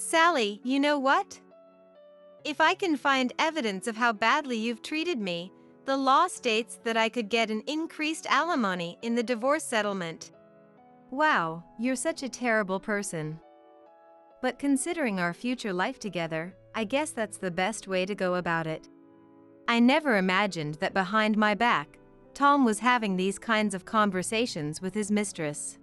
Sally, you know what? If I can find evidence of how badly you've treated me, the law states that I could get an increased alimony in the divorce settlement. Wow, you're such a terrible person. But considering our future life together, I guess that's the best way to go about it. I never imagined that behind my back, Tom was having these kinds of conversations with his mistress.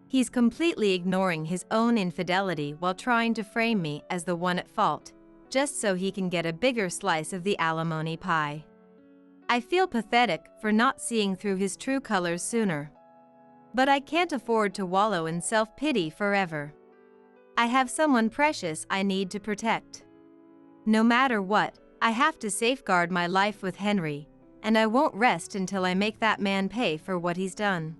He's completely ignoring his own infidelity while trying to frame me as the one at fault, just so he can get a bigger slice of the alimony pie. I feel pathetic for not seeing through his true colors sooner. But I can't afford to wallow in self-pity forever. I have someone precious I need to protect. No matter what, I have to safeguard my life with Henry, and I won't rest until I make that man pay for what he's done.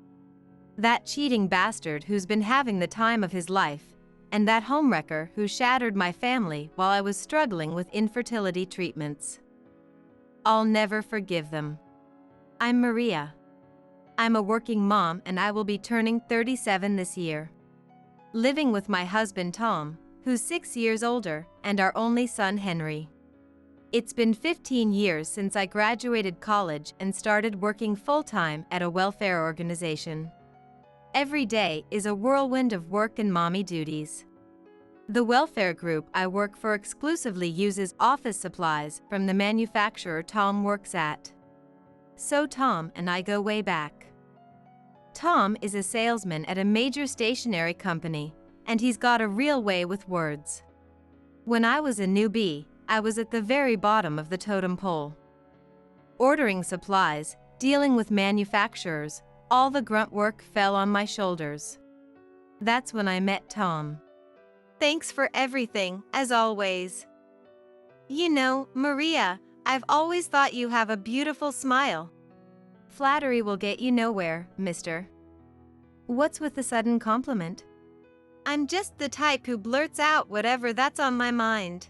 That cheating bastard who's been having the time of his life, and that homewrecker who shattered my family while I was struggling with infertility treatments. I'll never forgive them. I'm Maria. I'm a working mom and I will be turning 37 this year. Living with my husband Tom, who's 6 years older, and our only son Henry. It's been 15 years since I graduated college and started working full-time at a welfare organization. Every day is a whirlwind of work and mommy duties. The welfare group I work for exclusively uses office supplies from the manufacturer Tom works at. So Tom and I go way back. Tom is a salesman at a major stationery company, and he's got a real way with words. When I was a newbie, I was at the very bottom of the totem pole. Ordering supplies, dealing with manufacturers, all the grunt work fell on my shoulders. That's when I met Tom. Thanks for everything, as always. You know, Maria, I've always thought you have a beautiful smile. Flattery will get you nowhere, mister. What's with the sudden compliment? I'm just the type who blurts out whatever that's on my mind.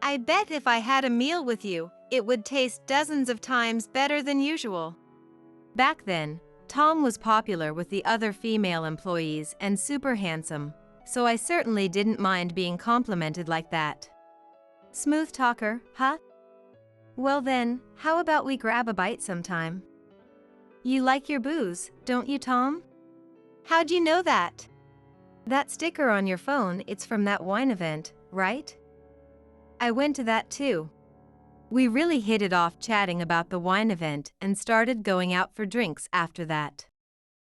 I bet if I had a meal with you, it would taste dozens of times better than usual. Back then, Tom was popular with the other female employees and super handsome, so I certainly didn't mind being complimented like that. Smooth talker, huh? Well then, how about we grab a bite sometime? You like your booze, don't you, Tom? How'd you know that? That sticker on your phone, it's from that wine event, right? I went to that too. We really hit it off chatting about the wine event and started going out for drinks after that.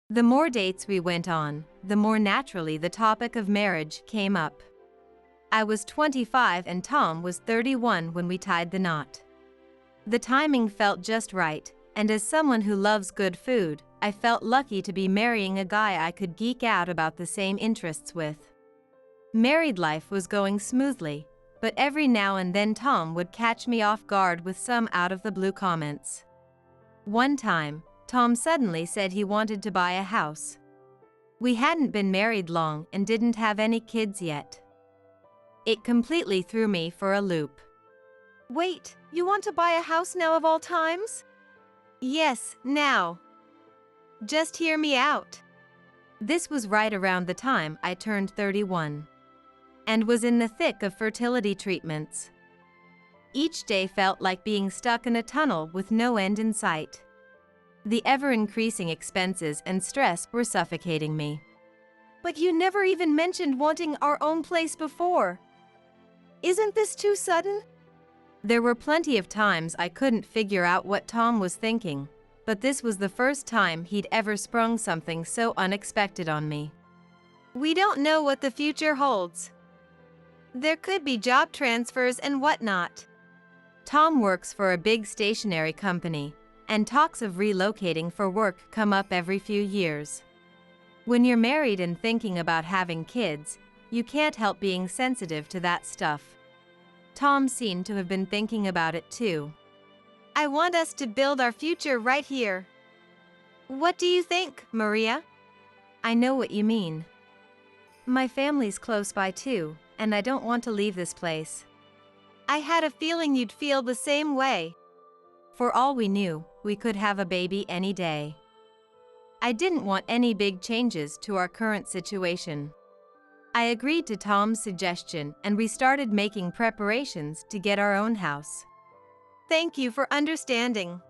The more dates we went on, the more naturally the topic of marriage came up. I was 25 and Tom was 31 when we tied the knot. The timing felt just right, and as someone who loves good food, I felt lucky to be marrying a guy I could geek out about the same interests with. Married life was going smoothly, but every now and then Tom would catch me off guard with some out-of-the-blue comments. One time, Tom suddenly said he wanted to buy a house. We hadn't been married long and didn't have any kids yet. It completely threw me for a loop. Wait, you want to buy a house now of all times? Yes, now. Just hear me out. This was right around the time I turned 31. And was in the thick of fertility treatments. Each day felt like being stuck in a tunnel with no end in sight. The ever-increasing expenses and stress were suffocating me. But you never even mentioned wanting our own place before. Isn't this too sudden? There were plenty of times I couldn't figure out what Tom was thinking, but this was the first time he'd ever sprung something so unexpected on me. We don't know what the future holds. There could be job transfers and whatnot. Tom works for a big stationery company, and talks of relocating for work come up every few years. When you're married and thinking about having kids, you can't help being sensitive to that stuff. Tom seemed to have been thinking about it too. I want us to build our future right here. What do you think, Maria? I know what you mean. My family's close by too, and I don't want to leave this place. I had a feeling you'd feel the same way. For all we knew, we could have a baby any day. I didn't want any big changes to our current situation. I agreed to Tom's suggestion and we started making preparations to get our own house. Thank you for understanding.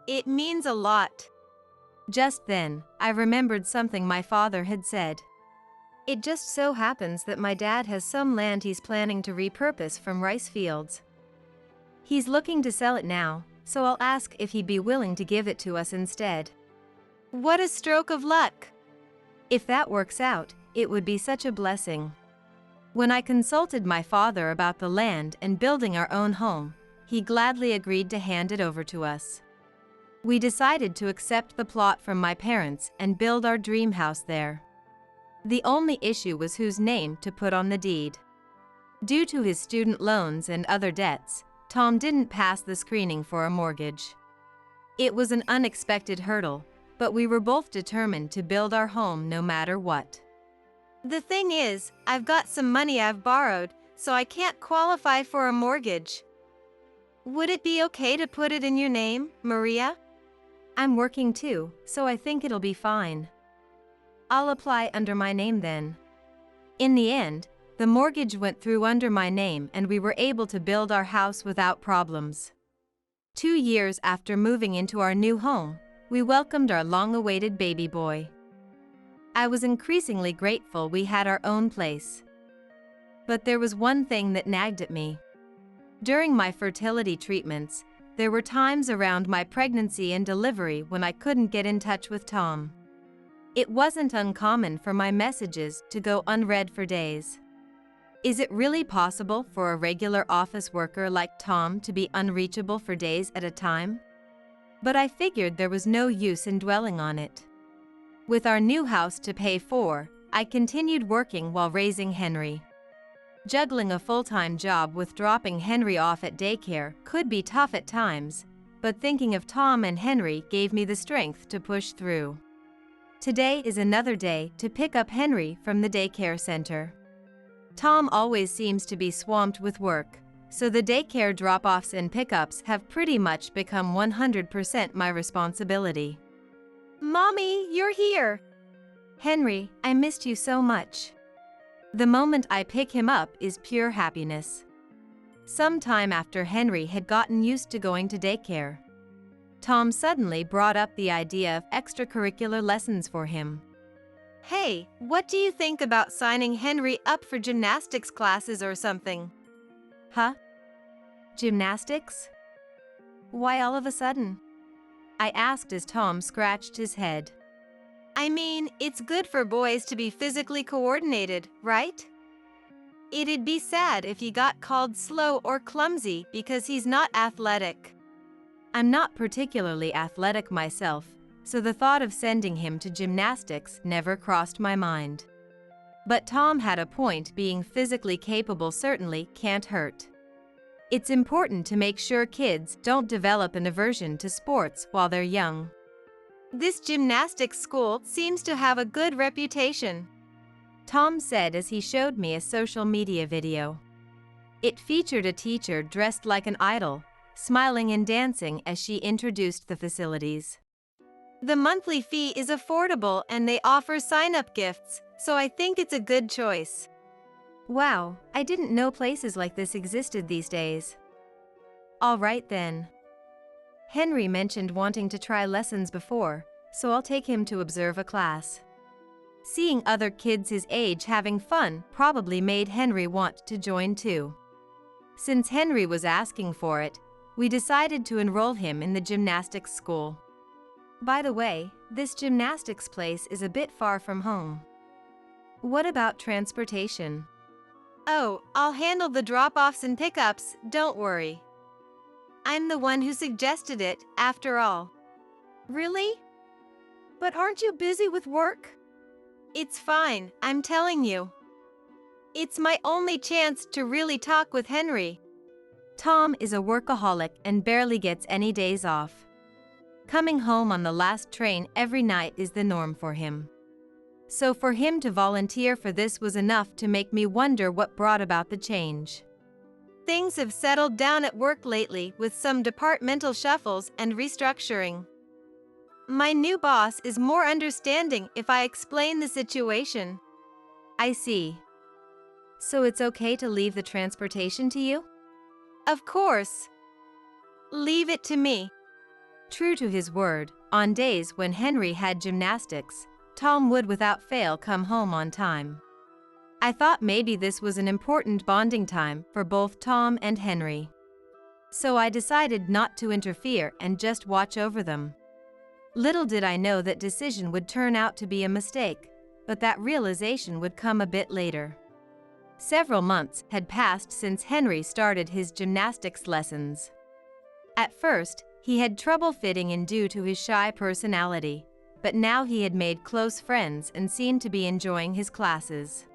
It means a lot. Just then, I remembered something my father had said. It just so happens that my dad has some land he's planning to repurpose from rice fields. He's looking to sell it now, so I'll ask if he'd be willing to give it to us instead. What a stroke of luck! If that works out, it would be such a blessing. When I consulted my father about the land and building our own home, he gladly agreed to hand it over to us. We decided to accept the plot from my parents and build our dream house there. The only issue was whose name to put on the deed. Due to his student loans and other debts, Tom didn't pass the screening for a mortgage. It was an unexpected hurdle, but we were both determined to build our home no matter what. The thing is, I've got some money I've borrowed, so I can't qualify for a mortgage. Would it be okay to put it in your name, Maria? I'm working too, so I think it'll be fine. I'll apply under my name then. In the end, the mortgage went through under my name and we were able to build our house without problems. 2 years after moving into our new home, we welcomed our long-awaited baby boy. I was increasingly grateful we had our own place. But there was one thing that nagged at me. During my fertility treatments, there were times around my pregnancy and delivery when I couldn't get in touch with Tom. It wasn't uncommon for my messages to go unread for days. Is it really possible for a regular office worker like Tom to be unreachable for days at a time? But I figured there was no use in dwelling on it. With our new house to pay for, I continued working while raising Henry. Juggling a full-time job with dropping Henry off at daycare could be tough at times, but thinking of Tom and Henry gave me the strength to push through. Today is another day to pick up Henry from the daycare center. Tom always seems to be swamped with work, so the daycare drop-offs and pickups have pretty much become 100% my responsibility. Mommy, you're here! Henry, I missed you so much. The moment I pick him up is pure happiness. Sometime after Henry had gotten used to going to daycare, Tom suddenly brought up the idea of extracurricular lessons for him. Hey, what do you think about signing Henry up for gymnastics classes or something? Huh? Gymnastics? Why all of a sudden? I asked as Tom scratched his head. I mean, it's good for boys to be physically coordinated, right? It'd be sad if he got called slow or clumsy because he's not athletic. I'm not particularly athletic myself, so the thought of sending him to gymnastics never crossed my mind. But Tom had a point, being physically capable certainly can't hurt. It's important to make sure kids don't develop an aversion to sports while they're young. This gymnastics school seems to have a good reputation, Tom said as he showed me a social media video. It featured a teacher dressed like an idol, smiling and dancing as she introduced the facilities. The monthly fee is affordable and they offer sign-up gifts, so I think it's a good choice. Wow, I didn't know places like this existed these days. All right then. Henry mentioned wanting to try lessons before, so I'll take him to observe a class. Seeing other kids his age having fun probably made Henry want to join too. Since Henry was asking for it, we decided to enroll him in the gymnastics school. By the way, this gymnastics place is a bit far from home. What about transportation? Oh, I'll handle the drop-offs and pickups, don't worry. I'm the one who suggested it, after all. Really? But aren't you busy with work? It's fine, I'm telling you. It's my only chance to really talk with Henry. Tom is a workaholic and barely gets any days off. Coming home on the last train every night is the norm for him. So for him to volunteer for this was enough to make me wonder what brought about the change. Things have settled down at work lately with some departmental shuffles and restructuring. My new boss is more understanding if I explain the situation. I see. So it's okay to leave the transportation to you? Of course. Leave it to me. True to his word, on days when Henry had gymnastics, Tom would without fail come home on time. I thought maybe this was an important bonding time for both Tom and Henry. So I decided not to interfere and just watch over them. Little did I know that decision would turn out to be a mistake, but that realization would come a bit later. Several months had passed since Henry started his gymnastics lessons. At first, he had trouble fitting in due to his shy personality, but now he had made close friends and seemed to be enjoying his classes.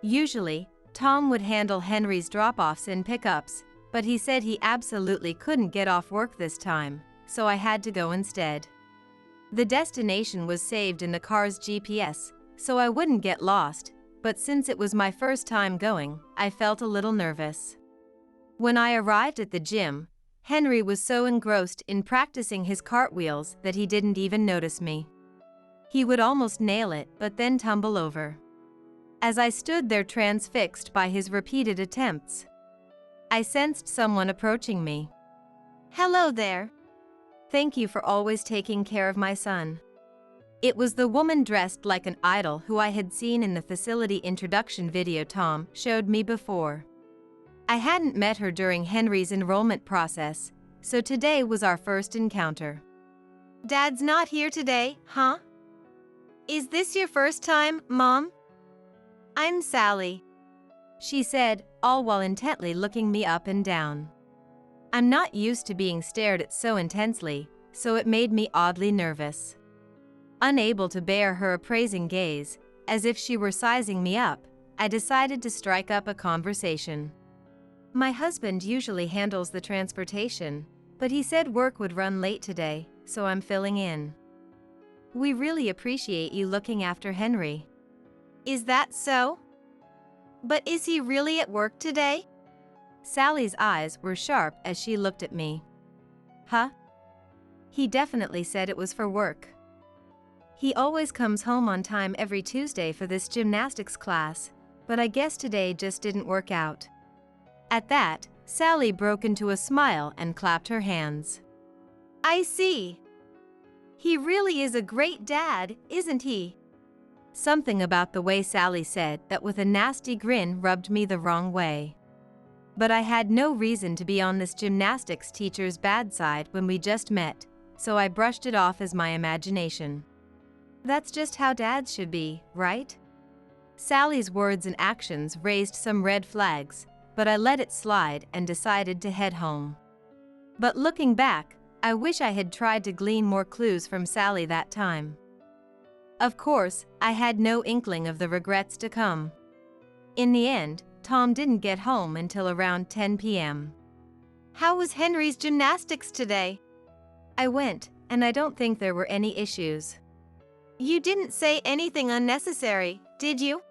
Usually, Tom would handle Henry's drop-offs and pickups, but he said he absolutely couldn't get off work this time, so I had to go instead. The destination was saved in the car's GPS, so I wouldn't get lost, but since it was my first time going, I felt a little nervous. When I arrived at the gym, Henry was so engrossed in practicing his cartwheels that he didn't even notice me. He would almost nail it but then tumble over. As I stood there transfixed by his repeated attempts, I sensed someone approaching me. Hello there. Thank you for always taking care of my son. It was the woman dressed like an idol who I had seen in the facility introduction video Tom showed me before. I hadn't met her during Henry's enrollment process, so today was our first encounter. Dad's not here today, huh? Is this your first time, Mom? I'm Sally, she said, all while intently looking me up and down. I'm not used to being stared at so intensely, so it made me oddly nervous. Unable to bear her appraising gaze, as if she were sizing me up, I decided to strike up a conversation. My husband usually handles the transportation, but he said work would run late today, so I'm filling in. We really appreciate you looking after Henry. Is that so? But is he really at work today? Sally's eyes were sharp as she looked at me. Huh? He definitely said it was for work. He always comes home on time every Tuesday for this gymnastics class, but I guess today just didn't work out. At that, Sally broke into a smile and clapped her hands. I see. He really is a great dad, isn't he? Something about the way Sally said that with a nasty grin rubbed me the wrong way. But I had no reason to be on this gymnastics teacher's bad side when we just met, so I brushed it off as my imagination. That's just how dads should be, right? Sally's words and actions raised some red flags, but I let it slide and decided to head home. But looking back, I wish I had tried to glean more clues from Sally that time. Of course, I had no inkling of the regrets to come. In the end, Tom didn't get home until around 10 p.m. How was Henry's gymnastics today? I went, and I don't think there were any issues. You didn't say anything unnecessary, did you?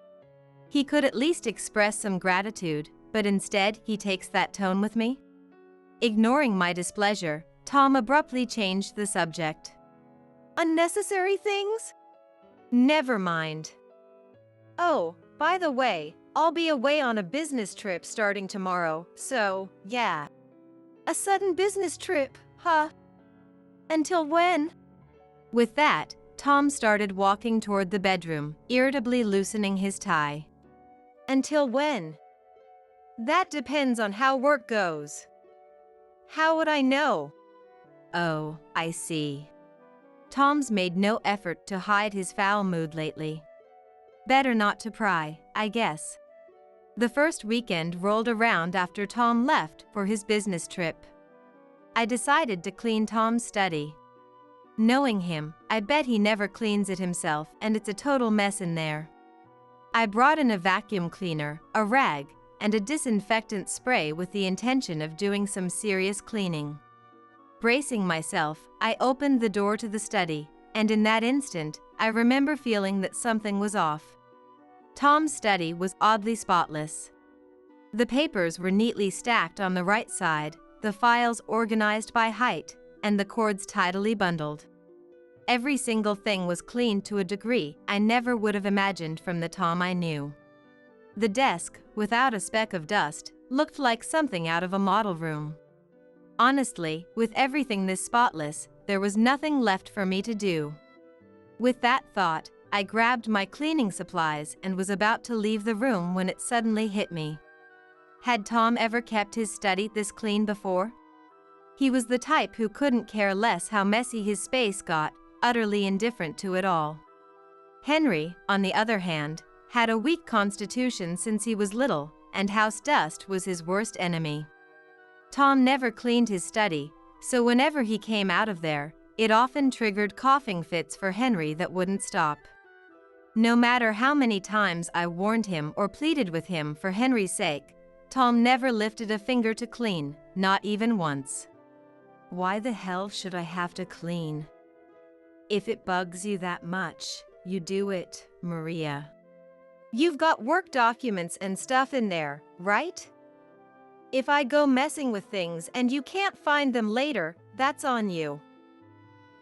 He could at least express some gratitude, but instead he takes that tone with me? Ignoring my displeasure, Tom abruptly changed the subject. Unnecessary things? Never mind. Oh, by the way, I'll be away on a business trip starting tomorrow, so, yeah. A sudden business trip, huh? Until when? With that, Tom started walking toward the bedroom, irritably loosening his tie. Until when? That depends on how work goes. How would I know? Oh, I see. Tom's made no effort to hide his foul mood lately. Better not to pry, I guess. The first weekend rolled around after Tom left for his business trip. I decided to clean Tom's study. Knowing him, I bet he never cleans it himself and it's a total mess in there. I brought in a vacuum cleaner, a rag, and a disinfectant spray with the intention of doing some serious cleaning. Bracing myself, I opened the door to the study, and in that instant, I remember feeling that something was off. Tom's study was oddly spotless. The papers were neatly stacked on the right side, the files organized by height, and the cords tidily bundled. Every single thing was clean to a degree I never would have imagined from the Tom I knew. The desk, without a speck of dust, looked like something out of a model room. Honestly, with everything this spotless, there was nothing left for me to do. With that thought, I grabbed my cleaning supplies and was about to leave the room when it suddenly hit me. Had Tom ever kept his study this clean before? He was the type who couldn't care less how messy his space got, utterly indifferent to it all. Henry, on the other hand, had a weak constitution since he was little, and house dust was his worst enemy. Tom never cleaned his study, so whenever he came out of there, it often triggered coughing fits for Henry that wouldn't stop. No matter how many times I warned him or pleaded with him for Henry's sake, Tom never lifted a finger to clean, not even once. Why the hell should I have to clean? If it bugs you that much, you do it, Maria. You've got work documents and stuff in there, right? If I go messing with things and you can't find them later, that's on you.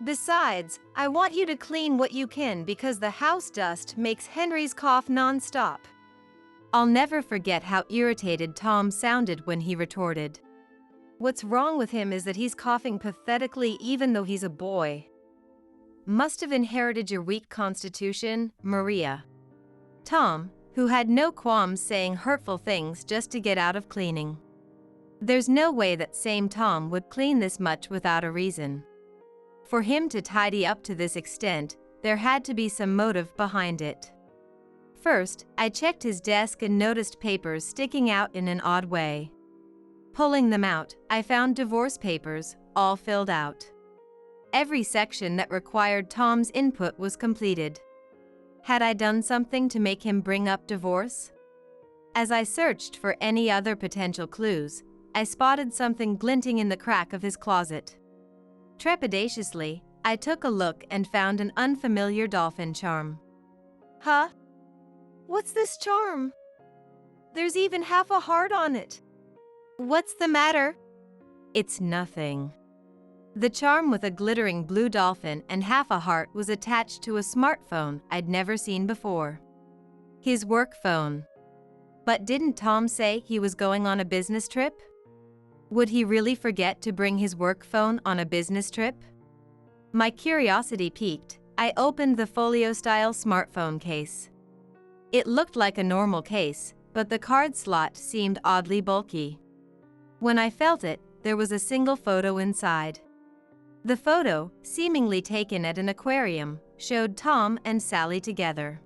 Besides, I want you to clean what you can because the house dust makes Henry's cough non-stop. I'll never forget how irritated Tom sounded when he retorted. What's wrong with him is that he's coughing pathetically even though he's a boy. Must have inherited your weak constitution, Maria. Tom, who had no qualms saying hurtful things just to get out of cleaning. There's no way that same Tom would clean this much without a reason. For him to tidy up to this extent, there had to be some motive behind it. First, I checked his desk and noticed papers sticking out in an odd way. Pulling them out, I found divorce papers, all filled out. Every section that required Tom's input was completed. Had I done something to make him bring up divorce? As I searched for any other potential clues, I spotted something glinting in the crack of his closet. Trepidatiously, I took a look and found an unfamiliar dolphin charm. Huh? What's this charm? There's even half a heart on it. What's the matter? It's nothing. The charm with a glittering blue dolphin and half a heart was attached to a smartphone I'd never seen before. His work phone. But didn't Tom say he was going on a business trip? Would he really forget to bring his work phone on a business trip? My curiosity piqued. I opened the folio-style smartphone case. It looked like a normal case, but the card slot seemed oddly bulky. When I felt it, there was a single photo inside. The photo, seemingly taken at an aquarium, showed Tom and Sally together.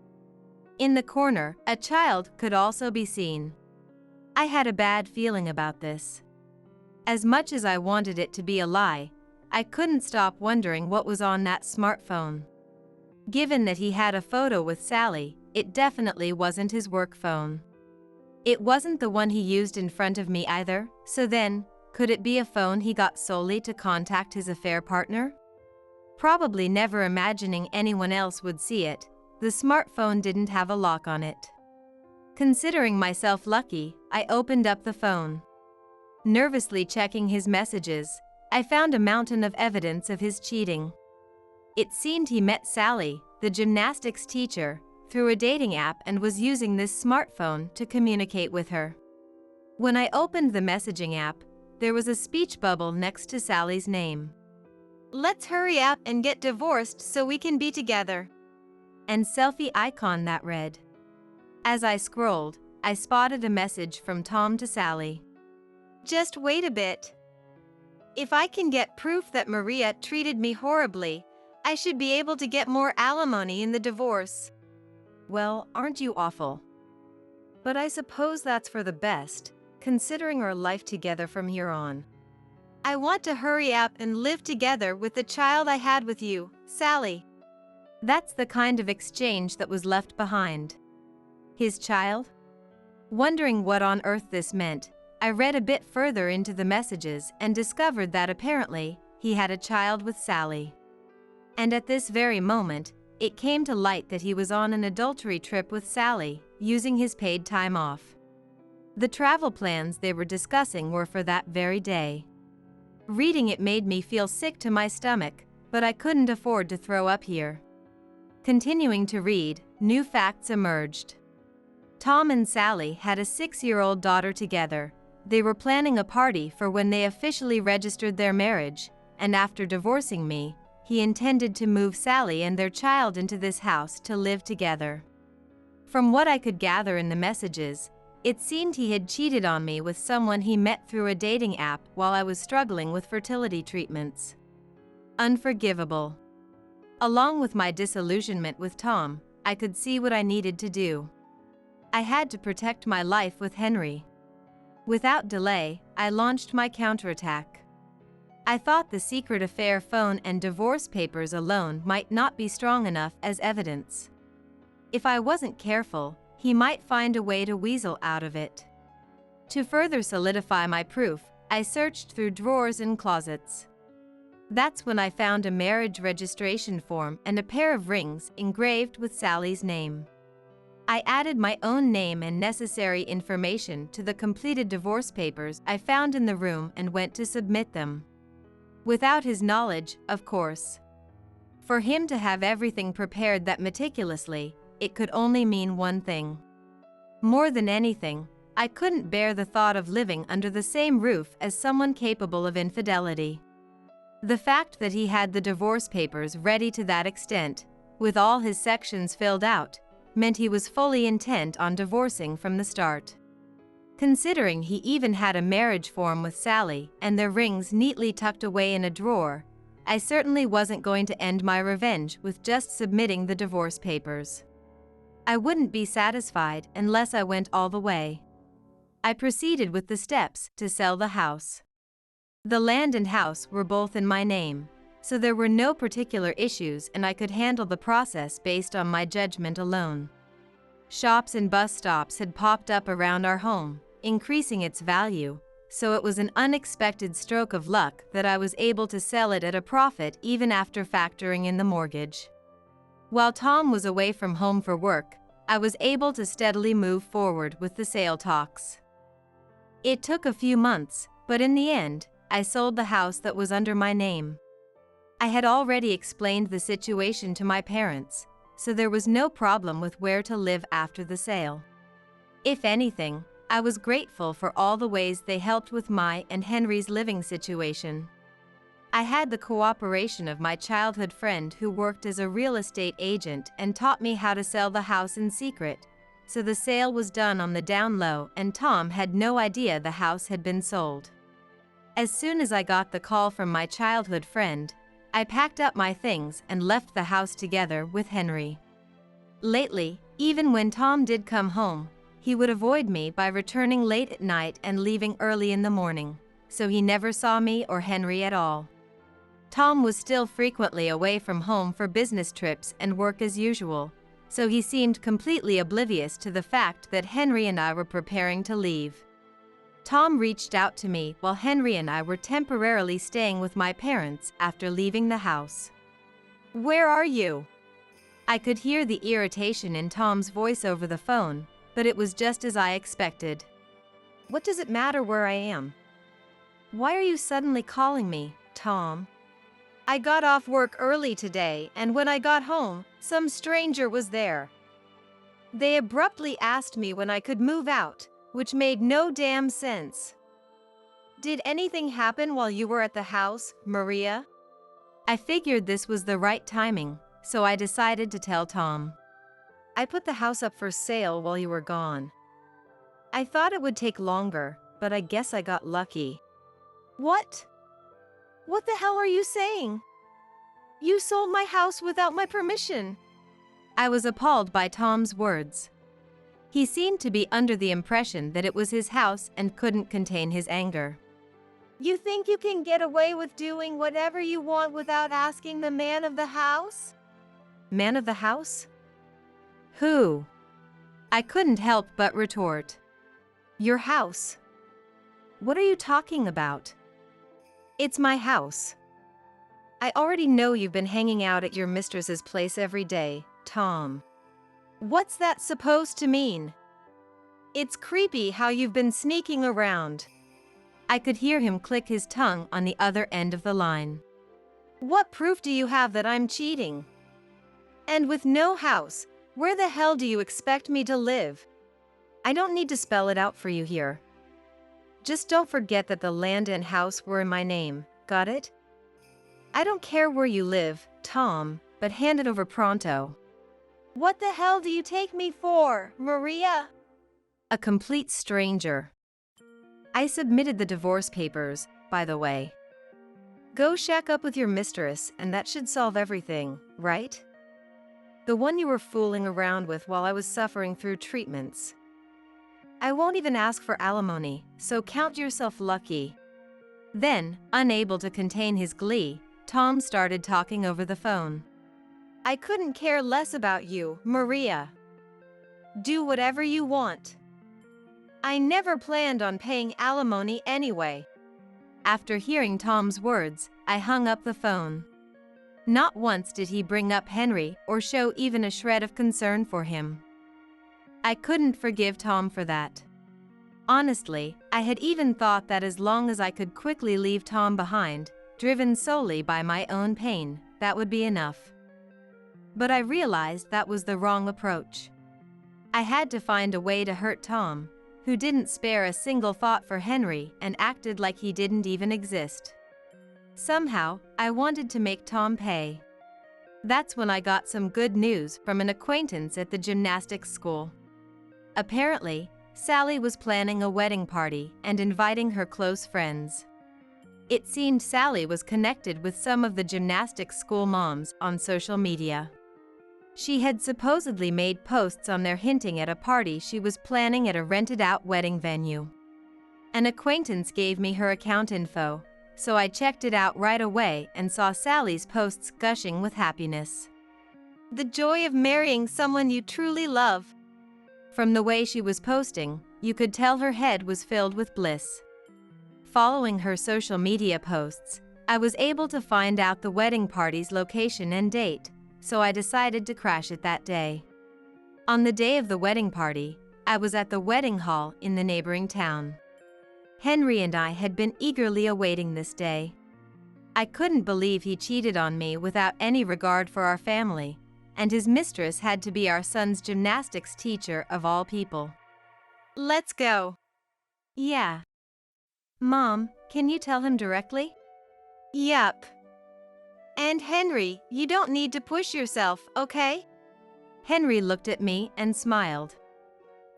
In the corner, a child could also be seen. I had a bad feeling about this. As much as I wanted it to be a lie, I couldn't stop wondering what was on that smartphone. Given that he had a photo with Sally, it definitely wasn't his work phone. It wasn't the one he used in front of me either, so then, could it be a phone he got solely to contact his affair partner? Probably never imagining anyone else would see it, the smartphone didn't have a lock on it. Considering myself lucky, I opened up the phone. Nervously checking his messages, I found a mountain of evidence of his cheating. It seemed he met Sally, the gymnastics teacher, through a dating app and was using this smartphone to communicate with her. When I opened the messaging app, there was a speech bubble next to Sally's name. Let's hurry up and get divorced so we can be together. And selfie icon that read. As I scrolled, I spotted a message from Tom to Sally. Just wait a bit. If I can get proof that Maria treated me horribly, I should be able to get more alimony in the divorce. Well, aren't you awful? But I suppose that's for the best, considering our life together from here on. I want to hurry up and live together with the child I had with you, Sally. That's the kind of exchange that was left behind. His child? Wondering what on earth this meant, I read a bit further into the messages and discovered that apparently, he had a child with Sally. And at this very moment, it came to light that he was on an adultery trip with Sally, using his paid time off. The travel plans they were discussing were for that very day. Reading it made me feel sick to my stomach, but I couldn't afford to throw up here. Continuing to read, new facts emerged. Tom and Sally had a 6-year-old daughter together. They were planning a party for when they officially registered their marriage, and after divorcing me, he intended to move Sally and their child into this house to live together. From what I could gather in the messages, it seemed he had cheated on me with someone he met through a dating app while I was struggling with fertility treatments. Unforgivable. Along with my disillusionment with Tom, I could see what I needed to do. I had to protect my life with Henry. Without delay, I launched my counterattack. I thought the secret affair phone and divorce papers alone might not be strong enough as evidence. If I wasn't careful, he might find a way to weasel out of it. To further solidify my proof, I searched through drawers and closets. That's when I found a marriage registration form and a pair of rings engraved with Sally's name. I added my own name and necessary information to the completed divorce papers I found in the room and went to submit them. Without his knowledge, of course. For him to have everything prepared that meticulously, it could only mean one thing. More than anything, I couldn't bear the thought of living under the same roof as someone capable of infidelity. The fact that he had the divorce papers ready to that extent, with all his sections filled out, meant he was fully intent on divorcing from the start. Considering he even had a marriage form with Sally and their rings neatly tucked away in a drawer, I certainly wasn't going to end my revenge with just submitting the divorce papers. I wouldn't be satisfied unless I went all the way. I proceeded with the steps to sell the house. The land and house were both in my name, so there were no particular issues and I could handle the process based on my judgment alone. Shops and bus stops had popped up around our home, increasing its value, so it was an unexpected stroke of luck that I was able to sell it at a profit even after factoring in the mortgage. While Tom was away from home for work, I was able to steadily move forward with the sale talks. It took a few months, but in the end, I sold the house that was under my name. I had already explained the situation to my parents, so there was no problem with where to live after the sale. If anything, I was grateful for all the ways they helped with my and Henry's living situation. I had the cooperation of my childhood friend who worked as a real estate agent and taught me how to sell the house in secret, so the sale was done on the down low and Tom had no idea the house had been sold. As soon as I got the call from my childhood friend, I packed up my things and left the house together with Henry. Lately, even when Tom did come home, he would avoid me by returning late at night and leaving early in the morning, so he never saw me or Henry at all. Tom was still frequently away from home for business trips and work as usual, so he seemed completely oblivious to the fact that Henry and I were preparing to leave. Tom reached out to me while Henry and I were temporarily staying with my parents after leaving the house. "Where are you?" I could hear the irritation in Tom's voice over the phone, but it was just as I expected. "What does it matter where I am? Why are you suddenly calling me, Tom?" "I got off work early today, and when I got home, some stranger was there. They abruptly asked me when I could move out, which made no damn sense. Did anything happen while you were at the house, Maria?" I figured this was the right timing, so I decided to tell Tom. "I put the house up for sale while you were gone. I thought it would take longer, but I guess I got lucky." "What? What the hell are you saying? You sold my house without my permission." I was appalled by Tom's words. He seemed to be under the impression that it was his house and couldn't contain his anger. "You think you can get away with doing whatever you want without asking the man of the house?" "Man of the house? Who?" I couldn't help but retort. "Your house. What are you talking about?" "It's my house. I already know you've been hanging out at your mistress's place every day, Tom. What's that supposed to mean? It's creepy how you've been sneaking around." I could hear him click his tongue on the other end of the line. What proof do you have that I'm cheating? And with no house, where the hell do you expect me to live? I don't need to spell it out for you here. Just don't forget that the land and house were in my name, got it? I don't care where you live, Tom, but hand it over pronto. What the hell do you take me for, Maria? A complete stranger. I submitted the divorce papers, by the way. Go shack up with your mistress and that should solve everything, right? The one you were fooling around with while I was suffering through treatments. I won't even ask for alimony, so count yourself lucky. Then, unable to contain his glee, Tom started talking over the phone. I couldn't care less about you, Maria. Do whatever you want. I never planned on paying alimony anyway. After hearing Tom's words, I hung up the phone. Not once did he bring up Henry or show even a shred of concern for him. I couldn't forgive Tom for that. Honestly, I had even thought that as long as I could quickly leave Tom behind, driven solely by my own pain, that would be enough. But I realized that was the wrong approach. I had to find a way to hurt Tom, who didn't spare a single thought for Henry and acted like he didn't even exist. Somehow, I wanted to make Tom pay. That's when I got some good news from an acquaintance at the gymnastics school. Apparently, Sally was planning a wedding party and inviting her close friends. It seemed Sally was connected with some of the gymnastics school moms on social media. She had supposedly made posts on there hinting at a party she was planning at a rented-out wedding venue. An acquaintance gave me her account info, so I checked it out right away and saw Sally's posts gushing with happiness. The joy of marrying someone you truly love. From the way she was posting, you could tell her head was filled with bliss. Following her social media posts, I was able to find out the wedding party's location and date, so I decided to crash it that day. On the day of the wedding party, I was at the wedding hall in the neighboring town. Henry and I had been eagerly awaiting this day. I couldn't believe he cheated on me without any regard for our family, and his mistress had to be our son's gymnastics teacher of all people. Let's go. Yeah. Mom, can you tell him directly? Yep. And Henry, you don't need to push yourself, okay? Henry looked at me and smiled.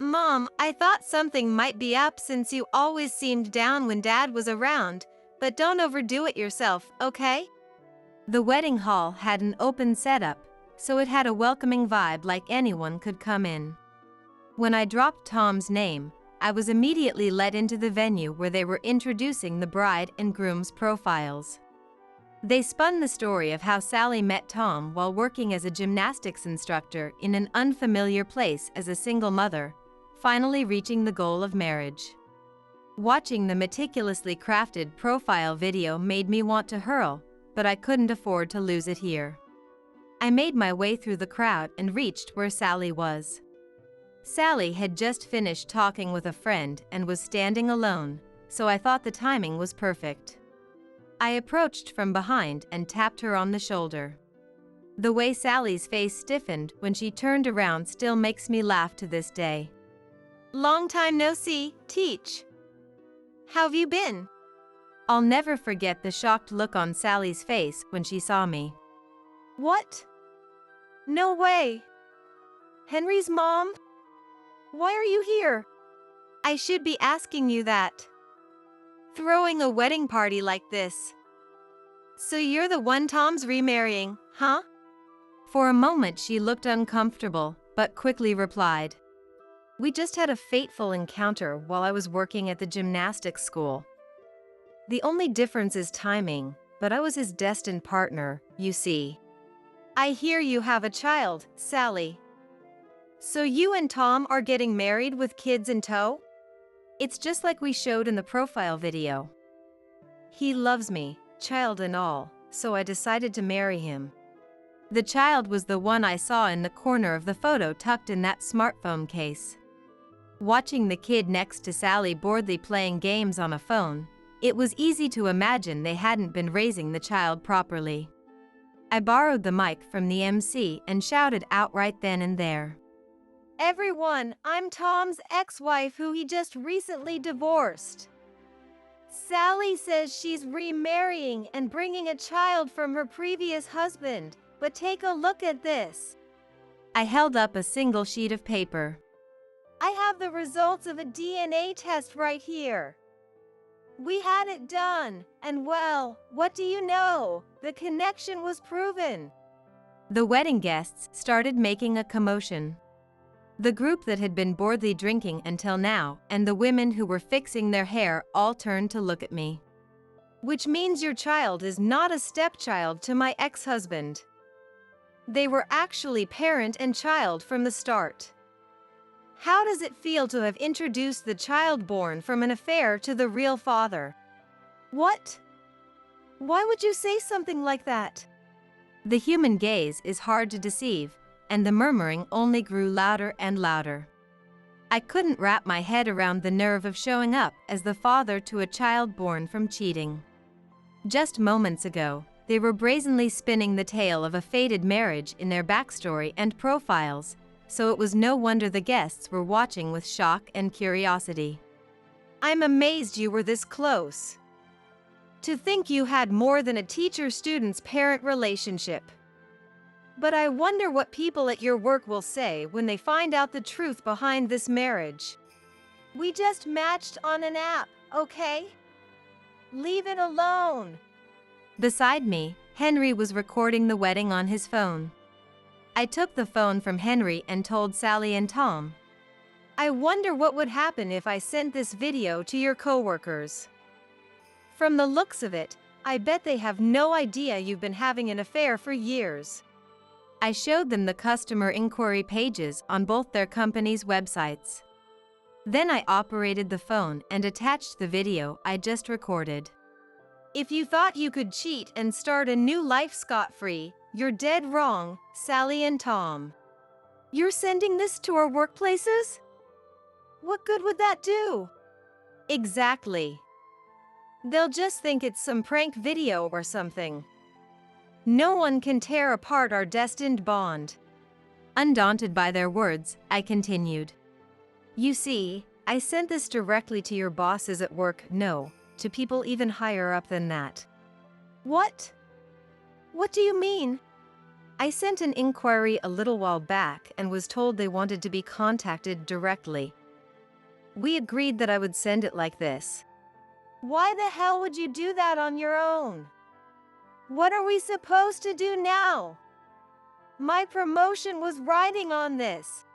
Mom, I thought something might be up since you always seemed down when Dad was around, but don't overdo it yourself, okay? The wedding hall had an open setup, so it had a welcoming vibe like anyone could come in. When I dropped Tom's name, I was immediately led into the venue where they were introducing the bride and groom's profiles. They spun the story of how Sally met Tom while working as a gymnastics instructor in an unfamiliar place as a single mother, finally reaching the goal of marriage. Watching the meticulously crafted profile video made me want to hurl, but I couldn't afford to lose it here. I made my way through the crowd and reached where Sally was. Sally had just finished talking with a friend and was standing alone, so I thought the timing was perfect. I approached from behind and tapped her on the shoulder. The way Sally's face stiffened when she turned around still makes me laugh to this day. Long time no see, Teach. How've you been? I'll never forget the shocked look on Sally's face when she saw me. What? No way. Henry's mom? Why are you here? I should be asking you that. Throwing a wedding party like this. So you're the one Tom's remarrying, huh? For a moment she looked uncomfortable, but quickly replied. We just had a fateful encounter while I was working at the gymnastics school. The only difference is timing, but I was his destined partner, you see. I hear you have a child, Sally. So you and Tom are getting married with kids in tow? It's just like we showed in the profile video. He loves me, child and all, so I decided to marry him. The child was the one I saw in the corner of the photo tucked in that smartphone case. Watching the kid next to Sally boredly playing games on a phone, It was easy to imagine they hadn't been raising the child properly. I borrowed the mic from the MC and shouted out right then and there. Everyone, I'm Tom's ex-wife who he just recently divorced. Sally says she's remarrying and bringing a child from her previous husband, but take a look at this. I held up a single sheet of paper. I have the results of a DNA test right here. We had it done, and well, what do you know? The connection was proven. The wedding guests started making a commotion. The group that had been boredly drinking until now and the women who were fixing their hair all turned to look at me. Which means your child is not a stepchild to my ex-husband. They were actually parent and child from the start. How does it feel to have introduced the child born from an affair to the real father? What? Why would you say something like that? The human gaze is hard to deceive, and the murmuring only grew louder and louder. I couldn't wrap my head around the nerve of showing up as the father to a child born from cheating. Just moments ago, they were brazenly spinning the tale of a fated marriage in their backstory and profiles, so it was no wonder the guests were watching with shock and curiosity. I'm amazed you were this close. To think you had more than a teacher-student's parent relationship. But I wonder what people at your work will say when they find out the truth behind this marriage. We just matched on an app, okay? Leave it alone. Beside me, Henry was recording the wedding on his phone. I took the phone from Henry and told Sally and Tom. I wonder what would happen if I sent this video to your coworkers. From the looks of it, I bet they have no idea you've been having an affair for years. I showed them the customer inquiry pages on both their companies' websites. Then I operated the phone and attached the video I just recorded. If you thought you could cheat and start a new life scot-free, you're dead wrong, Sally and Tom. You're sending this to our workplaces? What good would that do? Exactly. They'll just think it's some prank video or something. No one can tear apart our destined bond. Undaunted by their words, I continued. You see, I sent this directly to your bosses at work, no, to people even higher up than that. What? What do you mean? I sent an inquiry a little while back and was told they wanted to be contacted directly. We agreed that I would send it like this. Why the hell would you do that on your own? What are we supposed to do now? My promotion was riding on this.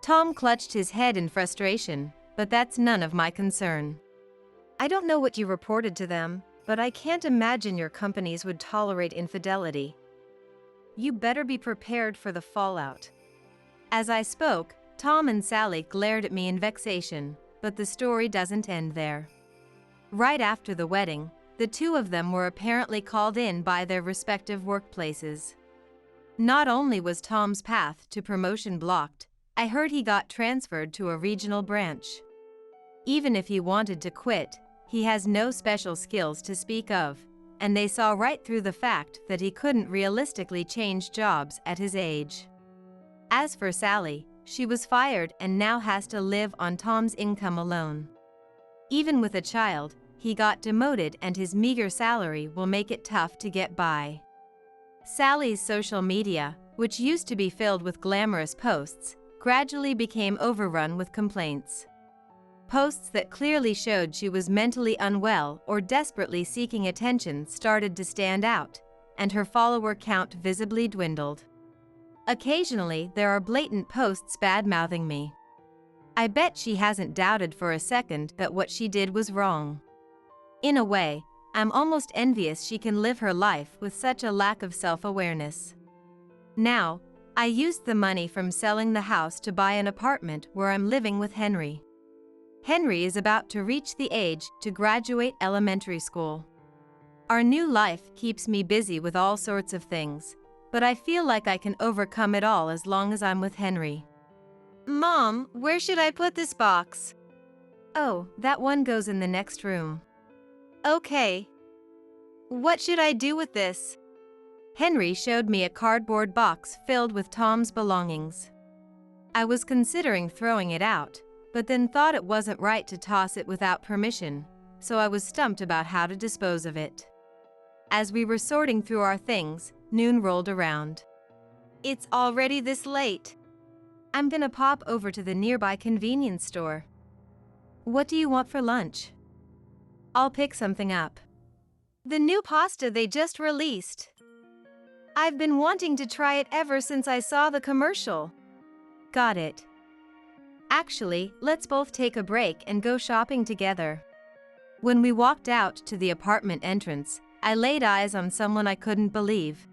Tom clutched his head in frustration, but that's none of my concern. I don't know what you reported to them, but I can't imagine your companies would tolerate infidelity. You better be prepared for the fallout. As I spoke, Tom and Sally glared at me in vexation, but the story doesn't end there. Right after the wedding, the two of them were apparently called in by their respective workplaces. Not only was Tom's path to promotion blocked, I heard he got transferred to a regional branch. Even if he wanted to quit, he has no special skills to speak of, and they saw right through the fact that he couldn't realistically change jobs at his age. As for Sally, she was fired and now has to live on Tom's income alone. Even with a child, he got demoted and his meager salary will make it tough to get by. Sally's social media, which used to be filled with glamorous posts, gradually became overrun with complaints. Posts that clearly showed she was mentally unwell or desperately seeking attention started to stand out, and her follower count visibly dwindled. Occasionally, there are blatant posts bad-mouthing me. I bet she hasn't doubted for a second that what she did was wrong. In a way, I'm almost envious she can live her life with such a lack of self-awareness. Now, I used the money from selling the house to buy an apartment where I'm living with Henry. Henry is about to reach the age to graduate elementary school. Our new life keeps me busy with all sorts of things, but I feel like I can overcome it all as long as I'm with Henry. Mom, where should I put this box? Oh, that one goes in the next room. Okay. What should I do with this? Henry showed me a cardboard box filled with Tom's belongings. I was considering throwing it out, but then thought it wasn't right to toss it without permission, so I was stumped about how to dispose of it. As we were sorting through our things, noon rolled around. It's already this late. I'm gonna pop over to the nearby convenience store. What do you want for lunch? I'll pick something up. The new pasta they just released. I've been wanting to try it ever since I saw the commercial. Got it. Actually, let's both take a break and go shopping together. When we walked out to the apartment entrance, I laid eyes on someone I couldn't believe.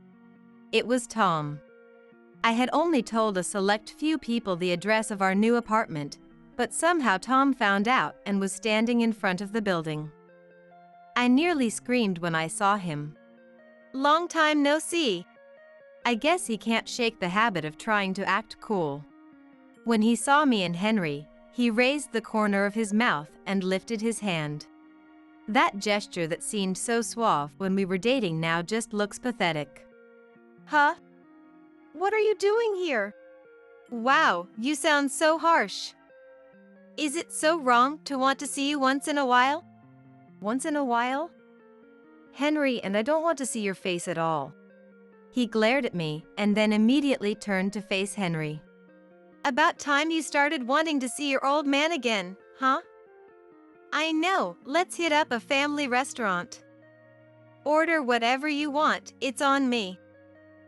It was Tom. I had only told a select few people the address of our new apartment, but somehow Tom found out and was standing in front of the building. I nearly screamed when I saw him. Long time no see. I guess he can't shake the habit of trying to act cool. When he saw me and Henry, he raised the corner of his mouth and lifted his hand. That gesture that seemed so suave when we were dating now just looks pathetic. Huh? What are you doing here? Wow, you sound so harsh. Is it so wrong to want to see you once in a while? Once in a while? Henry, and I don't want to see your face at all. He glared at me and then immediately turned to face Henry. About time you started wanting to see your old man again, huh? I know, let's hit up a family restaurant. Order whatever you want, it's on me.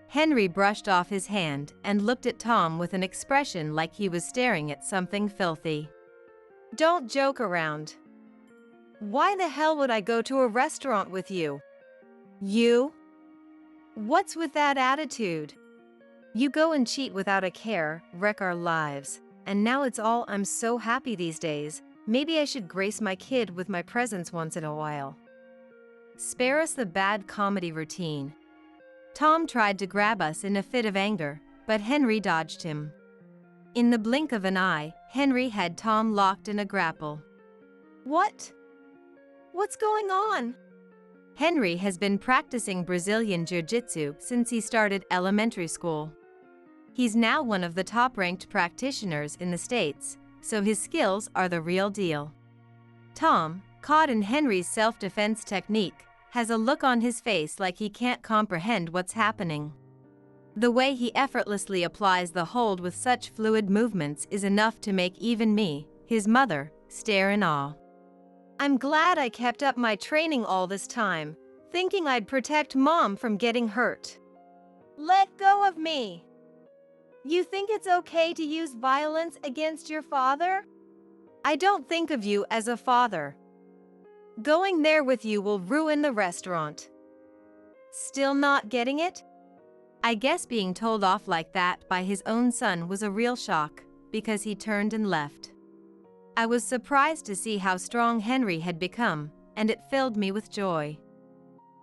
Henry brushed off his hand and looked at Tom with an expression like he was staring at something filthy. Don't joke around. Why the hell would I go to a restaurant with you? You? What's with that attitude? You go and cheat without a care, wreck our lives, and now it's all I'm so happy these days. Maybe I should grace my kid with my presence once in a while. Spare us the bad comedy routine. Tom tried to grab us in a fit of anger, but Henry dodged him. In the blink of an eye, Henry had Tom locked in a grapple. What? What's going on? Henry has been practicing Brazilian Jiu-Jitsu since he started elementary school. He's now one of the top-ranked practitioners in the States, so his skills are the real deal. Tom, caught in Henry's self-defense technique, has a look on his face like he can't comprehend what's happening. The way he effortlessly applies the hold with such fluid movements is enough to make even me, his mother, stare in awe. I'm glad I kept up my training all this time, thinking I'd protect Mom from getting hurt. Let go of me! You think it's okay to use violence against your father? I don't think of you as a father. Going there with you will ruin the restaurant. Still not getting it? I guess being told off like that by his own son was a real shock, because he turned and left. I was surprised to see how strong Henry had become, and it filled me with joy.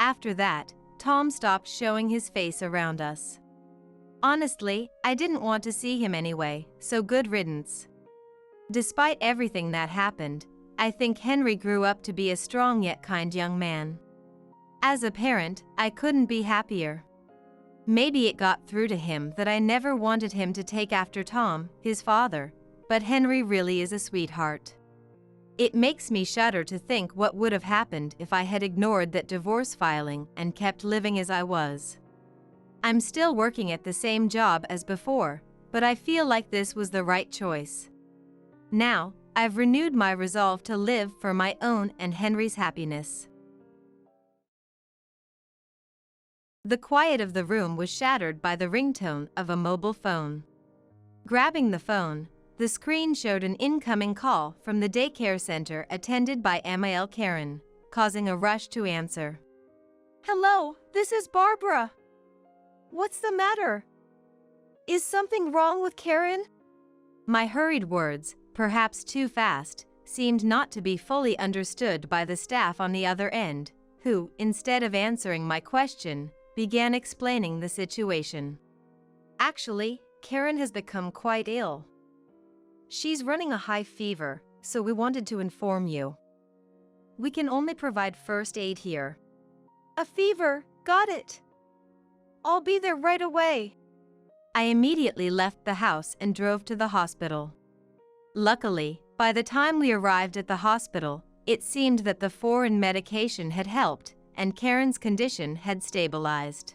After that, Tom stopped showing his face around us. Honestly, I didn't want to see him anyway, so good riddance. Despite everything that happened, I think Henry grew up to be a strong yet kind young man. As a parent, I couldn't be happier. Maybe it got through to him that I never wanted him to take after Tom, his father, but Henry really is a sweetheart. It makes me shudder to think what would have happened if I had ignored that divorce filing and kept living as I was. I'm still working at the same job as before, but I feel like this was the right choice. Now, I've renewed my resolve to live for my own and Henry's happiness. The quiet of the room was shattered by the ringtone of a mobile phone. Grabbing the phone, the screen showed an incoming call from the daycare center attended by Amael Karen, causing a rush to answer. Hello, this is Barbara. What's the matter? Is something wrong with Karen? My hurried words, perhaps too fast, seemed not to be fully understood by the staff on the other end, who, instead of answering my question, began explaining the situation. Actually, Karen has become quite ill. She's running a high fever, so we wanted to inform you. We can only provide first aid here. A fever, got it. I'll be there right away. I immediately left the house and drove to the hospital. Luckily, by the time we arrived at the hospital, it seemed that the foreign medication had helped and Karen's condition had stabilized.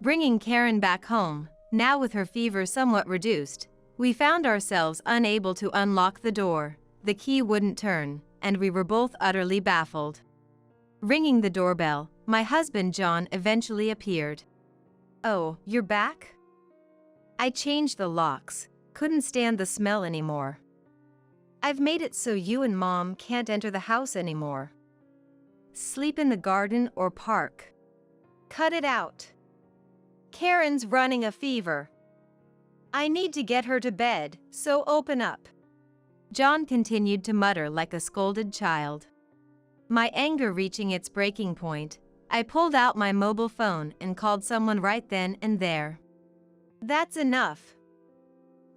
Bringing Karen back home, now with her fever somewhat reduced, we found ourselves unable to unlock the door, the key wouldn't turn, and we were both utterly baffled. Ringing the doorbell, my husband John eventually appeared. "Oh, you're back?" I changed the locks, couldn't stand the smell anymore. "I've made it so you and Mom can't enter the house anymore. Sleep in the garden or park." Cut it out. Karen's running a fever. I need to get her to bed, so open up. John continued to mutter like a scolded child. My anger reaching its breaking point, I pulled out my mobile phone and called someone right then and there. That's enough.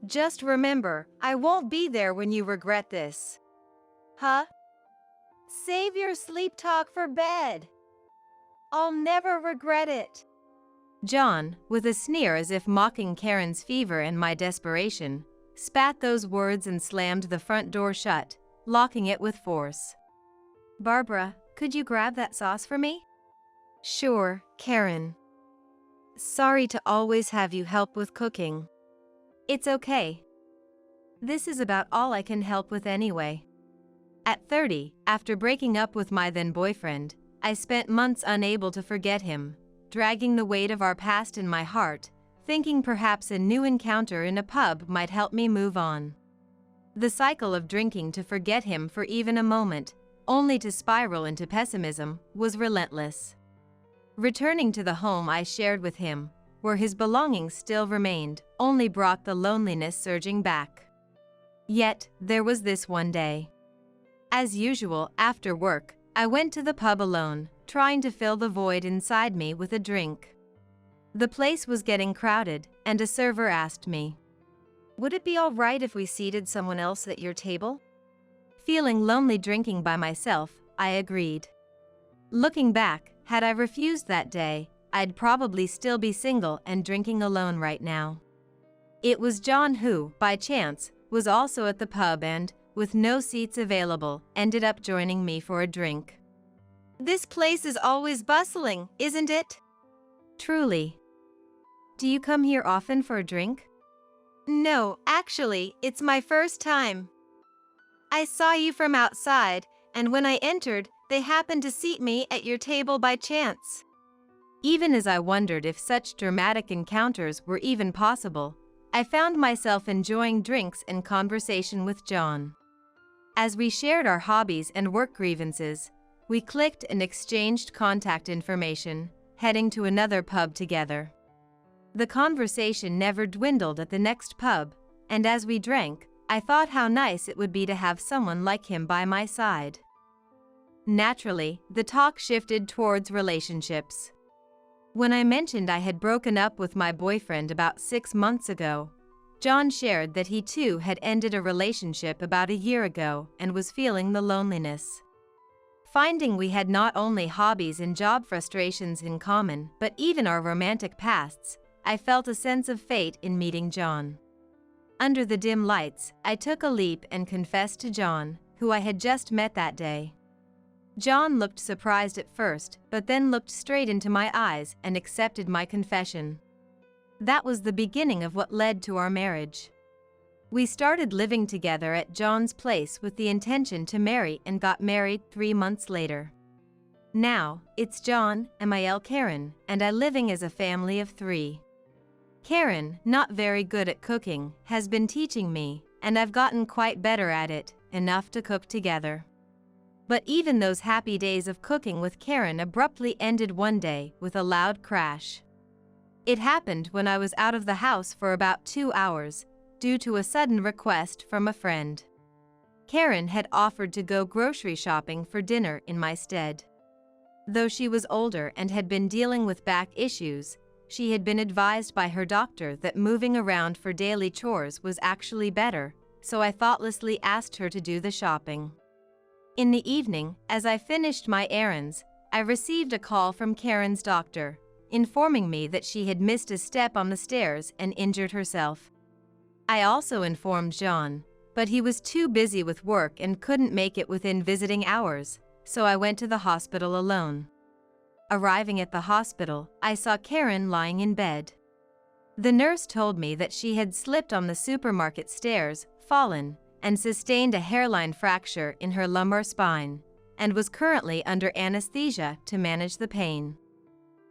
Just remember, I won't be there when you regret this. Huh? Save your sleep talk for bed. I'll never regret it. John, with a sneer as if mocking Karen's fever and my desperation, spat those words and slammed the front door shut, locking it with force. "Barbara, could you grab that sauce for me?" Sure, Karen. Sorry to always have you help with cooking. It's okay. This is about all I can help with anyway. At 30, after breaking up with my then boyfriend, I spent months unable to forget him, dragging the weight of our past in my heart, thinking perhaps a new encounter in a pub might help me move on. The cycle of drinking to forget him for even a moment, only to spiral into pessimism, was relentless. Returning to the home I shared with him, where his belongings still remained, only brought the loneliness surging back. Yet, there was this one day. As usual, after work, I went to the pub alone, trying to fill the void inside me with a drink. The place was getting crowded, and a server asked me, "Would it be all right if we seated someone else at your table?" Feeling lonely drinking by myself, I agreed. Looking back, had I refused that day, I'd probably still be single and drinking alone right now. It was John who, by chance, was also at the pub and, with no seats available, ended up joining me for a drink. "This place is always bustling, isn't it?" "Truly." "Do you come here often for a drink?" "No, actually, it's my first time. I saw you from outside, and when I entered, they happened to seat me at your table by chance." Even as I wondered if such dramatic encounters were even possible, I found myself enjoying drinks and conversation with John. As we shared our hobbies and work grievances, we clicked and exchanged contact information, heading to another pub together. The conversation never dwindled at the next pub, and as we drank, I thought how nice it would be to have someone like him by my side. Naturally, the talk shifted towards relationships. When I mentioned I had broken up with my boyfriend about 6 months ago, John shared that he too had ended a relationship about a year ago and was feeling the loneliness. Finding we had not only hobbies and job frustrations in common, but even our romantic pasts, I felt a sense of fate in meeting John. Under the dim lights, I took a leap and confessed to John, who I had just met that day. John looked surprised at first, but then looked straight into my eyes and accepted my confession. That was the beginning of what led to our marriage. We started living together at John's place with the intention to marry and got married 3 months later. Now, it's John, Emil, Karen, and I living as a family of 3. Karen, not very good at cooking, has been teaching me, and I've gotten quite better at it, enough to cook together. But even those happy days of cooking with Karen abruptly ended one day with a loud crash. It happened when I was out of the house for about 2 hours, due to a sudden request from a friend. Karen had offered to go grocery shopping for dinner in my stead. Though she was older and had been dealing with back issues, she had been advised by her doctor that moving around for daily chores was actually better, so I thoughtlessly asked her to do the shopping. In the evening, as I finished my errands, I received a call from Karen's doctor, informing me that she had missed a step on the stairs and injured herself. I also informed John, but he was too busy with work and couldn't make it within visiting hours, so I went to the hospital alone. Arriving at the hospital, I saw Karen lying in bed. The nurse told me that she had slipped on the supermarket stairs, fallen, and sustained a hairline fracture in her lumbar spine, and was currently under anesthesia to manage the pain.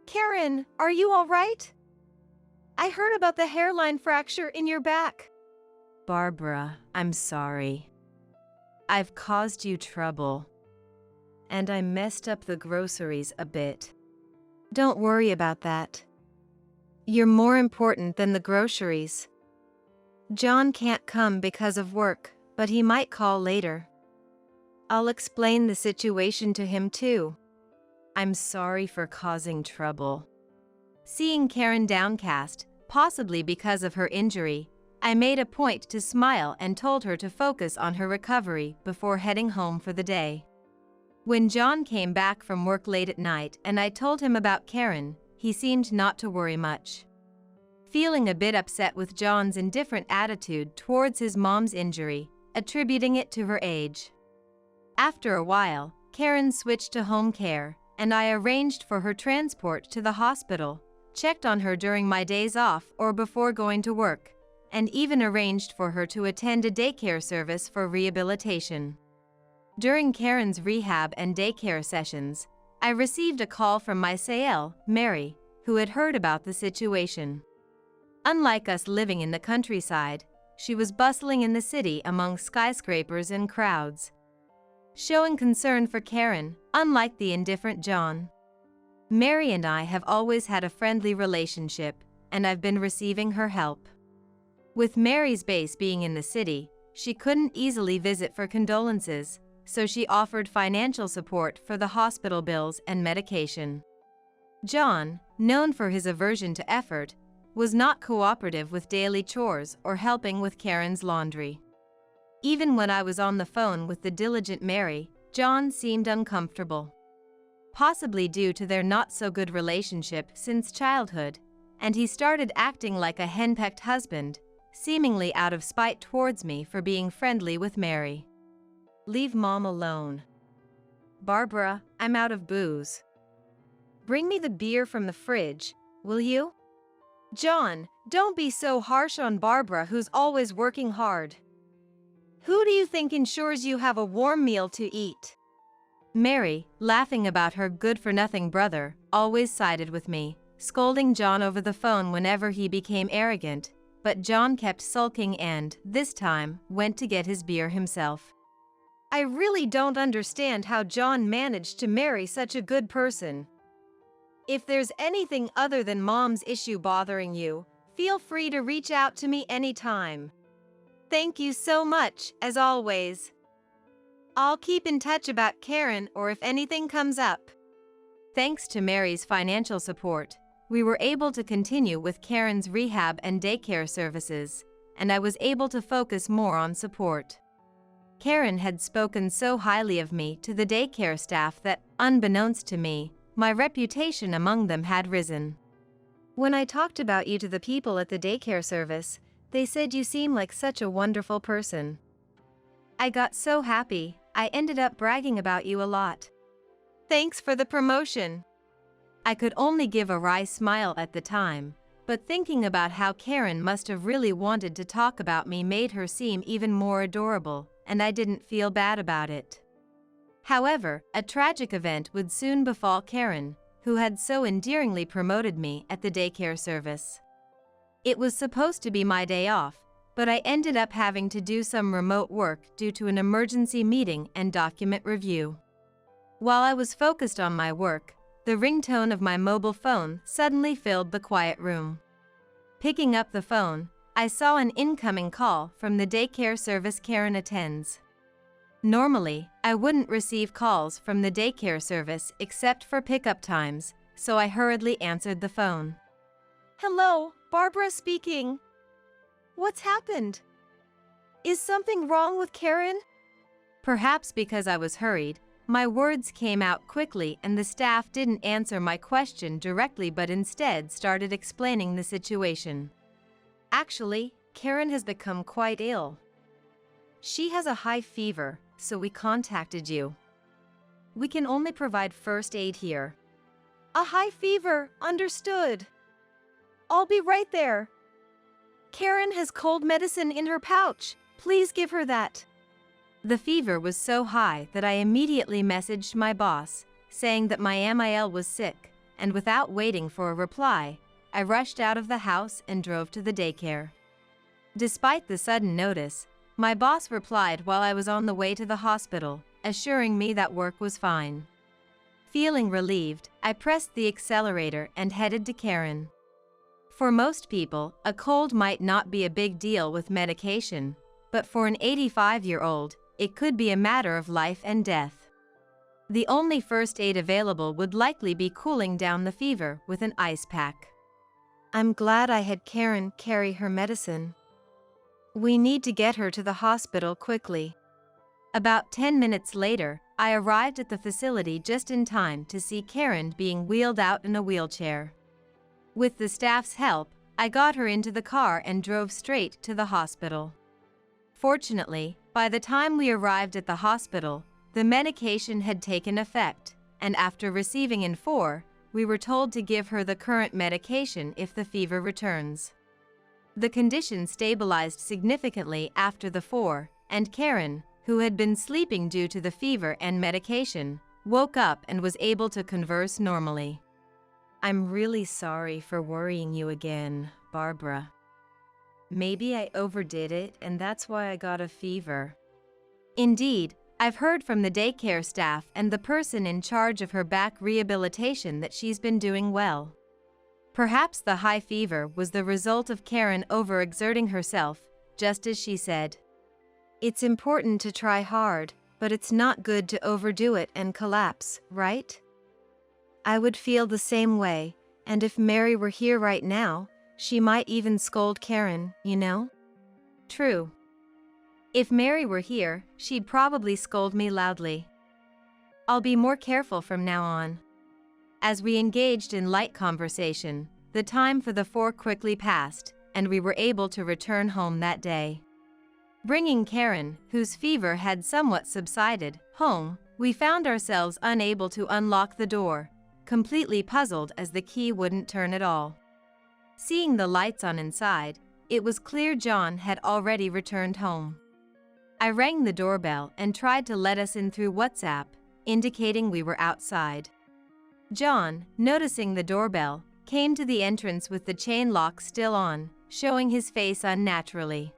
Karen, are you all right? I heard about the hairline fracture in your back. Barbara, I'm sorry. I've caused you trouble. And I messed up the groceries a bit. Don't worry about that. You're more important than the groceries. John can't come because of work, but he might call later. I'll explain the situation to him too. I'm sorry for causing trouble. Seeing Karen downcast, possibly because of her injury, I made a point to smile and told her to focus on her recovery before heading home for the day. When John came back from work late at night and I told him about Karen, he seemed not to worry much. Feeling a bit upset with John's indifferent attitude towards his mom's injury, attributing it to her age. After a while, Karen switched to home care, and I arranged for her transport to the hospital, checked on her during my days off or before going to work, and even arranged for her to attend a daycare service for rehabilitation. During Karen's rehab and daycare sessions, I received a call from my Sael, Mary, who had heard about the situation. Unlike us living in the countryside, she was bustling in the city among skyscrapers and crowds. Showing concern for Karen, unlike the indifferent John. Mary and I have always had a friendly relationship, and I've been receiving her help. With Mary's base being in the city, she couldn't easily visit for condolences, so she offered financial support for the hospital bills and medication. John, known for his aversion to effort, was not cooperative with daily chores or helping with Karen's laundry. Even when I was on the phone with the diligent Mary, John seemed uncomfortable. Possibly due to their not-so-good relationship since childhood, and he started acting like a henpecked husband, seemingly out of spite towards me for being friendly with Mary. Leave Mom alone. Barbara, I'm out of booze. Bring me the beer from the fridge, will you? John, don't be so harsh on Barbara, who's always working hard. Who do you think ensures you have a warm meal to eat? Mary, laughing about her good-for-nothing brother, always sided with me, scolding John over the phone whenever he became arrogant, but John kept sulking and, this time, went to get his beer himself. I really don't understand how John managed to marry such a good person. If there's anything other than Mom's issue bothering you, feel free to reach out to me anytime. Thank you so much, as always. I'll keep in touch about Karen or if anything comes up. Thanks to Mary's financial support, we were able to continue with Karen's rehab and daycare services, and I was able to focus more on support. Karen had spoken so highly of me to the daycare staff that, unbeknownst to me, my reputation among them had risen. When I talked about you to the people at the daycare service, they said you seem like such a wonderful person. I got so happy, I ended up bragging about you a lot. Thanks for the promotion. I could only give a wry smile at the time, but thinking about how Karen must have really wanted to talk about me made her seem even more adorable, and I didn't feel bad about it. However, a tragic event would soon befall Karen, who had so endearingly promoted me at the daycare service. It was supposed to be my day off, but I ended up having to do some remote work due to an emergency meeting and document review. While I was focused on my work, the ringtone of my mobile phone suddenly filled the quiet room. Picking up the phone, I saw an incoming call from the daycare service Karen attends. Normally, I wouldn't receive calls from the daycare service except for pickup times, so I hurriedly answered the phone. Hello, Barbara speaking. What's happened? Is something wrong with Karen? Perhaps because I was hurried, my words came out quickly and the staff didn't answer my question directly but instead started explaining the situation. Actually, Karen has become quite ill. She has a high fever, so we contacted you. We can only provide first aid here. A high fever, understood. I'll be right there. Karen has cold medicine in her pouch. Please give her that. The fever was so high that I immediately messaged my boss, saying that my MIL was sick, and without waiting for a reply, I rushed out of the house and drove to the daycare. Despite the sudden notice, my boss replied while I was on the way to the hospital, assuring me that work was fine. Feeling relieved, I pressed the accelerator and headed to Karen. For most people, a cold might not be a big deal with medication, but for an 85-year-old, it could be a matter of life and death. The only first aid available would likely be cooling down the fever with an ice pack. I'm glad I had Karen carry her medicine. We need to get her to the hospital quickly. About 10 minutes later, I arrived at the facility just in time to see Karen being wheeled out in a wheelchair. With the staff's help, I got her into the car and drove straight to the hospital. Fortunately, by the time we arrived at the hospital, the medication had taken effect, and after receiving N4, we were told to give her the current medication if the fever returns. The condition stabilized significantly after the 4, and Karen, who had been sleeping due to the fever and medication, woke up and was able to converse normally. I'm really sorry for worrying you again, Barbara. Maybe I overdid it and that's why I got a fever. Indeed, I've heard from the daycare staff and the person in charge of her back rehabilitation that she's been doing well. Perhaps the high fever was the result of Karen overexerting herself, just as she said. It's important to try hard, but it's not good to overdo it and collapse, right? I would feel the same way, and if Mary were here right now, she might even scold Karen, you know? True. If Mary were here, she'd probably scold me loudly. I'll be more careful from now on. As we engaged in light conversation, the time for the 4 quickly passed, and we were able to return home that day. Bringing Karen, whose fever had somewhat subsided, home, we found ourselves unable to unlock the door, completely puzzled as the key wouldn't turn at all. Seeing the lights on inside, it was clear John had already returned home. I rang the doorbell and tried to let us in through WhatsApp, indicating we were outside. John, noticing the doorbell, came to the entrance with the chain lock still on, showing his face unnaturally.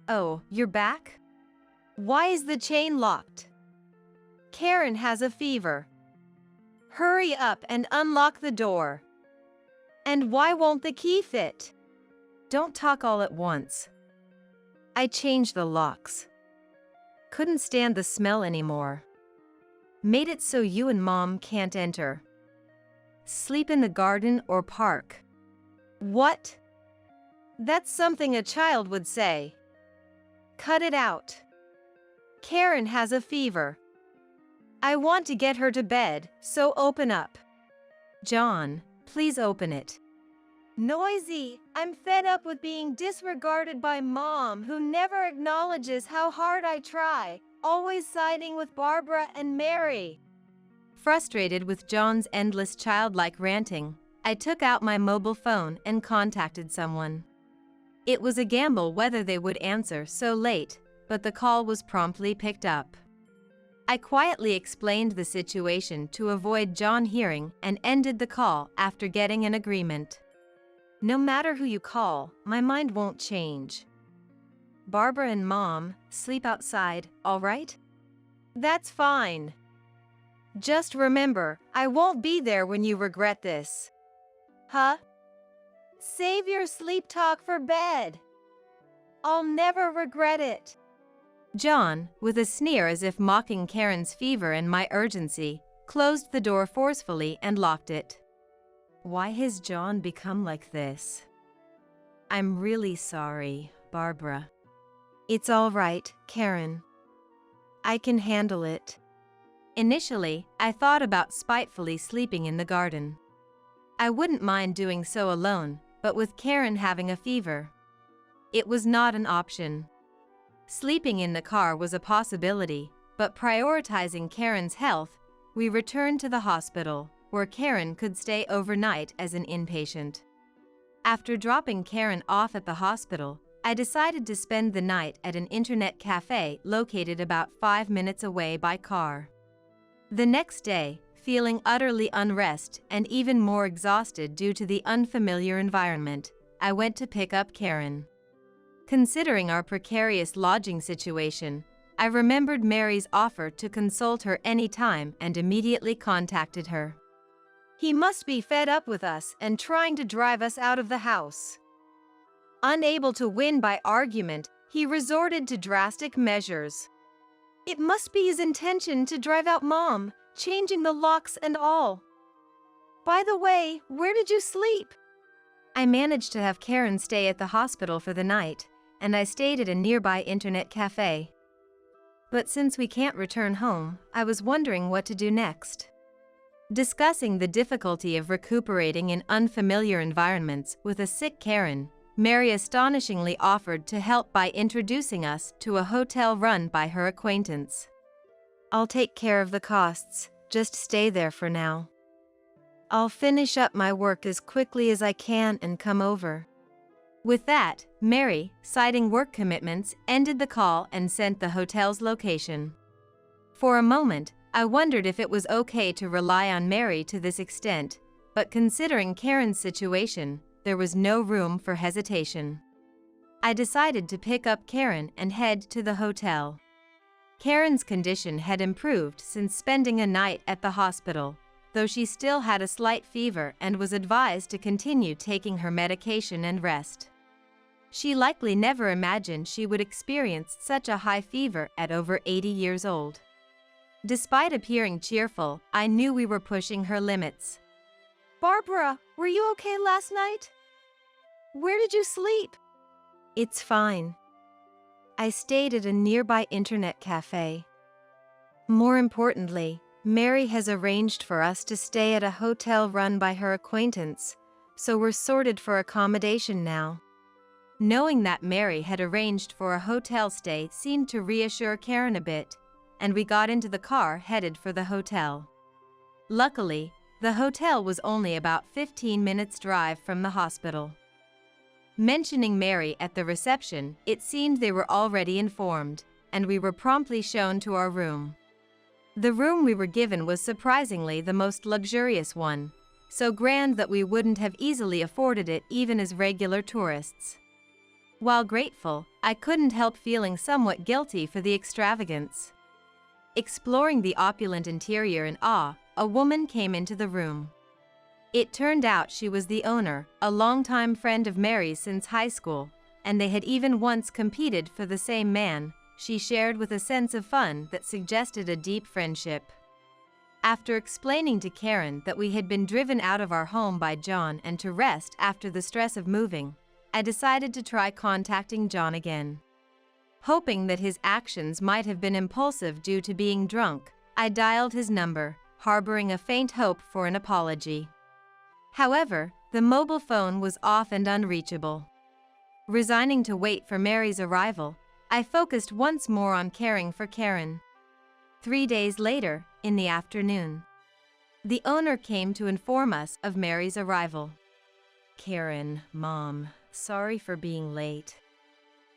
Oh, you're back? Why is the chain locked? Karen has a fever. Hurry up and unlock the door. And why won't the key fit? Don't talk all at once. I changed the locks. Couldn't stand the smell anymore. Made it so you and Mom can't enter. Sleep in the garden or park. What? That's something a child would say. Cut it out. Karen has a fever. I want to get her to bed, so open up. John, please open it. Noisy, I'm fed up with being disregarded by Mom, who never acknowledges how hard I try, always siding with Barbara and Mary. Frustrated with John's endless childlike ranting, I took out my mobile phone and contacted someone. It was a gamble whether they would answer so late, but the call was promptly picked up. I quietly explained the situation to avoid John hearing and ended the call after getting an agreement. No matter who you call, my mind won't change. Barbara and Mom sleep outside, all right? That's fine. Just remember, I won't be there when you regret this. Huh? Save your sleep talk for bed. I'll never regret it. John, with a sneer as if mocking Karen's fever and my urgency, closed the door forcefully and locked it. Why has John become like this? I'm really sorry, Barbara. It's all right, Karen. I can handle it. Initially, I thought about spitefully sleeping in the garden. I wouldn't mind doing so alone, but with Karen having a fever, it was not an option. Sleeping in the car was a possibility, but prioritizing Karen's health, we returned to the hospital, where Karen could stay overnight as an inpatient. After dropping Karen off at the hospital, I decided to spend the night at an internet cafe located about 5 minutes away by car. The next day, feeling utterly unrest and even more exhausted due to the unfamiliar environment, I went to pick up Karen. Considering our precarious lodging situation, I remembered Mary's offer to consult her anytime and immediately contacted her. He must be fed up with us and trying to drive us out of the house. Unable to win by argument, he resorted to drastic measures. It must be his intention to drive out Mom, changing the locks and all. By the way, where did you sleep? I managed to have Karen stay at the hospital for the night, and I stayed at a nearby internet cafe. But since we can't return home, I was wondering what to do next. Discussing the difficulty of recuperating in unfamiliar environments with a sick Karen, Mary astonishingly offered to help by introducing us to a hotel run by her acquaintance. I'll take care of the costs, just stay there for now. I'll finish up my work as quickly as I can and come over. With that, Mary, citing work commitments, ended the call and sent the hotel's location. For a moment, I wondered if it was okay to rely on Mary to this extent, but considering Karen's situation, there was no room for hesitation. I decided to pick up Karen and head to the hotel. Karen's condition had improved since spending a night at the hospital, though she still had a slight fever and was advised to continue taking her medication and rest. She likely never imagined she would experience such a high fever at over 80 years old. Despite appearing cheerful, I knew we were pushing her limits. Barbara, were you okay last night? Where did you sleep? It's fine. I stayed at a nearby internet cafe. More importantly, Mary has arranged for us to stay at a hotel run by her acquaintance, so we're sorted for accommodation now. Knowing that Mary had arranged for a hotel stay seemed to reassure Karen a bit, and we got into the car headed for the hotel. Luckily, the hotel was only about 15 minutes' drive from the hospital. Mentioning Mary at the reception, it seemed they were already informed, and we were promptly shown to our room. The room we were given was surprisingly the most luxurious one, so grand that we wouldn't have easily afforded it even as regular tourists. While grateful, I couldn't help feeling somewhat guilty for the extravagance. Exploring the opulent interior in awe, a woman came into the room. It turned out she was the owner, a longtime friend of Mary's since high school, and they had even once competed for the same man, she shared with a sense of fun that suggested a deep friendship. After explaining to Karen that we had been driven out of our home by John and to rest after the stress of moving, I decided to try contacting John again. Hoping that his actions might have been impulsive due to being drunk, I dialed his number, harboring a faint hope for an apology. However, the mobile phone was off and unreachable. Resigning to wait for Mary's arrival, I focused once more on caring for Karen. 3 days later, in the afternoon, the owner came to inform us of Mary's arrival. Karen, Mom, sorry for being late.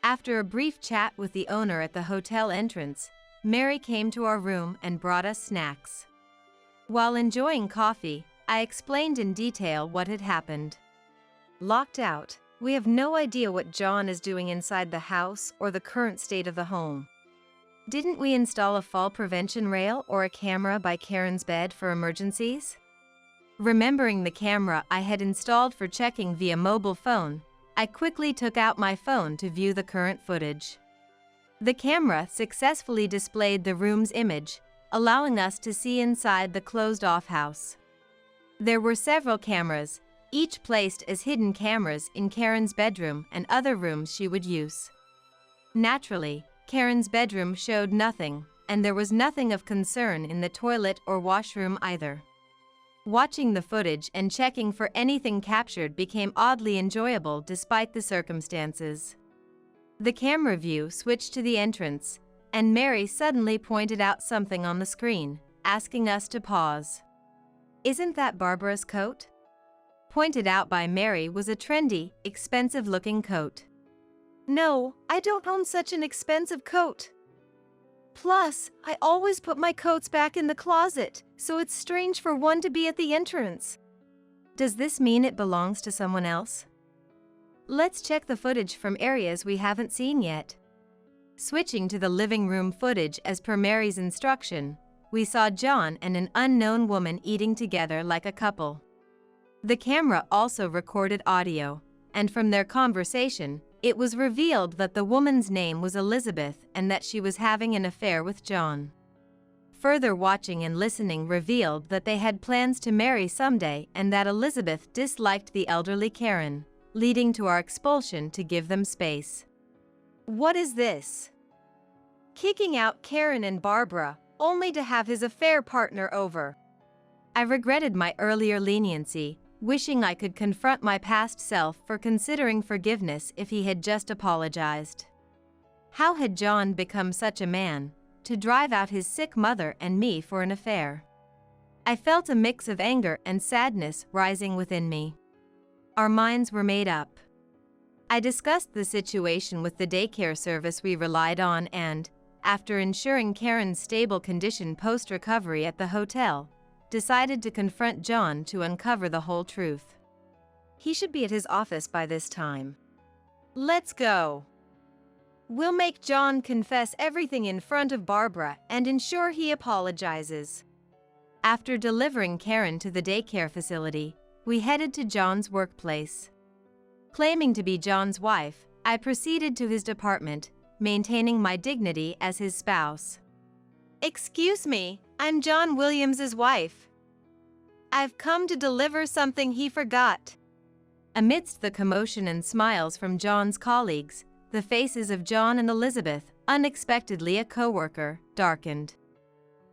After a brief chat with the owner at the hotel entrance, Mary came to our room and brought us snacks. While enjoying coffee, I explained in detail what had happened. Locked out. We have no idea what John is doing inside the house or the current state of the home. Didn't we install a fall prevention rail or a camera by Karen's bed for emergencies? Remembering the camera I had installed for checking via mobile phone, I quickly took out my phone to view the current footage. The camera successfully displayed the room's image, allowing us to see inside the closed-off house. There were several cameras, each placed as hidden cameras in Karen's bedroom and other rooms she would use. Naturally, Karen's bedroom showed nothing, and there was nothing of concern in the toilet or washroom either. Watching the footage and checking for anything captured became oddly enjoyable despite the circumstances. The camera view switched to the entrance, and Mary suddenly pointed out something on the screen, asking us to pause. "Isn't that Barbara's coat?" Pointed out by Mary was a trendy, expensive-looking coat. No, I don't own such an expensive coat. Plus, I always put my coats back in the closet, so it's strange for one to be at the entrance. Does this mean it belongs to someone else? Let's check the footage from areas we haven't seen yet. Switching to the living room footage as per Mary's instruction, we saw John and an unknown woman eating together like a couple. The camera also recorded audio, and from their conversation, it was revealed that the woman's name was Elizabeth and that she was having an affair with John. Further watching and listening revealed that they had plans to marry someday and that Elizabeth disliked the elderly Karen, leading to our expulsion to give them space. What is this? Kicking out Karen and Barbara, only to have his affair partner over. I regretted my earlier leniency, wishing I could confront my past self for considering forgiveness if he had just apologized. How had John become such a man, to drive out his sick mother and me for an affair? I felt a mix of anger and sadness rising within me. Our minds were made up. I discussed the situation with the daycare service we relied on and, after ensuring Karen's stable condition post-recovery at the hotel, decided to confront John to uncover the whole truth. He should be at his office by this time. Let's go. We'll make John confess everything in front of Barbara and ensure he apologizes. After delivering Karen to the daycare facility, we headed to John's workplace. Claiming to be John's wife, I proceeded to his department, maintaining my dignity as his spouse. Excuse me, I'm John Williams's wife. I've come to deliver something he forgot. Amidst the commotion and smiles from John's colleagues, the faces of John and Elizabeth, unexpectedly a coworker, darkened.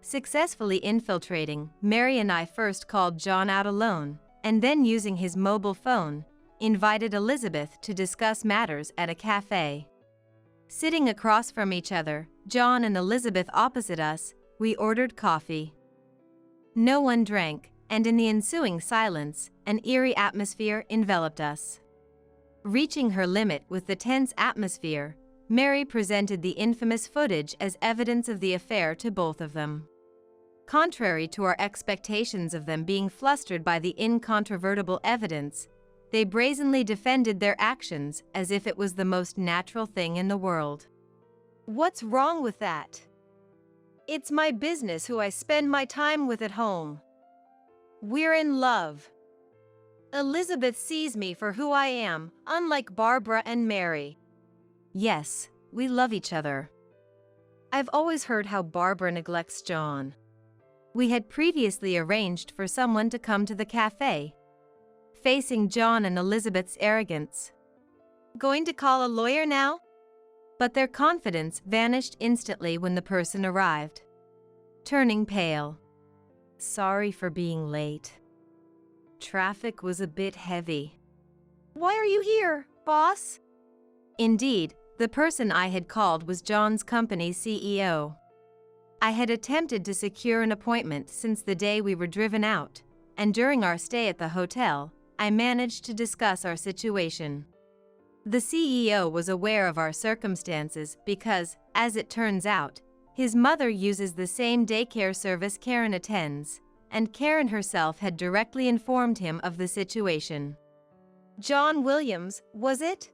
Successfully infiltrating, Mary and I first called John out alone, and then using his mobile phone, invited Elizabeth to discuss matters at a cafe. Sitting across from each other, John and Elizabeth opposite us, we ordered coffee. No one drank, and in the ensuing silence, an eerie atmosphere enveloped us. Reaching her limit with the tense atmosphere, Mary presented the infamous footage as evidence of the affair to both of them. Contrary to our expectations of them being flustered by the incontrovertible evidence, they brazenly defended their actions as if it was the most natural thing in the world. What's wrong with that? It's my business who I spend my time with at home. We're in love. Elizabeth sees me for who I am, unlike Barbara and Mary. Yes, we love each other. I've always heard how Barbara neglects John. We had previously arranged for someone to come to the cafe. Facing John and Elizabeth's arrogance. Going to call a lawyer now? But their confidence vanished instantly when the person arrived. Turning pale. Sorry for being late. Traffic was a bit heavy. Why are you here, boss? Indeed, the person I had called was John's company's CEO. I had attempted to secure an appointment since the day we were driven out, and during our stay at the hotel, I managed to discuss our situation. The CEO was aware of our circumstances because, as it turns out, his mother uses the same daycare service Karen attends, and Karen herself had directly informed him of the situation. John Williams, was it?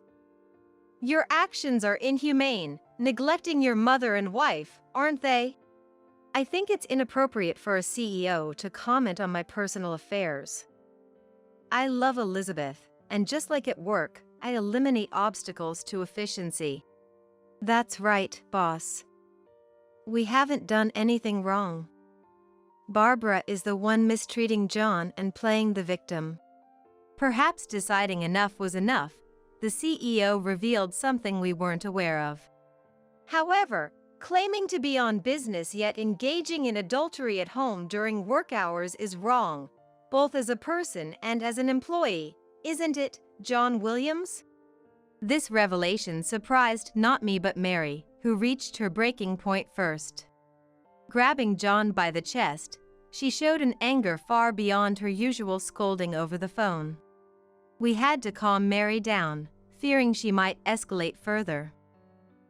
Your actions are inhumane, neglecting your mother and wife, aren't they? I think it's inappropriate for a CEO to comment on my personal affairs. I love Elizabeth, and just like at work, I eliminate obstacles to efficiency. That's right, boss. We haven't done anything wrong. Barbara is the one mistreating John and playing the victim. Perhaps deciding enough was enough, the CEO revealed something we weren't aware of. However, Claiming to be on business yet engaging in adultery at home during work hours is wrong, both as a person and as an employee, isn't it, John Williams? This revelation surprised not me but Mary, who reached her breaking point first. Grabbing John by the chest, she showed an anger far beyond her usual scolding over the phone. We had to calm Mary down, fearing she might escalate further.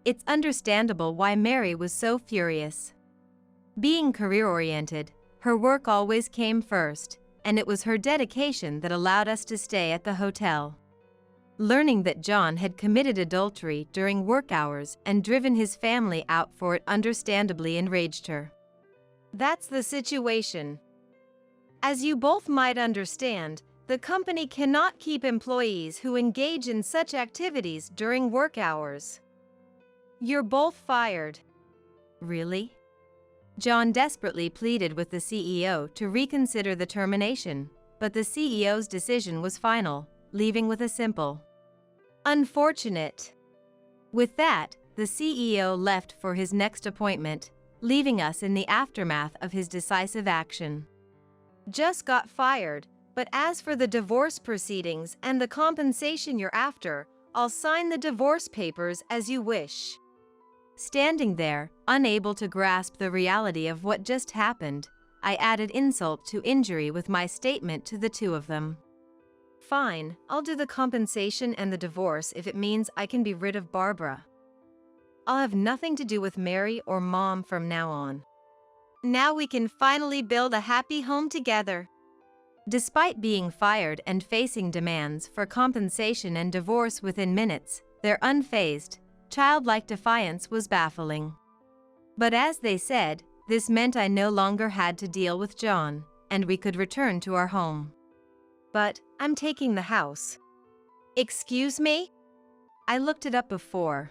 It's understandable why Mary was so furious. Being career-oriented, her work always came first, and it was her dedication that allowed us to stay at the hotel. Learning that John had committed adultery during work hours and driven his family out for it understandably enraged her. That's the situation. As you both might understand, the company cannot keep employees who engage in such activities during work hours. You're both fired. Really? John desperately pleaded with the CEO to reconsider the termination, but the CEO's decision was final, leaving with a simple, "Unfortunate." With that, the CEO left for his next appointment, leaving us in the aftermath of his decisive action. Just got fired, but as for the divorce proceedings and the compensation you're after, I'll sign the divorce papers as you wish. Standing there, unable to grasp the reality of what just happened, I added insult to injury with my statement to the two of them. Fine, I'll do the compensation and the divorce if it means I can be rid of Barbara. I'll have nothing to do with Mary or Mom from now on. Now we can finally build a happy home together. Despite being fired and facing demands for compensation and divorce within minutes, their unfazed, childlike defiance was baffling. But as they said, this meant I no longer had to deal with John, and we could return to our home. But I'm taking the house. Excuse me? I looked it up before.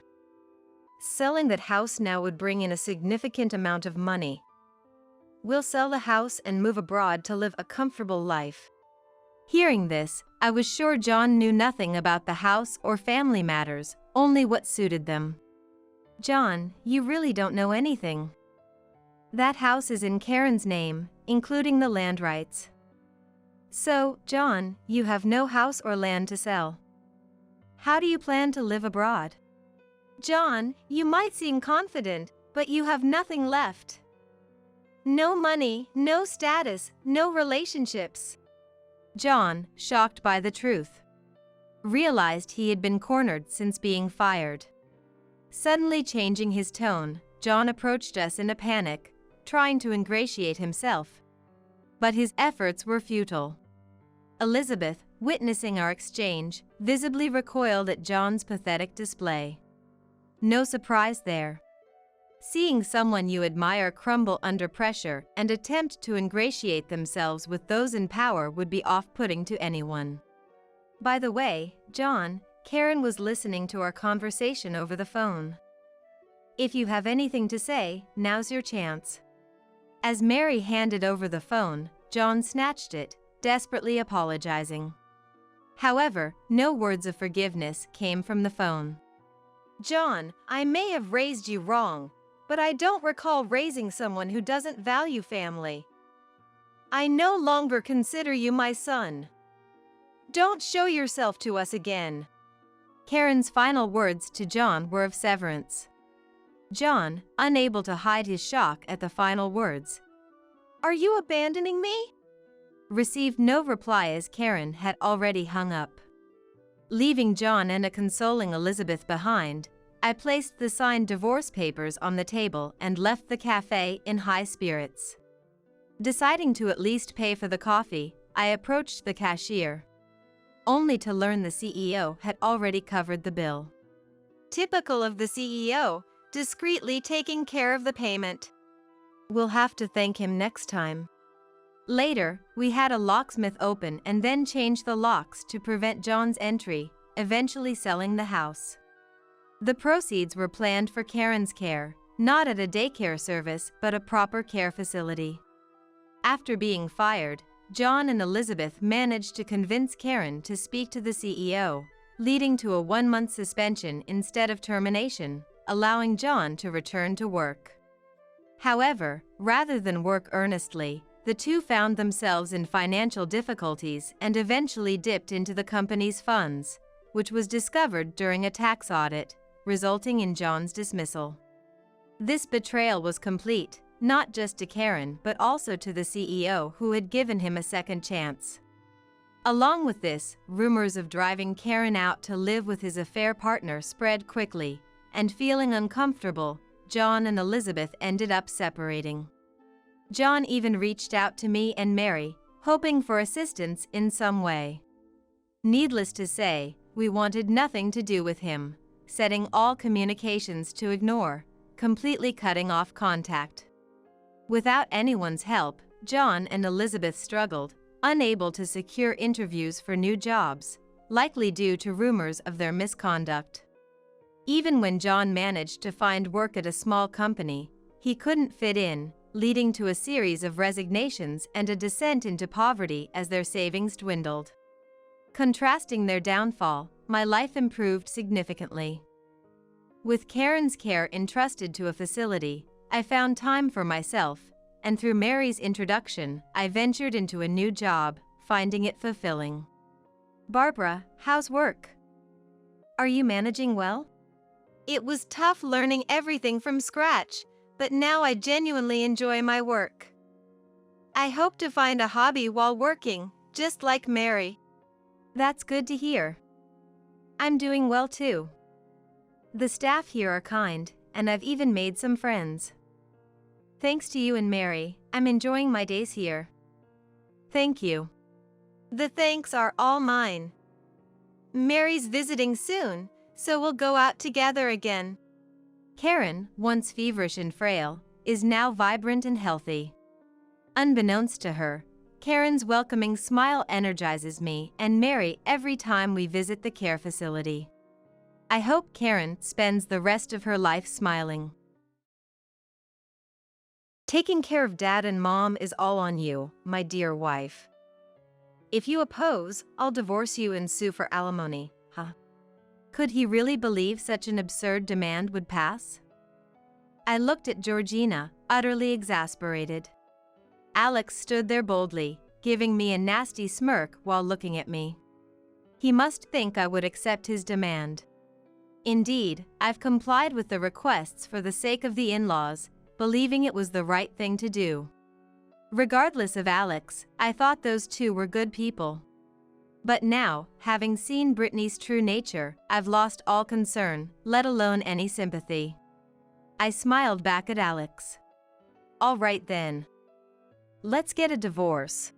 Selling that house now would bring in a significant amount of money. We'll sell the house and move abroad to live a comfortable life. Hearing this, I was sure John knew nothing about the house or family matters, only what suited them. John, you really don't know anything. That house is in Karen's name, including the land rights. So, John, you have no house or land to sell. How do you plan to live abroad? John, you might seem confident, but you have nothing left. No money, no status, no relationships. John, shocked by the truth, realized he had been cornered since being fired. Suddenly changing his tone, John approached us in a panic, trying to ingratiate himself. But his efforts were futile. Elizabeth, witnessing our exchange, visibly recoiled at John's pathetic display. No surprise there. Seeing someone you admire crumble under pressure and attempt to ingratiate themselves with those in power would be off-putting to anyone. By the way, John, Karen was listening to our conversation over the phone. If you have anything to say, now's your chance. As Mary handed over the phone, John snatched it, desperately apologizing. However, no words of forgiveness came from the phone. John, I may have raised you wrong, but I don't recall raising someone who doesn't value family. I no longer consider you my son. Don't show yourself to us again. Karen's final words to John were of severance. John, unable to hide his shock at the final words, "Are you abandoning me?" received no reply as Karen had already hung up. Leaving John and a consoling Elizabeth behind, I placed the signed divorce papers on the table and left the cafe in high spirits. Deciding to at least pay for the coffee, I approached the cashier, only to learn the CEO had already covered the bill. Typical of the CEO, discreetly taking care of the payment. We'll have to thank him next time. Later, we had a locksmith open and then change the locks to prevent John's entry, eventually selling the house. The proceeds were planned for Karen's care, not at a daycare service but a proper care facility. After being fired, John and Elizabeth managed to convince Karen to speak to the CEO, leading to a 1-month suspension instead of termination, allowing John to return to work. However, rather than work earnestly, the two found themselves in financial difficulties and eventually dipped into the company's funds, which was discovered during a tax audit, resulting in John's dismissal. This betrayal was complete, not just to Karen but also to the CEO who had given him a second chance. Along with this, rumors of driving Karen out to live with his affair partner spread quickly, and feeling uncomfortable, John and Elizabeth ended up separating. John even reached out to me and Mary, hoping for assistance in some way. Needless to say, we wanted nothing to do with him, setting all communications to ignore, completely cutting off contact. Without anyone's help, John and Elizabeth struggled, unable to secure interviews for new jobs, likely due to rumors of their misconduct. Even when John managed to find work at a small company, he couldn't fit in, leading to a series of resignations and a descent into poverty as their savings dwindled. Contrasting their downfall, my life improved significantly. With Karen's care entrusted to a facility, I found time for myself, and through Mary's introduction, I ventured into a new job, finding it fulfilling. Barbara, how's work? Are you managing well? It was tough learning everything from scratch, but now I genuinely enjoy my work. I hope to find a hobby while working, just like Mary. That's good to hear. I'm doing well too. The staff here are kind, and I've even made some friends. Thanks to you and Mary, I'm enjoying my days here. Thank you. The thanks are all mine. Mary's visiting soon, so we'll go out together again. Karen, once feverish and frail, is now vibrant and healthy. Unbeknownst to her, Karen's welcoming smile energizes me and Mary every time we visit the care facility. I hope Karen spends the rest of her life smiling. Taking care of Dad and Mom is all on you, my dear wife. If you oppose, I'll divorce you and sue for alimony, huh? Could he really believe such an absurd demand would pass? I looked at Georgina, utterly exasperated. Alex stood there boldly, giving me a nasty smirk while looking at me. He must think I would accept his demand. Indeed, I've complied with the requests for the sake of the in-laws, believing it was the right thing to do. Regardless of Alex, I thought those two were good people. But now, having seen Brittany's true nature, I've lost all concern, let alone any sympathy. I smiled back at Alex. All right then. Let's get a divorce.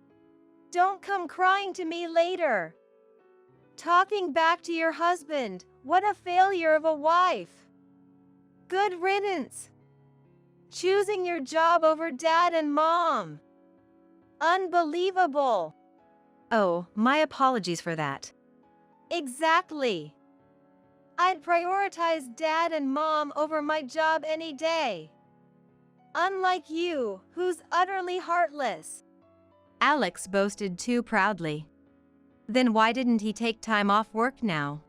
Don't come crying to me later. Talking back to your husband, what a failure of a wife. Good riddance. Choosing your job over Dad and Mom. Unbelievable. Oh, my apologies for that. Exactly. I'd prioritize Dad and Mom over my job any day. Unlike you, who's utterly heartless. Alex boasted too proudly. Then why didn't he take time off work now?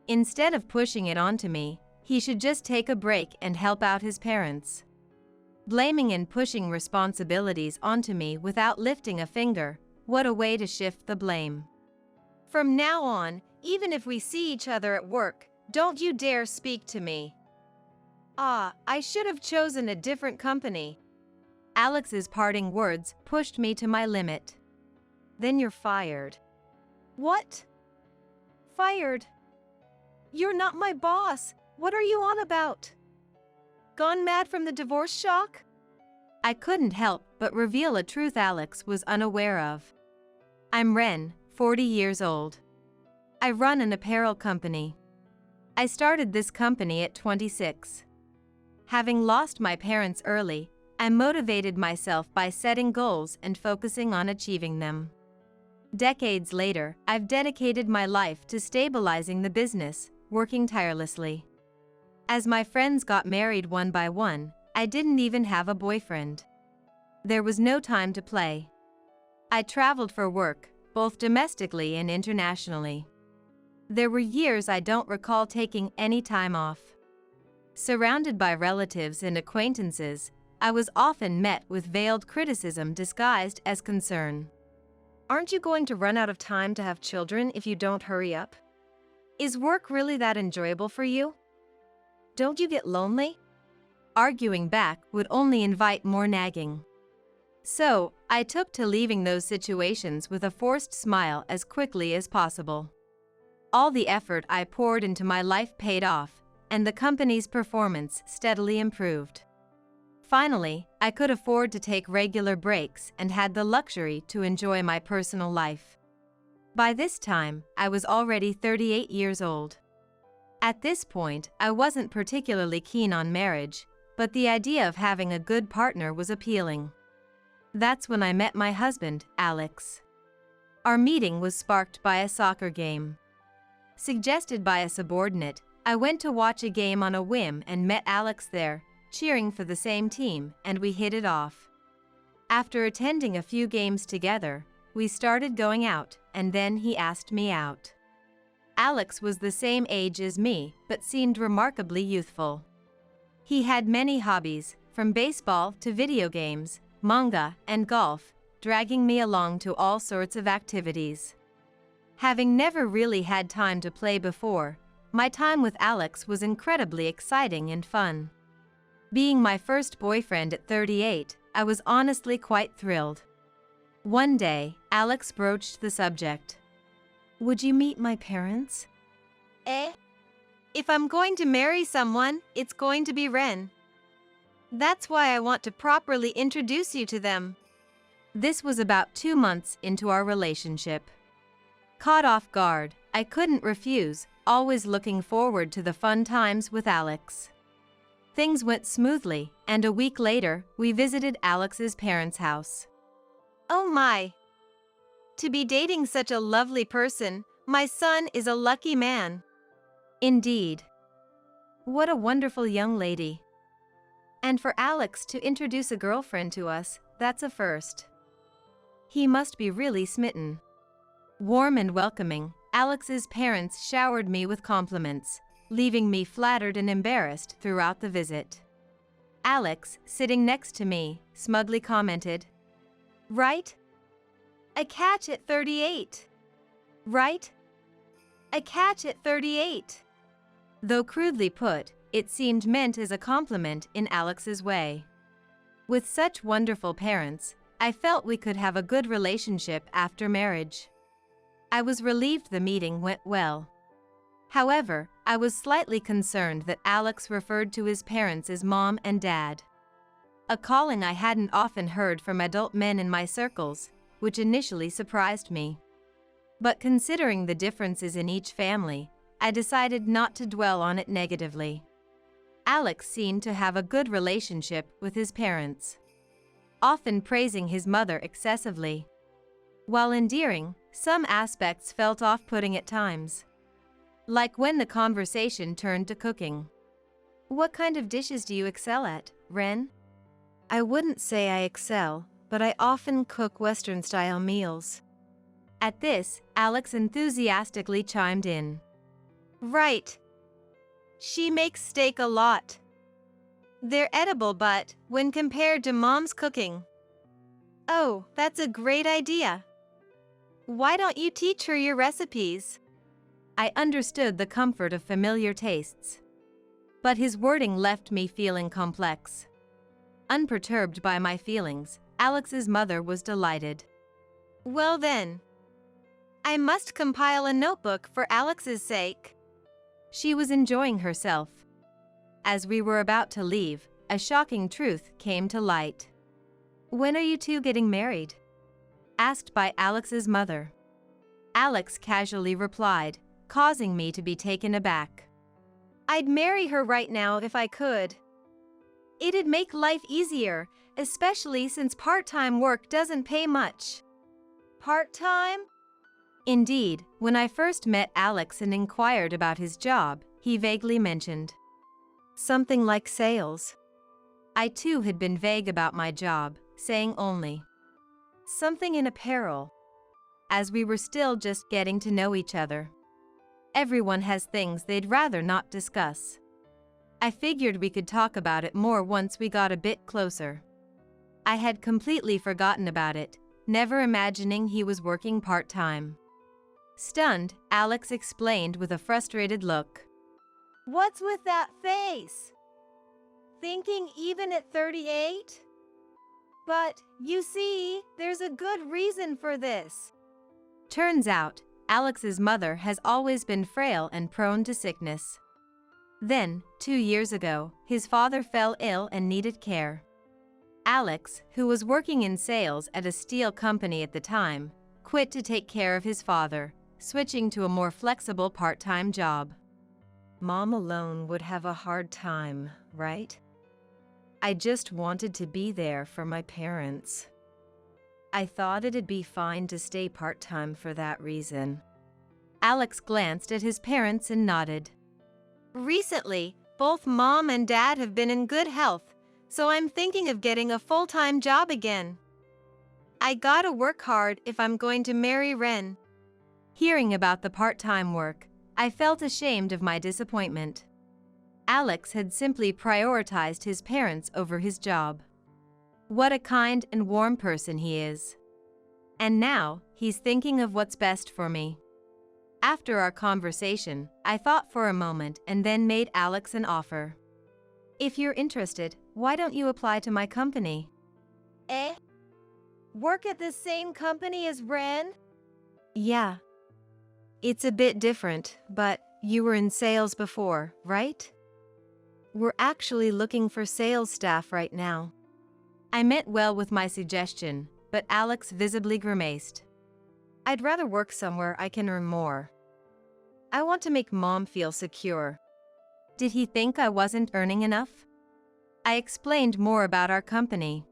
Instead of pushing it onto me, he should just take a break and help out his parents. Blaming and pushing responsibilities onto me without lifting a finger, what a way to shift the blame. From now on, even if we see each other at work, don't you dare speak to me. I should have chosen a different company. Alex's parting words pushed me to my limit. Then you're fired. What? Fired? You're not my boss. What are you on about? Gone mad from the divorce shock? I couldn't help but reveal a truth Alex was unaware of. I'm Ren, 40 years old. I run an apparel company. I started this company at 26. Having lost my parents early, I motivated myself by setting goals and focusing on achieving them. Decades later, I've dedicated my life to stabilizing the business, working tirelessly. As my friends got married one by one, I didn't even have a boyfriend. There was no time to play. I traveled for work, both domestically and internationally. There were years I don't recall taking any time off. Surrounded by relatives and acquaintances, I was often met with veiled criticism disguised as concern. Aren't you going to run out of time to have children if you don't hurry up? Is work really that enjoyable for you? Don't you get lonely? Arguing back would only invite more nagging. So, I took to leaving those situations with a forced smile as quickly as possible. All the effort I poured into my life paid off, and the company's performance steadily improved. Finally, I could afford to take regular breaks and had the luxury to enjoy my personal life. By this time, I was already 38 years old. At this point, I wasn't particularly keen on marriage, but the idea of having a good partner was appealing. That's when I met my husband, Alex. Our meeting was sparked by a soccer game. Suggested by a subordinate, I went to watch a game on a whim and met Alex there, cheering for the same team, and we hit it off. After attending a few games together, we started going out, and then he asked me out. Alex was the same age as me, but seemed remarkably youthful. He had many hobbies, from baseball to video games, manga, and golf, dragging me along to all sorts of activities. Having never really had time to play before, my time with Alex was incredibly exciting and fun. Being my first boyfriend at 38, I was honestly quite thrilled. One day, Alex broached the subject. "Would you meet my parents?" If I'm going to marry someone, it's going to be Ren. That's why I want to properly introduce you to them. This was about 2 months into our relationship. Caught off guard, I couldn't refuse, always looking forward to the fun times with Alex. Things went smoothly, and a week later, we visited Alex's parents' house. Oh my! To be dating such a lovely person, my son is a lucky man. Indeed. What a wonderful young lady. And for Alex to introduce a girlfriend to us, that's a first. He must be really smitten. Warm and welcoming, Alex's parents showered me with compliments, leaving me flattered and embarrassed throughout the visit. Alex, sitting next to me, smugly commented, Right? A catch at 38. Right? A catch at 38. Though crudely put, it seemed meant as a compliment in Alex's way. With such wonderful parents, I felt we could have a good relationship after marriage. I was relieved the meeting went well. However, I was slightly concerned that Alex referred to his parents as mom and dad. A calling I hadn't often heard from adult men in my circles, which initially surprised me. But considering the differences in each family, I decided not to dwell on it negatively. Alex seemed to have a good relationship with his parents, often praising his mother excessively. While endearing, some aspects felt off-putting at times. Like when the conversation turned to cooking. "What kind of dishes do you excel at, Ren?" I wouldn't say I excel, but I often cook Western-style meals. At this, Alex enthusiastically chimed in. Right. She makes steak a lot. They're edible, but when compared to Mom's cooking. Oh, that's a great idea. Why don't you teach her your recipes? I understood the comfort of familiar tastes. But his wording left me feeling complex. Unperturbed by my feelings, Alex's mother was delighted. Well then, I must compile a notebook for Alex's sake. She was enjoying herself. As we were about to leave, a shocking truth came to light. "When are you two getting married?" asked by Alex's mother. Alex casually replied, causing me to be taken aback. I'd marry her right now if I could. It'd make life easier, especially since part-time work doesn't pay much. Part-time? Indeed, when I first met Alex and inquired about his job, he vaguely mentioned something like sales. I too had been vague about my job, saying only something in apparel, as we were still just getting to know each other. Everyone has things they'd rather not discuss. I figured we could talk about it more once we got a bit closer. I had completely forgotten about it, never imagining he was working part-time. Stunned, Alex explained with a frustrated look. What's with that face? Thinking even at 38? But, you see, there's a good reason for this. Turns out, Alex's mother has always been frail and prone to sickness. Then, 2 years ago, his father fell ill and needed care. Alex, who was working in sales at a steel company at the time, quit to take care of his father, switching to a more flexible part-time job. Mom alone would have a hard time, right? I just wanted to be there for my parents. I thought it'd be fine to stay part-time for that reason. Alex glanced at his parents and nodded. Recently, both Mom and Dad have been in good health, so I'm thinking of getting a full-time job again. I gotta work hard if I'm going to marry Ren. Hearing about the part-time work, I felt ashamed of my disappointment. Alex had simply prioritized his parents over his job. What a kind and warm person he is. And now, he's thinking of what's best for me. After our conversation, I thought for a moment and then made Alex an offer. If you're interested, why don't you apply to my company? Eh? Work at the same company as Ren? Yeah. It's a bit different, but you were in sales before, right? We're actually looking for sales staff right now. I meant well with my suggestion, but Alex visibly grimaced. I'd rather work somewhere I can earn more. I want to make Mom feel secure. Did he think I wasn't earning enough? I explained more about our company.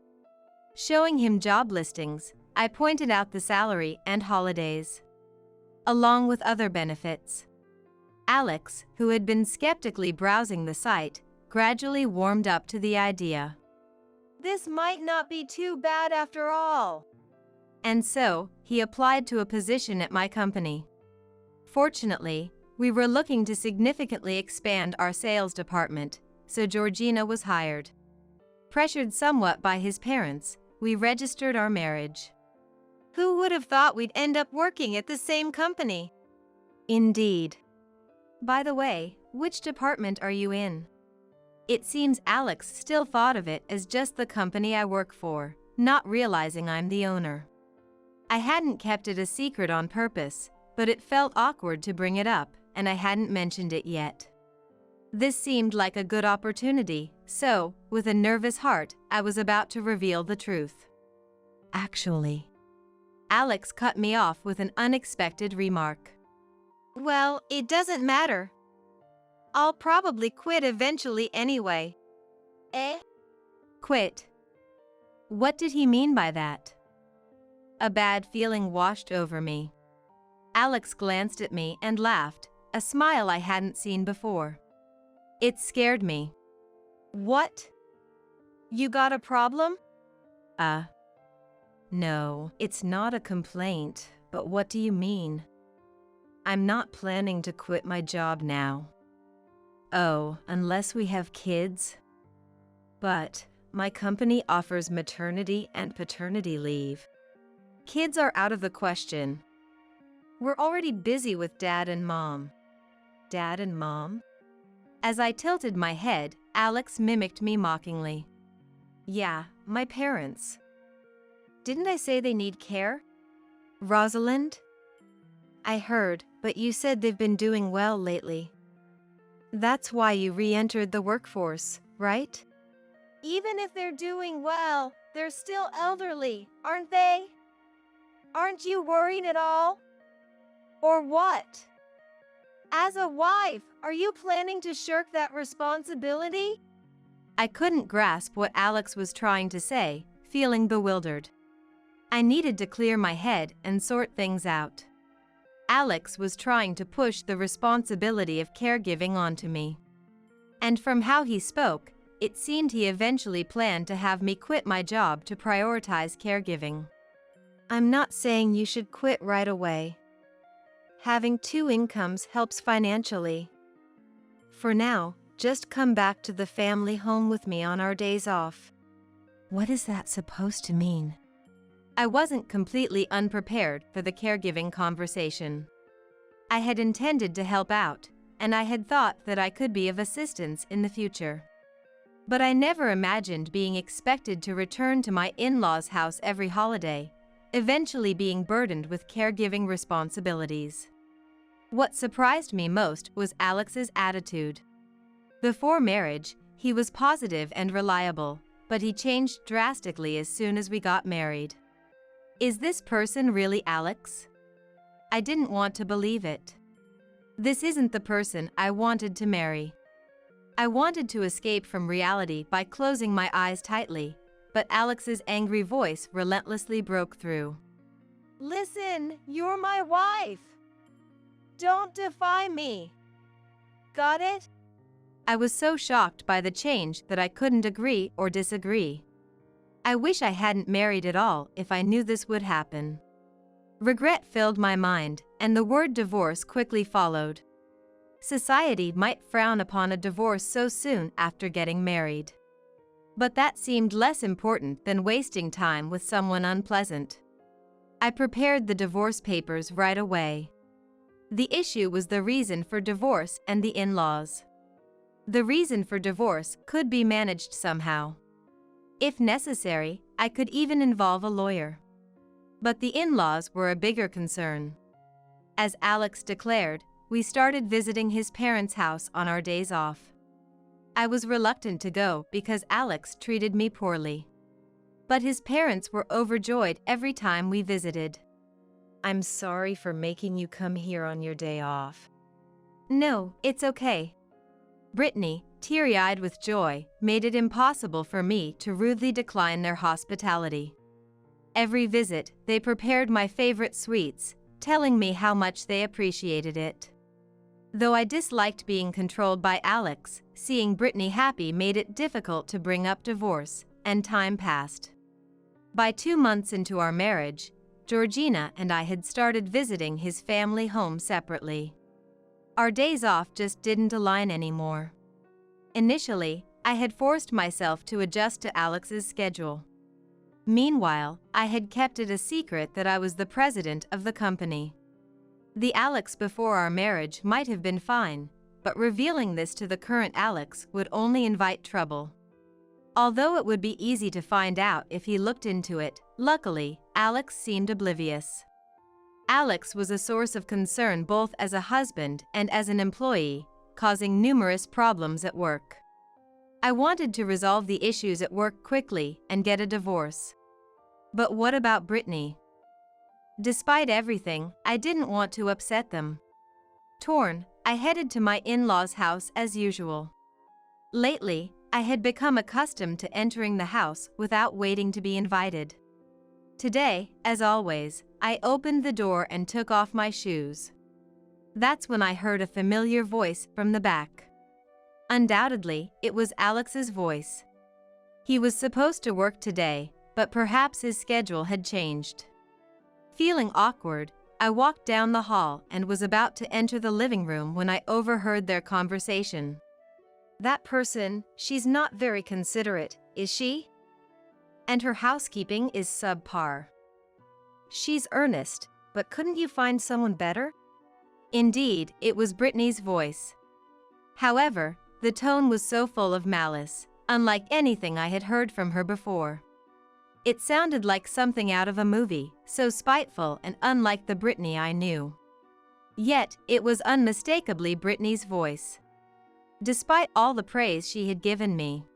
Showing him job listings, I pointed out the salary and holidays, along with other benefits. Alex, who had been skeptically browsing the site, gradually warmed up to the idea. This might not be too bad after all. And so, he applied to a position at my company. Fortunately, we were looking to significantly expand our sales department, so Georgina was hired. Pressured somewhat by his parents, we registered our marriage. Who would have thought we'd end up working at the same company? Indeed. By the way, which department are you in? It seems Alex still thought of it as just the company I work for, not realizing I'm the owner. I hadn't kept it a secret on purpose, but it felt awkward to bring it up, and I hadn't mentioned it yet. This seemed like a good opportunity, so, with a nervous heart, I was about to reveal the truth. Actually, Alex cut me off with an unexpected remark. Well, it doesn't matter. I'll probably quit eventually anyway. Eh? Quit. What did he mean by that? A bad feeling washed over me. Alex glanced at me and laughed, a smile I hadn't seen before. It scared me. What? You got a problem? No, it's not a complaint, but what do you mean? I'm not planning to quit my job now. Oh, unless we have kids. But my company offers maternity and paternity leave. Kids are out of the question. We're already busy with Dad and Mom. Dad and Mom? As I tilted my head, Alex mimicked me mockingly. Yeah, my parents. Didn't I say they need care? Rosalind? I heard, but you said they've been doing well lately. That's why you re-entered the workforce, right? Even if they're doing well, they're still elderly, aren't they? Aren't you worried at all? Or what? As a wife, are you planning to shirk that responsibility? I couldn't grasp what Alex was trying to say, feeling bewildered. I needed to clear my head and sort things out. Alex was trying to push the responsibility of caregiving onto me. And from how he spoke, it seemed he eventually planned to have me quit my job to prioritize caregiving. I'm not saying you should quit right away. Having 2 incomes helps financially. For now, just come back to the family home with me on our days off." What is that supposed to mean? I wasn't completely unprepared for the caregiving conversation. I had intended to help out, and I had thought that I could be of assistance in the future. But I never imagined being expected to return to my in-laws' house every holiday, eventually being burdened with caregiving responsibilities. What surprised me most was Alex's attitude. Before marriage, he was positive and reliable, but he changed drastically as soon as we got married. Is this person really Alex? I didn't want to believe it. This isn't the person I wanted to marry. I wanted to escape from reality by closing my eyes tightly, but Alex's angry voice relentlessly broke through. Listen, you're my wife. Don't defy me. Got it? I was so shocked by the change that I couldn't agree or disagree. I wish I hadn't married at all if I knew this would happen. Regret filled my mind, and the word divorce quickly followed. Society might frown upon a divorce so soon after getting married. But that seemed less important than wasting time with someone unpleasant. I prepared the divorce papers right away. The issue was the reason for divorce and the in-laws. The reason for divorce could be managed somehow. If necessary, I could even involve a lawyer. But the in-laws were a bigger concern. As Alex declared, we started visiting his parents' house on our days off. I was reluctant to go because Alex treated me poorly. But his parents were overjoyed every time we visited. "I'm sorry for making you come here on your day off." "No, it's okay." Brittany, teary-eyed with joy, made it impossible for me to rudely decline their hospitality. Every visit, they prepared my favorite sweets, telling me how much they appreciated it. Though I disliked being controlled by Alex, seeing Brittany happy made it difficult to bring up divorce, and time passed. By 2 months into our marriage, Georgina and I had started visiting his family home separately. Our days off just didn't align anymore. Initially, I had forced myself to adjust to Alex's schedule. Meanwhile, I had kept it a secret that I was the president of the company. The Alex before our marriage might have been fine, but revealing this to the current Alex would only invite trouble. Although it would be easy to find out if he looked into it, luckily, Alex seemed oblivious. Alex was a source of concern both as a husband and as an employee, causing numerous problems at work. I wanted to resolve the issues at work quickly and get a divorce. But what about Brittany? Despite everything, I didn't want to upset them. Torn, I headed to my in-laws' house as usual. Lately, I had become accustomed to entering the house without waiting to be invited. Today, as always, I opened the door and took off my shoes. That's when I heard a familiar voice from the back. Undoubtedly, it was Alex's voice. He was supposed to work today, but perhaps his schedule had changed. Feeling awkward, I walked down the hall and was about to enter the living room when I overheard their conversation. "That person, she's not very considerate, is she? And her housekeeping is subpar. She's earnest, but couldn't you find someone better?" Indeed, it was Brittany's voice. However, the tone was so full of malice, unlike anything I had heard from her before. It sounded like something out of a movie, so spiteful and unlike the Brittany I knew. Yet, it was unmistakably Brittany's voice. Despite all the praise she had given me,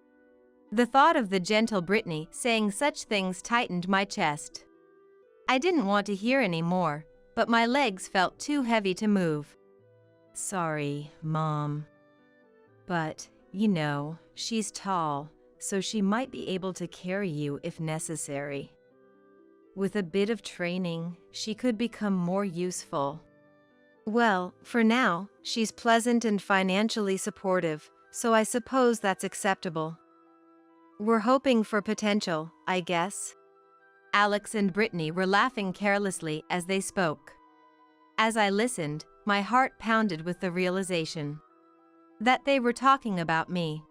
the thought of the gentle Brittany saying such things tightened my chest. I didn't want to hear any more, but my legs felt too heavy to move. "Sorry, Mom. But, she's tall, so she might be able to carry you if necessary. With a bit of training, she could become more useful." Well, for now, she's pleasant and financially supportive, so I suppose that's acceptable. We're hoping for potential, I guess. Alex and Brittany were laughing carelessly as they spoke. As I listened, my heart pounded with the realization. That they were talking about me.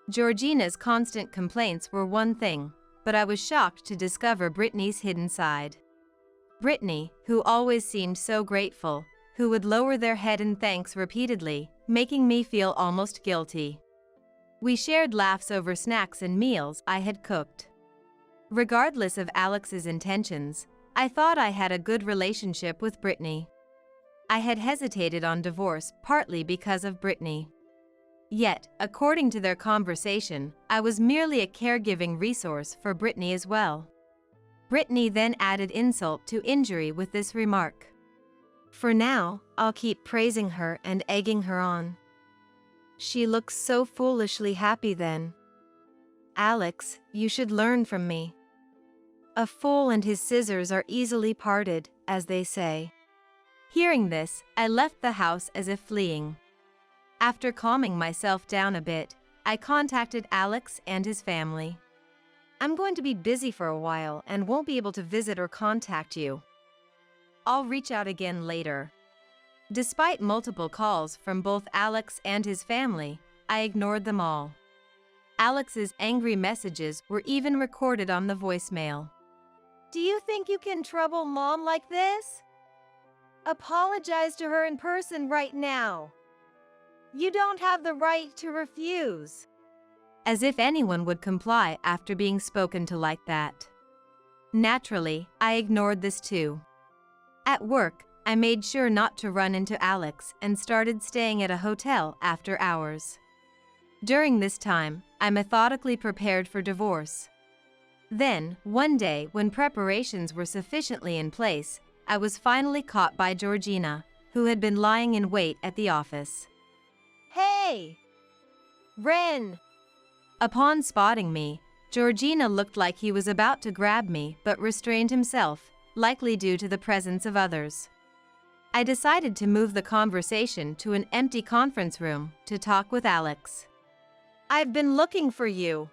Georgina's constant complaints were one thing, but I was shocked to discover Brittany's hidden side. Brittany, who always seemed so grateful, who would lower their head in thanks repeatedly, making me feel almost guilty. We shared laughs over snacks and meals I had cooked. Regardless of Alex's intentions, I thought I had a good relationship with Brittany. I had hesitated on divorce partly because of Brittany. Yet, according to their conversation, I was merely a caregiving resource for Brittany as well. Brittany then added insult to injury with this remark. For now, I'll keep praising her and egging her on. She looks so foolishly happy then. Alex, you should learn from me. A fool and his scissors are easily parted, as they say. Hearing this, I left the house as if fleeing. After calming myself down a bit, I contacted Alex and his family. I'm going to be busy for a while and won't be able to visit or contact you. I'll reach out again later. Despite multiple calls from both Alex and his family, I ignored them all. Alex's angry messages were even recorded on the voicemail. Do you think you can trouble Mom like this? Apologize to her in person right now. You don't have the right to refuse. As if anyone would comply after being spoken to like that. Naturally, I ignored this too. At work, I made sure not to run into Alex and started staying at a hotel after hours. During this time, I methodically prepared for divorce. Then, one day when preparations were sufficiently in place, I was finally caught by Georgina, who had been lying in wait at the office. Hey! Ren! Upon spotting me, Georgina looked like he was about to grab me but restrained himself, likely due to the presence of others. I decided to move the conversation to an empty conference room to talk with Alex. I've been looking for you.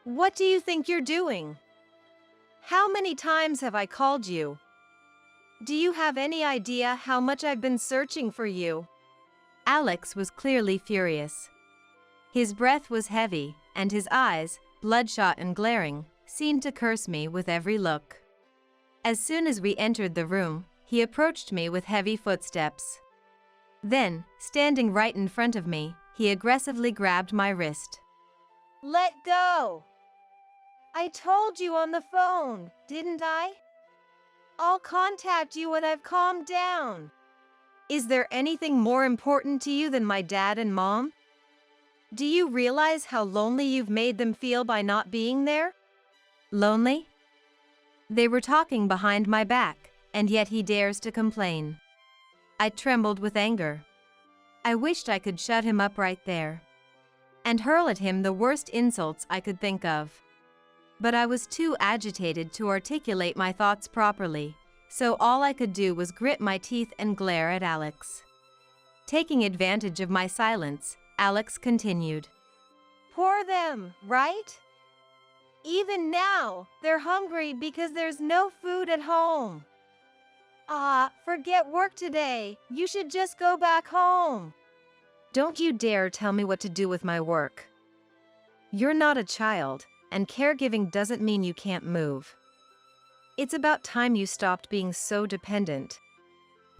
What do you think you're doing? How many times have I called you? Do you have any idea how much I've been searching for you? Alex was clearly furious. His breath was heavy, and his eyes, bloodshot and glaring, seemed to curse me with every look. As soon as we entered the room, he approached me with heavy footsteps. Then, standing right in front of me, he aggressively grabbed my wrist. Let go! I told you on the phone, didn't I? I'll contact you when I've calmed down. Is there anything more important to you than my dad and mom? Do you realize how lonely you've made them feel by not being there? Lonely? They were talking behind my back, and yet he dares to complain. I trembled with anger. I wished I could shut him up right there and hurl at him the worst insults I could think of. But I was too agitated to articulate my thoughts properly, so all I could do was grit my teeth and glare at Alex. Taking advantage of my silence, Alex continued. Poor them, right? Even now, they're hungry because there's no food at home. Forget work today. You should just go back home. Don't you dare tell me what to do with my work. You're not a child, and caregiving doesn't mean you can't move. It's about time you stopped being so dependent.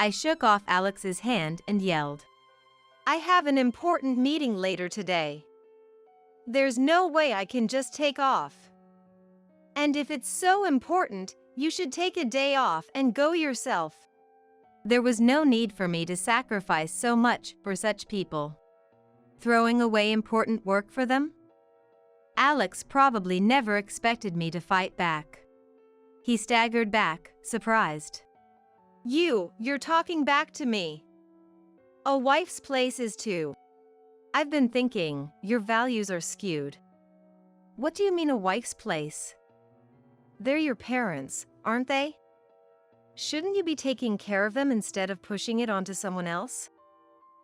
I shook off Alex's hand and yelled. I have an important meeting later today. There's no way I can just take off. And if it's so important, you should take a day off and go yourself. There was no need for me to sacrifice so much for such people. Throwing away important work for them? Alex probably never expected me to fight back. He staggered back, surprised. You're talking back to me. A wife's place is too. I've been thinking, your values are skewed. What do you mean a wife's place? They're your parents, aren't they? Shouldn't you be taking care of them instead of pushing it onto someone else?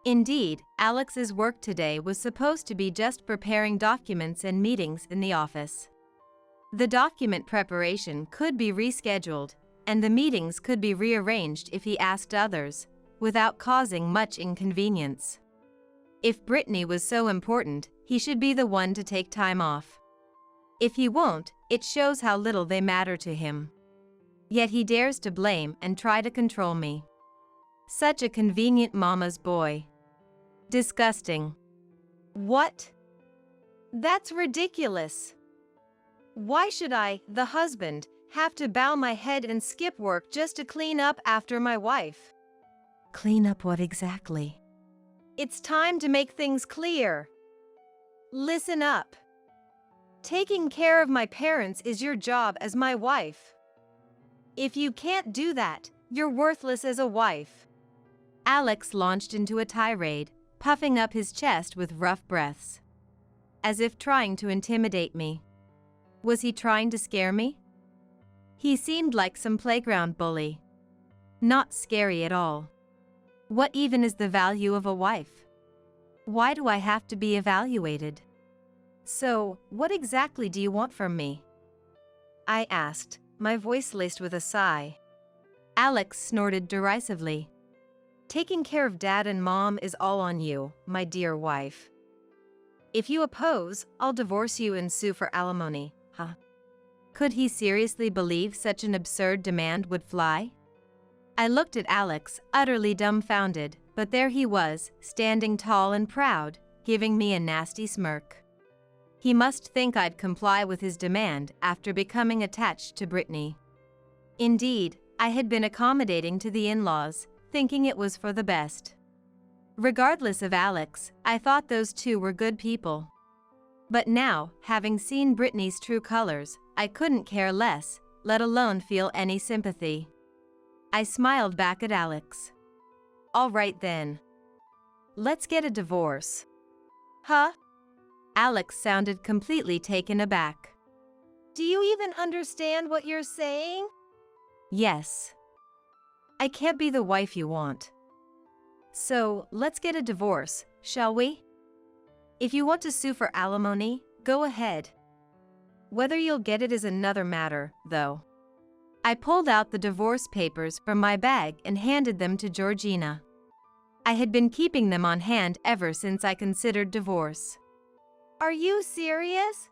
Indeed, Alex's work today was supposed to be just preparing documents and meetings in the office. The document preparation could be rescheduled, and the meetings could be rearranged if he asked others, without causing much inconvenience. If Brittany was so important, he should be the one to take time off. If he won't, it shows how little they matter to him. Yet he dares to blame and try to control me. Such a convenient mama's boy. Disgusting. What? That's ridiculous. Why should I, the husband, have to bow my head and skip work just to clean up after my wife? Clean up what exactly? It's time to make things clear. Listen up. Taking care of my parents is your job as my wife. If you can't do that, you're worthless as a wife. Alex launched into a tirade, puffing up his chest with rough breaths, as if trying to intimidate me. Was he trying to scare me? He seemed like some playground bully. Not scary at all. What even is the value of a wife? Why do I have to be evaluated? So, what exactly do you want from me? I asked, my voice laced with a sigh. Alex snorted derisively. Taking care of dad and mom is all on you, my dear wife. If you oppose, I'll divorce you and sue for alimony, huh? Could he seriously believe such an absurd demand would fly? I looked at Alex, utterly dumbfounded, but there he was, standing tall and proud, giving me a nasty smirk. He must think I'd comply with his demand after becoming attached to Brittany. Indeed, I had been accommodating to the in-laws, thinking it was for the best. Regardless of Alex, I thought those two were good people. But now, having seen Brittany's true colors, I couldn't care less, let alone feel any sympathy. I smiled back at Alex. All right then. Let's get a divorce. Huh? Alex sounded completely taken aback. Do you even understand what you're saying? Yes. I can't be the wife you want. So, let's get a divorce, shall we? If you want to sue for alimony, go ahead. Whether you'll get it is another matter, though. I pulled out the divorce papers from my bag and handed them to Georgina. I had been keeping them on hand ever since I considered divorce. Are you serious?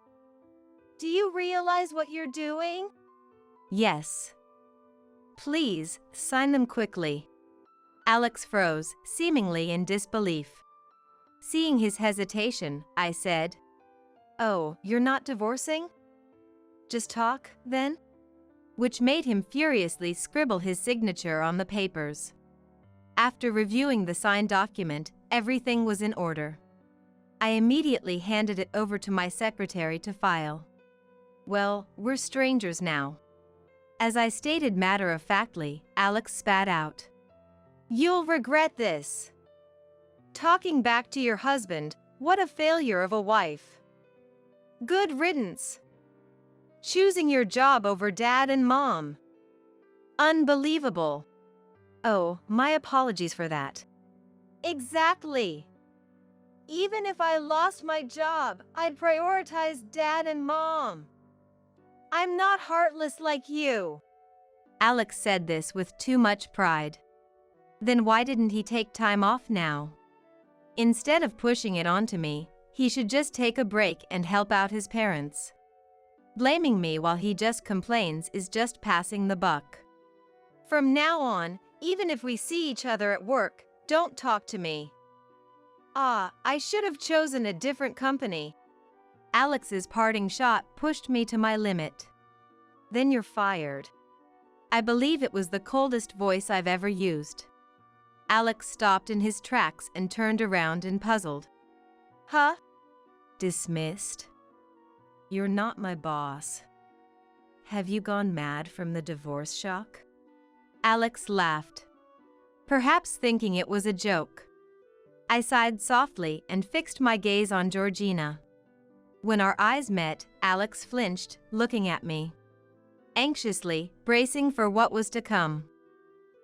Do you realize what you're doing? Yes. Please, sign them quickly. Alex froze, seemingly in disbelief. Seeing his hesitation, I said, Oh, you're not divorcing? Just talk, then? Which made him furiously scribble his signature on the papers. After reviewing the signed document, everything was in order. I immediately handed it over to my secretary to file. Well, we're strangers now. As I stated matter-of-factly, Alex spat out. You'll regret this. Talking back to your husband, what a failure of a wife. Good riddance. Choosing your job over dad and mom. Unbelievable. Oh, my apologies for that. Exactly. Even if I lost my job, I'd prioritize dad and mom. I'm not heartless like you. Alex said this with too much pride. Then why didn't he take time off now? Instead of pushing it onto me, he should just take a break and help out his parents. Blaming me while he just complains is just passing the buck. From now on, even if we see each other at work, don't talk to me. I should have chosen a different company. Alex's parting shot pushed me to my limit. Then you're fired. I believe it was the coldest voice I've ever used. Alex stopped in his tracks and turned around and puzzled. Huh? Dismissed? You're not my boss. Have you gone mad from the divorce shock? Alex laughed, perhaps thinking it was a joke. I sighed softly and fixed my gaze on Georgina. When our eyes met, Alex flinched, looking at me, anxiously, bracing for what was to come.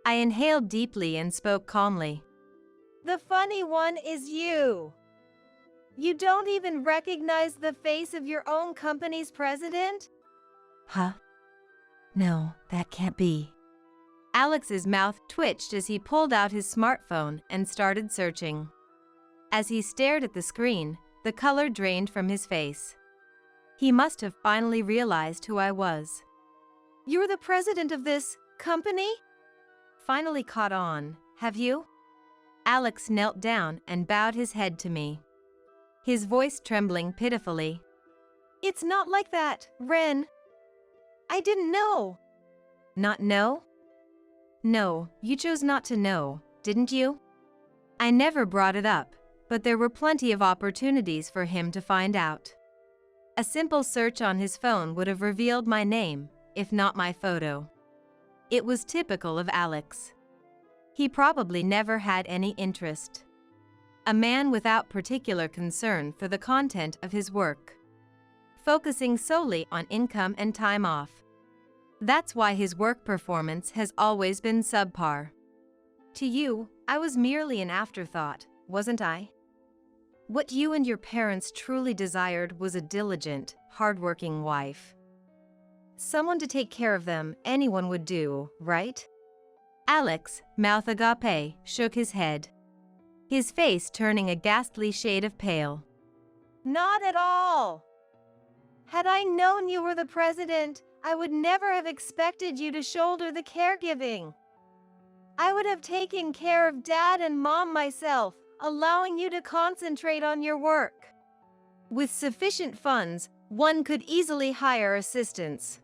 I inhaled deeply and spoke calmly. The funny one is you. You don't even recognize the face of your own company's president? Huh? No, that can't be. Alex's mouth twitched as he pulled out his smartphone and started searching. As he stared at the screen, the color drained from his face. He must have finally realized who I was. You're the president of this company? Finally caught on, have you? Alex knelt down and bowed his head to me, his voice trembling pitifully. It's not like that, Ren. I didn't know. Not know? No, you chose not to know, didn't you? I never brought it up, but there were plenty of opportunities for him to find out. A simple search on his phone would have revealed my name, if not my photo. It was typical of Alex. He probably never had any interest. A man without particular concern for the content of his work, focusing solely on income and time off. That's why his work performance has always been subpar. To you, I was merely an afterthought, wasn't I? What you and your parents truly desired was a diligent, hardworking wife. Someone to take care of them, anyone would do, right? Alex, mouth agape, shook his head, his face turning a ghastly shade of pale. Not at all. Had I known you were the president, I would never have expected you to shoulder the caregiving. I would have taken care of Dad and Mom myself, allowing you to concentrate on your work. With sufficient funds, one could easily hire assistants.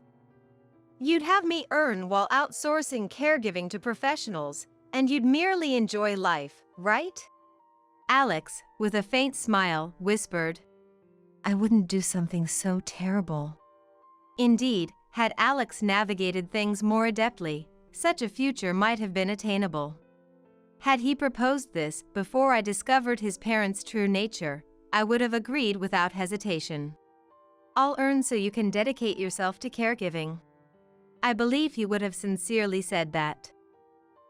You'd have me earn while outsourcing caregiving to professionals, and you'd merely enjoy life, right? Alex, with a faint smile, whispered, I wouldn't do something so terrible. Indeed, had Alex navigated things more adeptly, such a future might have been attainable. Had he proposed this before I discovered his parents' true nature, I would have agreed without hesitation. I'll earn so you can dedicate yourself to caregiving. I believe he would have sincerely said that.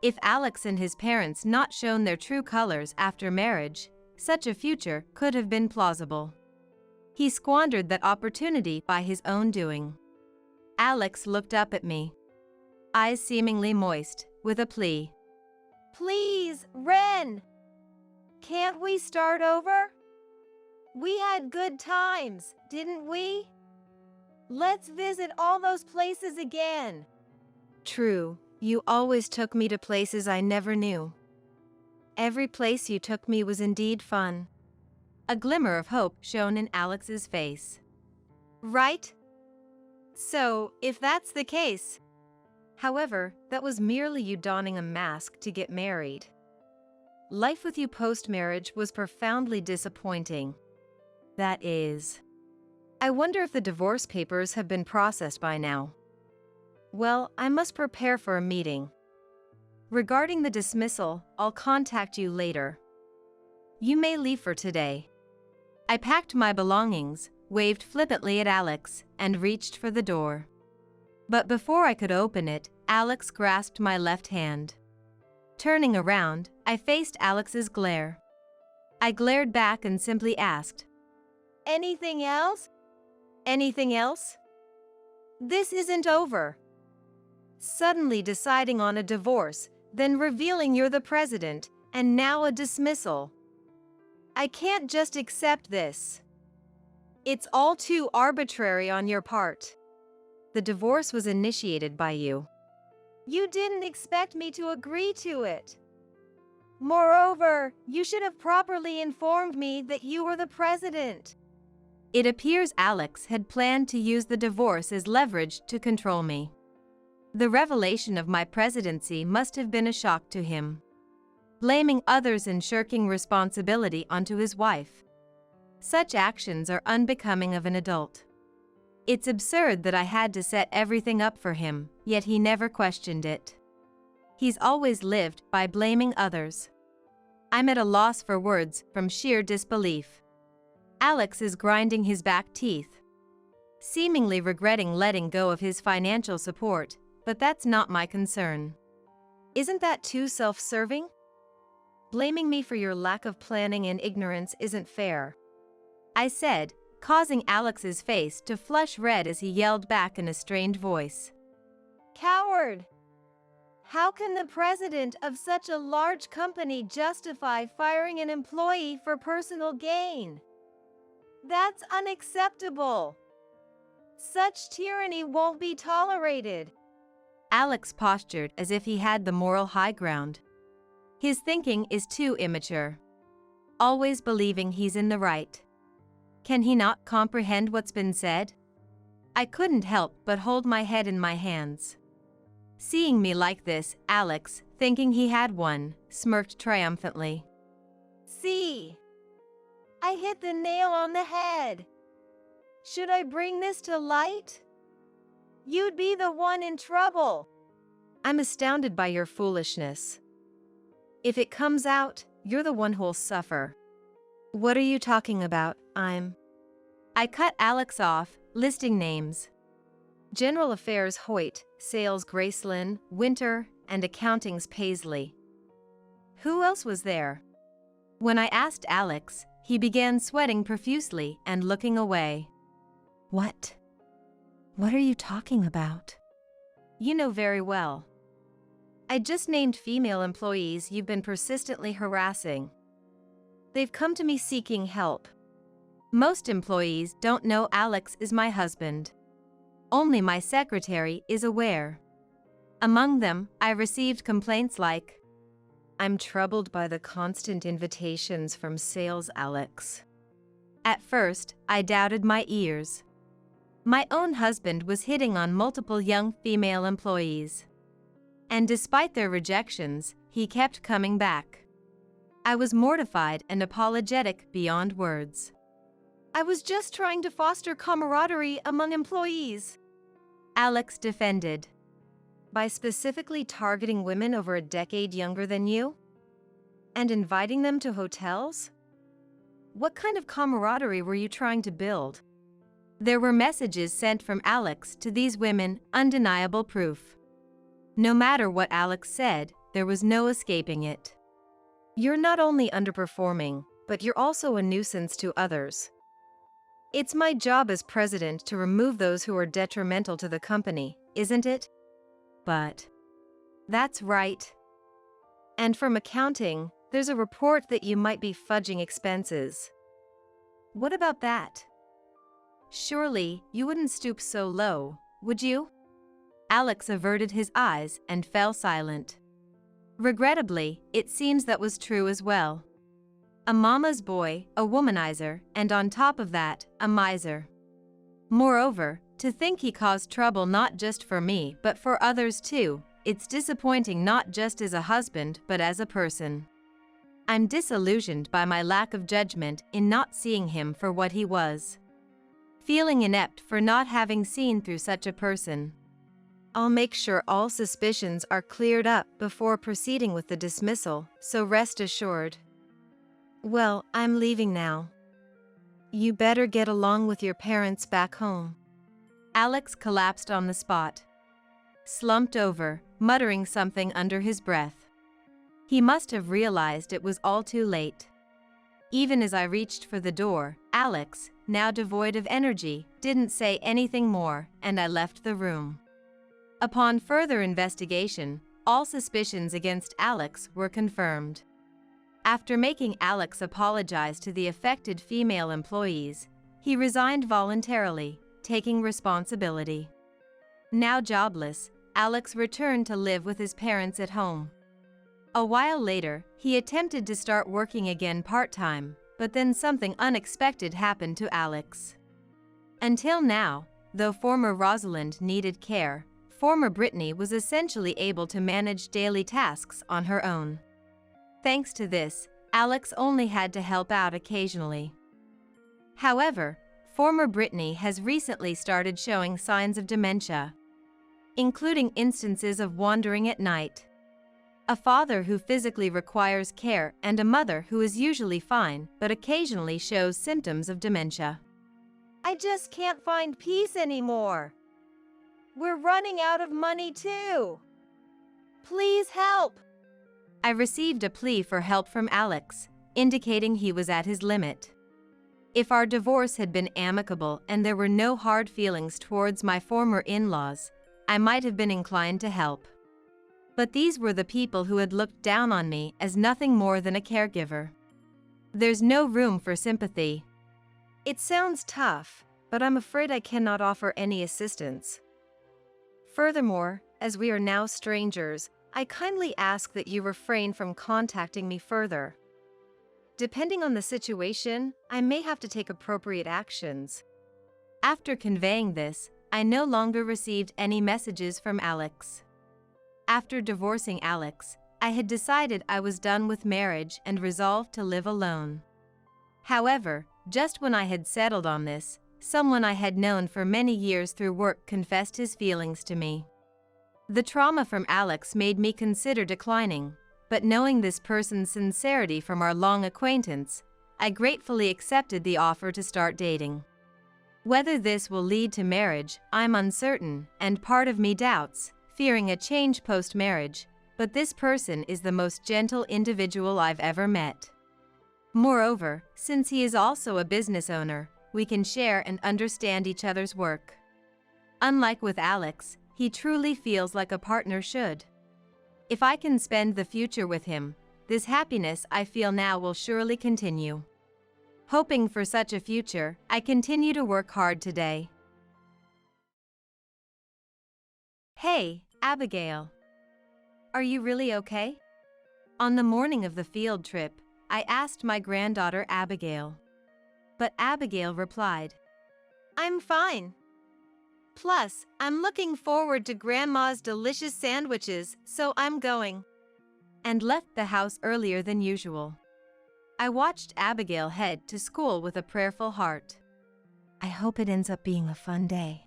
If Alex and his parents not shown their true colors after marriage, such a future could have been plausible. He squandered that opportunity by his own doing. Alex looked up at me, eyes seemingly moist, with a plea. Please, Ren! Can't we start over? We had good times, didn't we? Let's visit all those places again. True, you always took me to places I never knew. Every place you took me was indeed fun. A glimmer of hope shone in Alex's face. Right? So, if that's the case. However, that was merely you donning a mask to get married. Life with you post-marriage was profoundly disappointing. That is. I wonder if the divorce papers have been processed by now. Well, I must prepare for a meeting. Regarding the dismissal, I'll contact you later. You may leave for today. I packed my belongings, waved flippantly at Alex, and reached for the door. But before I could open it, Alex grasped my left hand. Turning around, I faced Alex's glare. I glared back and simply asked, Anything else? Anything else? This isn't over. Suddenly deciding on a divorce, then revealing you're the president, and now a dismissal. I can't just accept this. It's all too arbitrary on your part. The divorce was initiated by you. You didn't expect me to agree to it. Moreover, you should have properly informed me that you were the president. It appears Alex had planned to use the divorce as leverage to control me. The revelation of my presidency must have been a shock to him. Blaming others and shirking responsibility onto his wife. Such actions are unbecoming of an adult. It's absurd that I had to set everything up for him, yet he never questioned it. He's always lived by blaming others. I'm at a loss for words from sheer disbelief. Alex is grinding his back teeth, seemingly regretting letting go of his financial support, but that's not my concern. Isn't that too self-serving? Blaming me for your lack of planning and ignorance isn't fair, I said, causing Alex's face to flush red as he yelled back in a strained voice. Coward! How can the president of such a large company justify firing an employee for personal gain? That's unacceptable. Such tyranny won't be tolerated. Alex postured as if he had the moral high ground. His thinking is too immature. Always believing he's in the right. Can he not comprehend what's been said? I couldn't help but hold my head in my hands. Seeing me like this, Alex, thinking he had won, smirked triumphantly. See? I hit the nail on the head. Should I bring this to light? You'd be the one in trouble. I'm astounded by your foolishness. If it comes out, you're the one who'll suffer. What are you talking about? I cut Alex off, listing names. General Affairs Hoyt, Sales Gracelyn, Winter, and Accounting's Paisley. Who else was there? When I asked Alex, he began sweating profusely and looking away. What? What are you talking about? You know very well. I just named female employees you've been persistently harassing. They've come to me seeking help. Most employees don't know Alex is my husband. Only my secretary is aware. Among them, I received complaints like, "I'm troubled by the constant invitations from sales Alex." At first, I doubted my ears. My own husband was hitting on multiple young female employees. And despite their rejections, he kept coming back. I was mortified and apologetic beyond words. I was just trying to foster camaraderie among employees, Alex defended. By specifically targeting women over a decade younger than you? And inviting them to hotels? What kind of camaraderie were you trying to build? There were messages sent from Alex to these women, undeniable proof. No matter what Alex said, there was no escaping it. You're not only underperforming, but you're also a nuisance to others. It's my job as president to remove those who are detrimental to the company, isn't it? But that's right. And from accounting, there's a report that you might be fudging expenses. What about that? Surely, you wouldn't stoop so low, would you? Alex averted his eyes and fell silent. Regrettably, it seems that was true as well. A mama's boy, a womanizer, and on top of that, a miser. Moreover, to think he caused trouble not just for me but for others too, it's disappointing not just as a husband but as a person. I'm disillusioned by my lack of judgment in not seeing him for what he was. Feeling inept for not having seen through such a person. I'll make sure all suspicions are cleared up before proceeding with the dismissal, so rest assured. Well, I'm leaving now. You better get along with your parents back home. Alex collapsed on the spot. Slumped over, muttering something under his breath. He must have realized it was all too late. Even as I reached for the door, Alex, now devoid of energy, didn't say anything more, and I left the room. Upon further investigation, all suspicions against Alex were confirmed. After making Alex apologize to the affected female employees, he resigned voluntarily, taking responsibility. Now jobless, Alex returned to live with his parents at home. A while later, he attempted to start working again part-time, but then something unexpected happened to Alex. Until now, though former Rosalind needed care, former Brittany was essentially able to manage daily tasks on her own. Thanks to this, Alex only had to help out occasionally. However, former Brittany has recently started showing signs of dementia, including instances of wandering at night. A father who physically requires care and a mother who is usually fine but occasionally shows symptoms of dementia. I just can't find peace anymore. We're running out of money too. Please help. I received a plea for help from Alex, indicating he was at his limit. If our divorce had been amicable and there were no hard feelings towards my former in-laws, I might have been inclined to help. But these were the people who had looked down on me as nothing more than a caregiver. There's no room for sympathy. It sounds tough, but I'm afraid I cannot offer any assistance. Furthermore, as we are now strangers, I kindly ask that you refrain from contacting me further. Depending on the situation, I may have to take appropriate actions. After conveying this, I no longer received any messages from Alex. After divorcing Alex, I had decided I was done with marriage and resolved to live alone. However, just when I had settled on this, someone I had known for many years through work confessed his feelings to me. The trauma from Alex made me consider declining, but knowing this person's sincerity from our long acquaintance, I gratefully accepted the offer to start dating. Whether this will lead to marriage, I'm uncertain, and part of me doubts, fearing a change post-marriage, but this person is the most gentle individual I've ever met. Moreover, since he is also a business owner, we can share and understand each other's work. Unlike with Alex, he truly feels like a partner should. If I can spend the future with him, this happiness I feel now will surely continue. Hoping for such a future, I continue to work hard today. Hey, Abigail. Are you really okay? On the morning of the field trip, I asked my granddaughter Abigail. But Abigail replied, I'm fine. Plus, I'm looking forward to Grandma's delicious sandwiches, so I'm going. And left the house earlier than usual. I watched Abigail head to school with a prayerful heart. I hope it ends up being a fun day.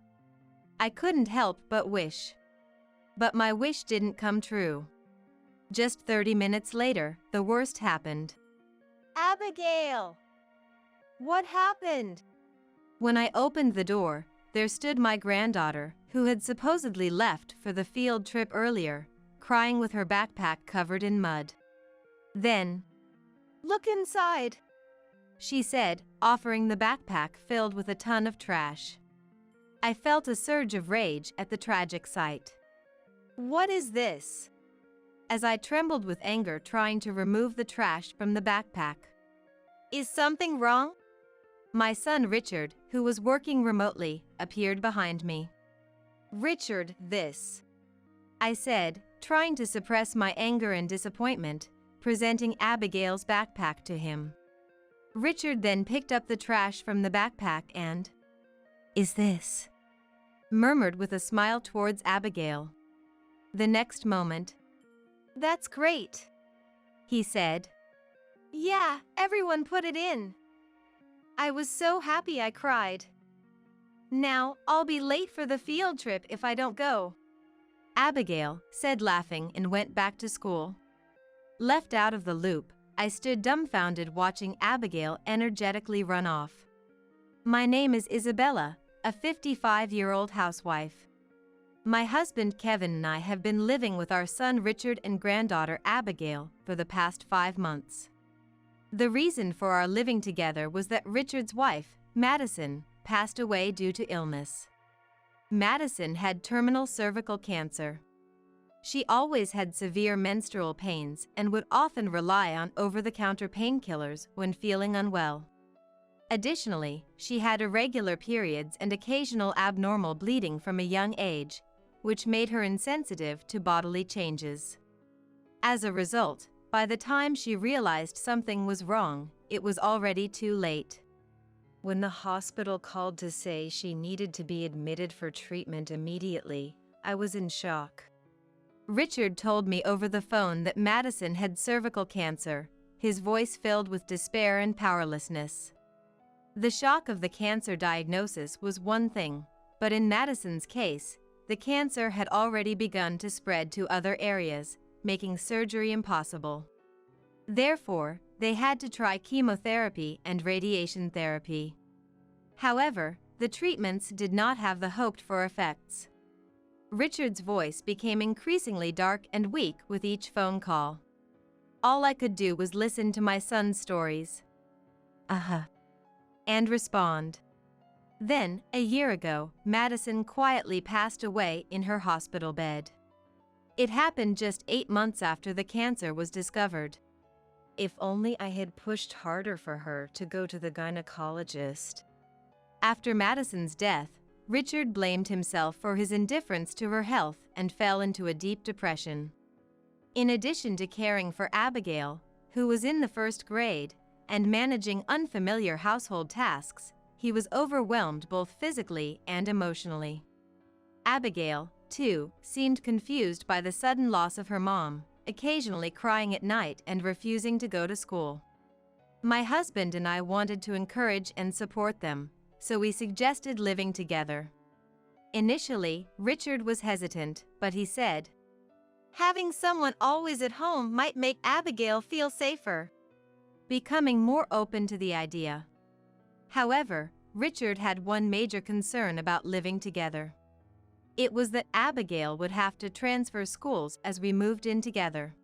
I couldn't help but wish. But my wish didn't come true. Just 30 minutes later, the worst happened. Abigail! What happened? When I opened the door, there stood my granddaughter, who had supposedly left for the field trip earlier, crying with her backpack covered in mud. Then, look inside, she said, offering the backpack filled with a ton of trash. I felt a surge of rage at the tragic sight. What is this? As I trembled with anger trying to remove the trash from the backpack. Is something wrong? My son Richard, who was working remotely, appeared behind me. Richard, this, I said, trying to suppress my anger and disappointment, presenting Abigail's backpack to him. Richard then picked up the trash from the backpack and, "Is this?" murmured with a smile towards Abigail. The next moment, "That's great," he said. "Yeah, everyone put it in." I was so happy I cried. Now, I'll be late for the field trip if I don't go, Abigail said, laughing, and went back to school. Left out of the loop, I stood dumbfounded watching Abigail energetically run off. My name is Isabella, a 55-year-old housewife. My husband Kevin and I have been living with our son Richard and granddaughter Abigail for the past 5 months. The reason for our living together was that Richard's wife, Madison, passed away due to illness. Madison had terminal cervical cancer. She always had severe menstrual pains and would often rely on over-the-counter painkillers when feeling unwell. Additionally, she had irregular periods and occasional abnormal bleeding from a young age, which made her insensitive to bodily changes. As a result, by the time she realized something was wrong, it was already too late. When the hospital called to say she needed to be admitted for treatment immediately, I was in shock. Richard told me over the phone that Madison had cervical cancer, his voice filled with despair and powerlessness. The shock of the cancer diagnosis was one thing, but in Madison's case, the cancer had already begun to spread to other areas, making surgery impossible. Therefore, they had to try chemotherapy and radiation therapy. However, the treatments did not have the hoped-for effects. Richard's voice became increasingly dark and weak with each phone call. All I could do was listen to my son's stories. And respond. Then, a year ago, Madison quietly passed away in her hospital bed. It happened just 8 months after the cancer was discovered. If only I had pushed harder for her to go to the gynecologist. After Madison's death, Richard blamed himself for his indifference to her health and fell into a deep depression. In addition to caring for Abigail, who was in the first grade, and managing unfamiliar household tasks, he was overwhelmed both physically and emotionally. Abigail, too, seemed confused by the sudden loss of her mom, occasionally crying at night and refusing to go to school. My husband and I wanted to encourage and support them, so we suggested living together. Initially, Richard was hesitant, but he said, "Having someone always at home might make Abigail feel safer," becoming more open to the idea. However, Richard had one major concern about living together. It was that Abigail would have to transfer schools as we moved in together.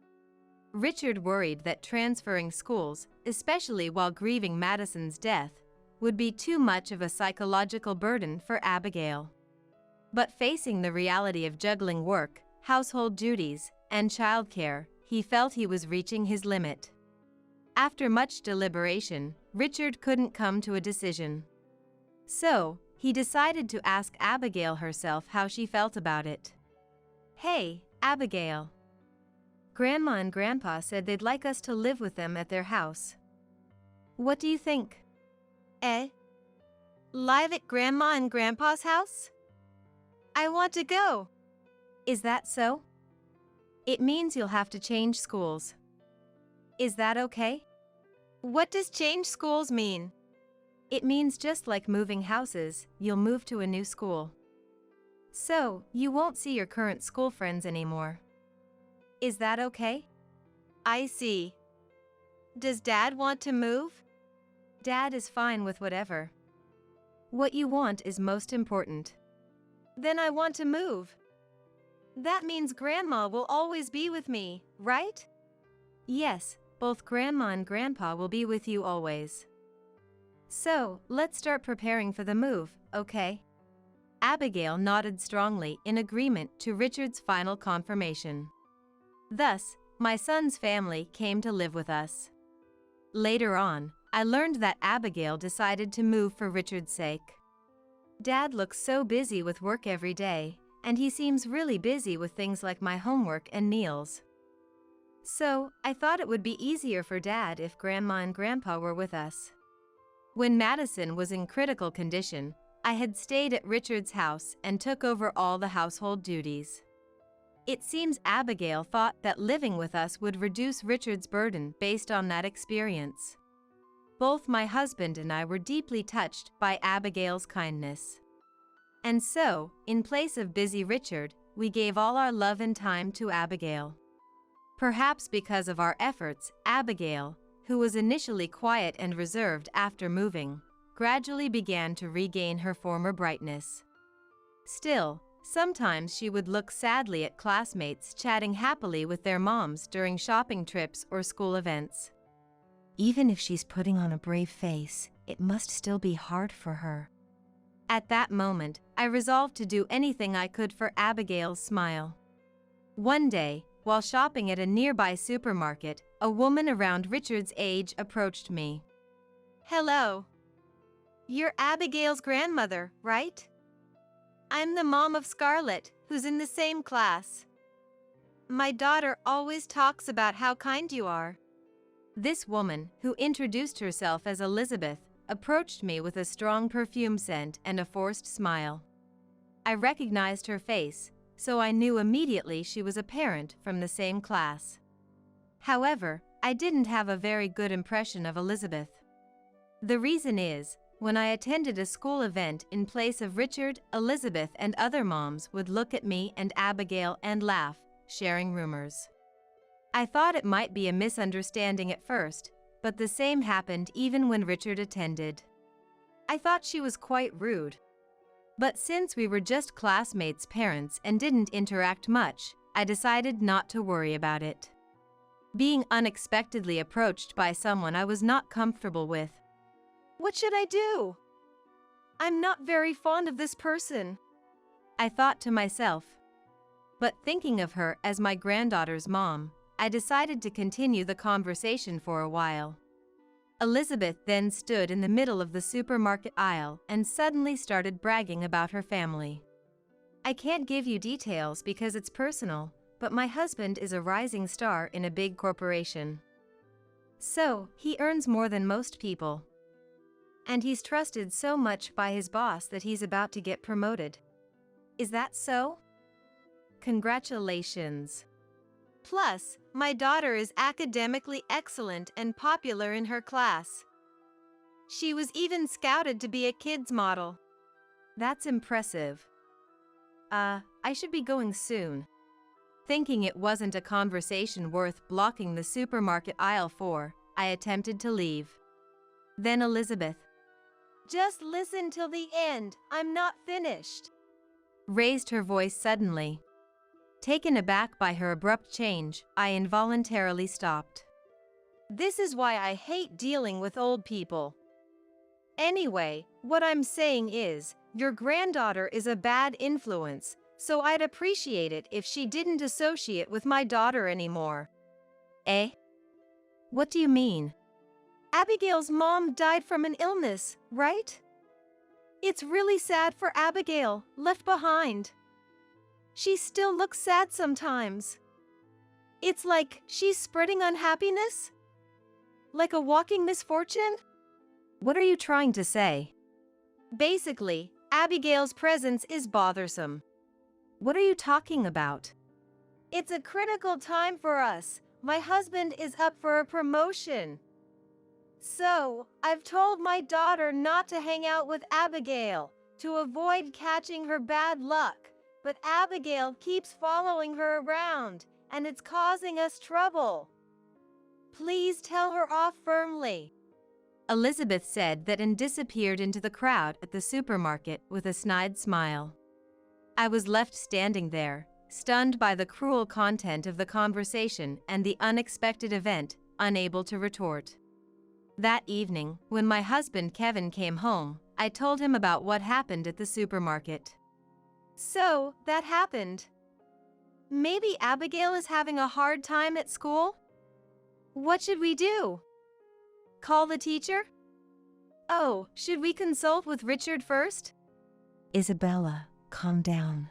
Richard worried that transferring schools, especially while grieving Madison's death, would be too much of a psychological burden for Abigail. But facing the reality of juggling work, household duties, and childcare, he felt he was reaching his limit. After much deliberation, Richard couldn't come to a decision. So, he decided to ask Abigail herself how she felt about it. "Hey, Abigail. Grandma and Grandpa said they'd like us to live with them at their house. What do you think?" Live at Grandma and Grandpa's house? I want to go." "Is that so? It means you'll have to change schools. Is that okay?" "What does change schools mean?" "It means just like moving houses, you'll move to a new school. So, you won't see your current school friends anymore. Is that okay?" "I see. Does Dad want to move?" "Dad is fine with whatever. What you want is most important." "Then I want to move. That means Grandma will always be with me, right?" "Yes, both Grandma and Grandpa will be with you always. So, let's start preparing for the move, okay?" Abigail nodded strongly in agreement to Richard's final confirmation. Thus, my son's family came to live with us. Later on, I learned that Abigail decided to move for Richard's sake. Dad looks so busy with work every day, and he seems really busy with things like my homework and meals. So, I thought it would be easier for Dad if Grandma and Grandpa were with us. When Madison was in critical condition, I had stayed at Richard's house and took over all the household duties. It seems Abigail thought that living with us would reduce Richard's burden based on that experience. Both my husband and I were deeply touched by Abigail's kindness. And so, in place of busy Richard, we gave all our love and time to Abigail. Perhaps because of our efforts, Abigail, who was initially quiet and reserved after moving, gradually began to regain her former brightness. Still, sometimes she would look sadly at classmates chatting happily with their moms during shopping trips or school events. Even if she's putting on a brave face, it must still be hard for her. At that moment, I resolved to do anything I could for Abigail's smile. One day, while shopping at a nearby supermarket, a woman around Richard's age approached me. "Hello. You're Abigail's grandmother, right? I'm the mom of Scarlett, who's in the same class. My daughter always talks about how kind you are." This woman, who introduced herself as Elizabeth, approached me with a strong perfume scent and a forced smile. I recognized her face, so I knew immediately she was a parent from the same class. However, I didn't have a very good impression of Elizabeth. The reason is, when I attended a school event in place of Richard, Elizabeth and other moms would look at me and Abigail and laugh, sharing rumors. I thought it might be a misunderstanding at first, but the same happened even when Richard attended. I thought she was quite rude. But since we were just classmates' parents and didn't interact much, I decided not to worry about it. Being unexpectedly approached by someone I was not comfortable with. What should I do? I'm not very fond of this person, I thought to myself. But thinking of her as my granddaughter's mom, I decided to continue the conversation for a while. Elizabeth then stood in the middle of the supermarket aisle and suddenly started bragging about her family. I can't give you details because it's personal, but my husband is a rising star in a big corporation. So, he earns more than most people. And he's trusted so much by his boss that he's about to get promoted. Is that so? Congratulations. Plus, my daughter is academically excellent and popular in her class. She was even scouted to be a kids model. That's impressive. I should be going soon. Thinking it wasn't a conversation worth blocking the supermarket aisle for, I attempted to leave. Then Elizabeth Just listen till the end, I'm not finished. raised her voice suddenly. Taken aback by her abrupt change, I involuntarily stopped. This is why I hate dealing with old people. Anyway, what I'm saying is, your granddaughter is a bad influence, so I'd appreciate it if she didn't associate with my daughter anymore. Eh? What do you mean? Abigail's mom died from an illness, right? It's really sad for Abigail, left behind. She still looks sad sometimes. It's like she's spreading unhappiness? Like a walking misfortune? What are you trying to say? Basically, Abigail's presence is bothersome. What are you talking about? It's a critical time for us. My husband is up for a promotion. So, I've told my daughter not to hang out with Abigail, to avoid catching her bad luck. But Abigail keeps following her around, and it's causing us trouble. Please tell her off firmly. Elizabeth said that and disappeared into the crowd at the supermarket with a snide smile. I was left standing there, stunned by the cruel content of the conversation and the unexpected event, unable to retort. That evening, when my husband Kevin came home, I told him about what happened at the supermarket. So, that happened. Maybe Abigail is having a hard time at school? What should we do? Call the teacher? Oh, should we consult with Richard first? Isabella, calm down.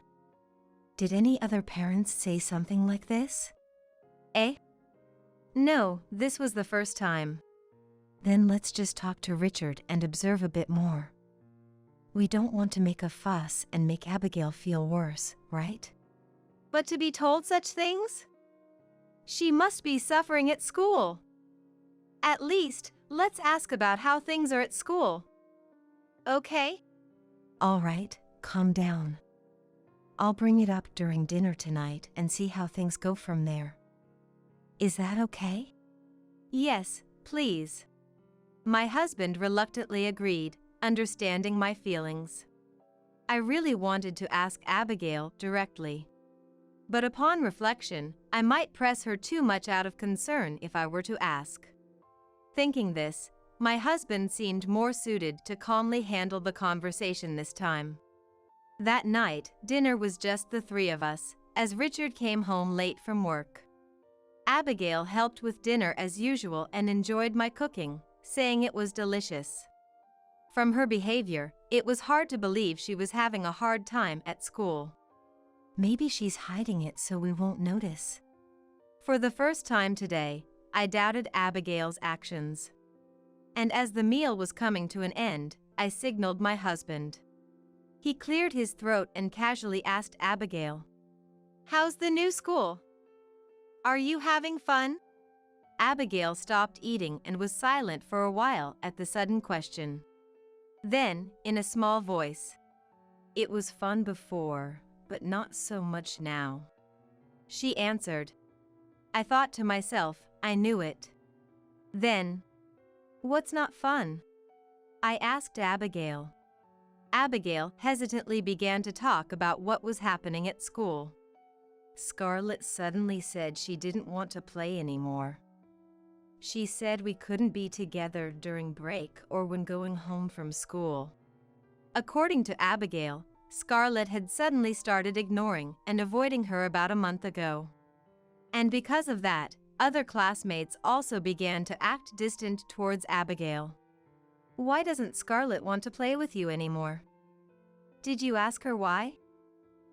Did any other parents say something like this? Eh? No, this was the first time. Then let's just talk to Richard and observe a bit more. We don't want to make a fuss and make Abigail feel worse, right? But to be told such things? She must be suffering at school. At least, let's ask about how things are at school. Okay? All right, calm down. I'll bring it up during dinner tonight and see how things go from there. Is that okay? Yes, please. My husband reluctantly agreed, understanding my feelings. I really wanted to ask Abigail directly. But upon reflection, I might press her too much out of concern if I were to ask. Thinking this, my husband seemed more suited to calmly handle the conversation this time. That night, dinner was just the three of us, as Richard came home late from work. Abigail helped with dinner as usual and enjoyed my cooking, saying it was delicious. From her behavior, it was hard to believe she was having a hard time at school. Maybe she's hiding it so we won't notice. For the first time today, I doubted Abigail's actions. And as the meal was coming to an end, I signaled my husband. He cleared his throat and casually asked Abigail, How's the new school? Are you having fun? Abigail stopped eating and was silent for a while at the sudden question. Then, in a small voice, It was fun before, but not so much now. She answered. I thought to myself, I knew it. Then, What's not fun? I asked Abigail. Abigail hesitantly began to talk about what was happening at school. Scarlett suddenly said she didn't want to play anymore. She said we couldn't be together during break or when going home from school. According to Abigail, Scarlett had suddenly started ignoring and avoiding her about a month ago. And because of that, other classmates also began to act distant towards Abigail. Why doesn't Scarlett want to play with you anymore? Did you ask her why?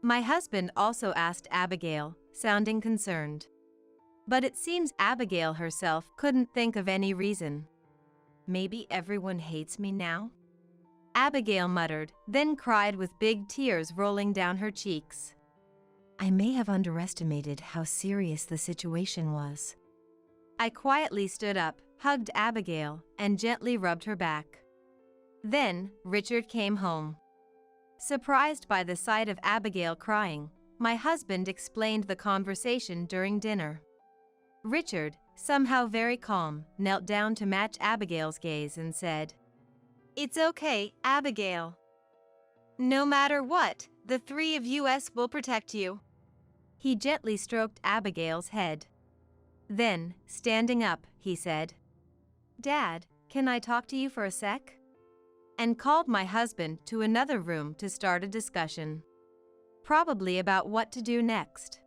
My husband also asked Abigail, sounding concerned. But it seems Abigail herself couldn't think of any reason. Maybe everyone hates me now? Abigail muttered, then cried with big tears rolling down her cheeks. I may have underestimated how serious the situation was. I quietly stood up, hugged Abigail, and gently rubbed her back. Then, Richard came home. Surprised by the sight of Abigail crying, my husband explained the conversation during dinner. Richard, somehow very calm, knelt down to match Abigail's gaze and said, It's okay, Abigail. No matter what, the three of us will protect you. He gently stroked Abigail's head. Then, standing up, he said, Dad, can I talk to you for a sec? And called my husband to another room to start a discussion. Probably about what to do next.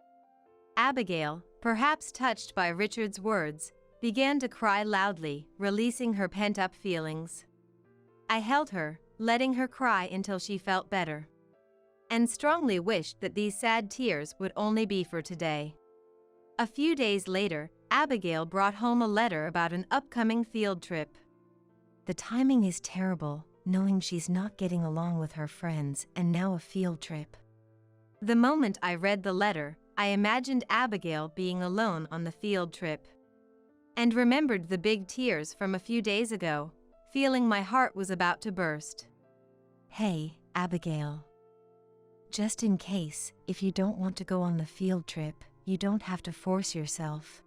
Abigail, perhaps touched by Richard's words, began to cry loudly, releasing her pent-up feelings. I held her, letting her cry until she felt better. And strongly wished that these sad tears would only be for today. A few days later, Abigail brought home a letter about an upcoming field trip. The timing is terrible, knowing she's not getting along with her friends and now a field trip. The moment I read the letter, I imagined Abigail being alone on the field trip. And remembered the big tears from a few days ago, feeling my heart was about to burst. Hey, Abigail. Just in case, if you don't want to go on the field trip, you don't have to force yourself.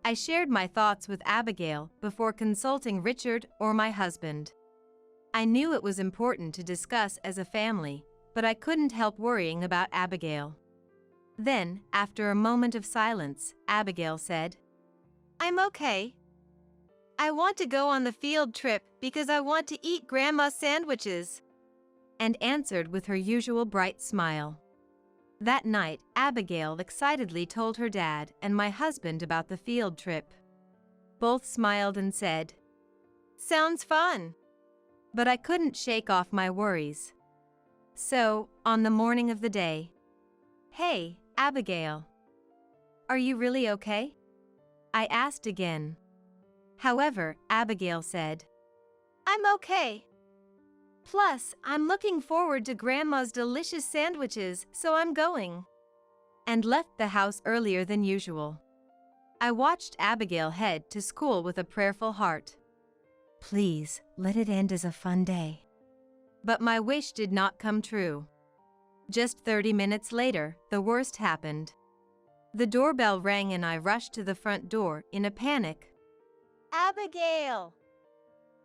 I shared my thoughts with Abigail before consulting Richard or my husband. I knew it was important to discuss as a family, but I couldn't help worrying about Abigail. Then, after a moment of silence, Abigail said, I'm okay. I want to go on the field trip because I want to eat Grandma's sandwiches. And answered with her usual bright smile. That night, Abigail excitedly told her dad and my husband about the field trip. Both smiled and said, Sounds fun. But I couldn't shake off my worries. So, on the morning of the day, Hey, Abigail. Are you really okay? I asked again. However, Abigail said, I'm okay. Plus, I'm looking forward to Grandma's delicious sandwiches, so I'm going. And left the house earlier than usual. I watched Abigail head to school with a prayerful heart. Please, let it end as a fun day. But my wish did not come true. Just 30 minutes later, the worst happened. The doorbell rang and I rushed to the front door in a panic. Abigail!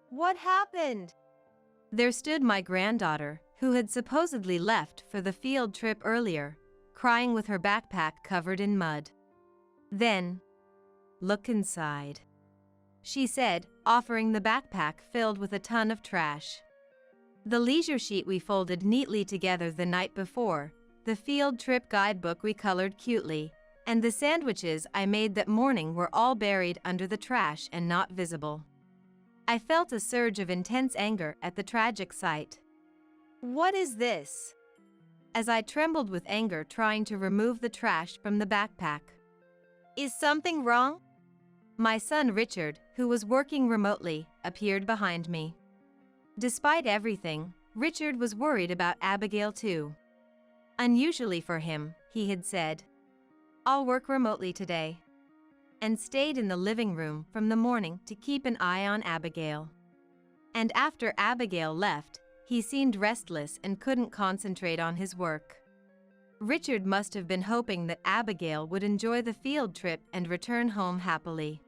What happened? There stood my granddaughter, who had supposedly left for the field trip earlier, crying with her backpack covered in mud. Then, look inside, she said, offering the backpack filled with a ton of trash. The leisure sheet we folded neatly together the night before, the field trip guidebook we colored cutely, and the sandwiches I made that morning were all buried under the trash and not visible. I felt a surge of intense anger at the tragic sight. What is this? As I trembled with anger trying to remove the trash from the backpack. Is something wrong? My son Richard, who was working remotely, appeared behind me. Despite everything, Richard was worried about Abigail too. Unusually for him, he had said, I'll work remotely today. And stayed in the living room from the morning to keep an eye on Abigail. And after Abigail left, he seemed restless and couldn't concentrate on his work. Richard must have been hoping that Abigail would enjoy the field trip and return home happily.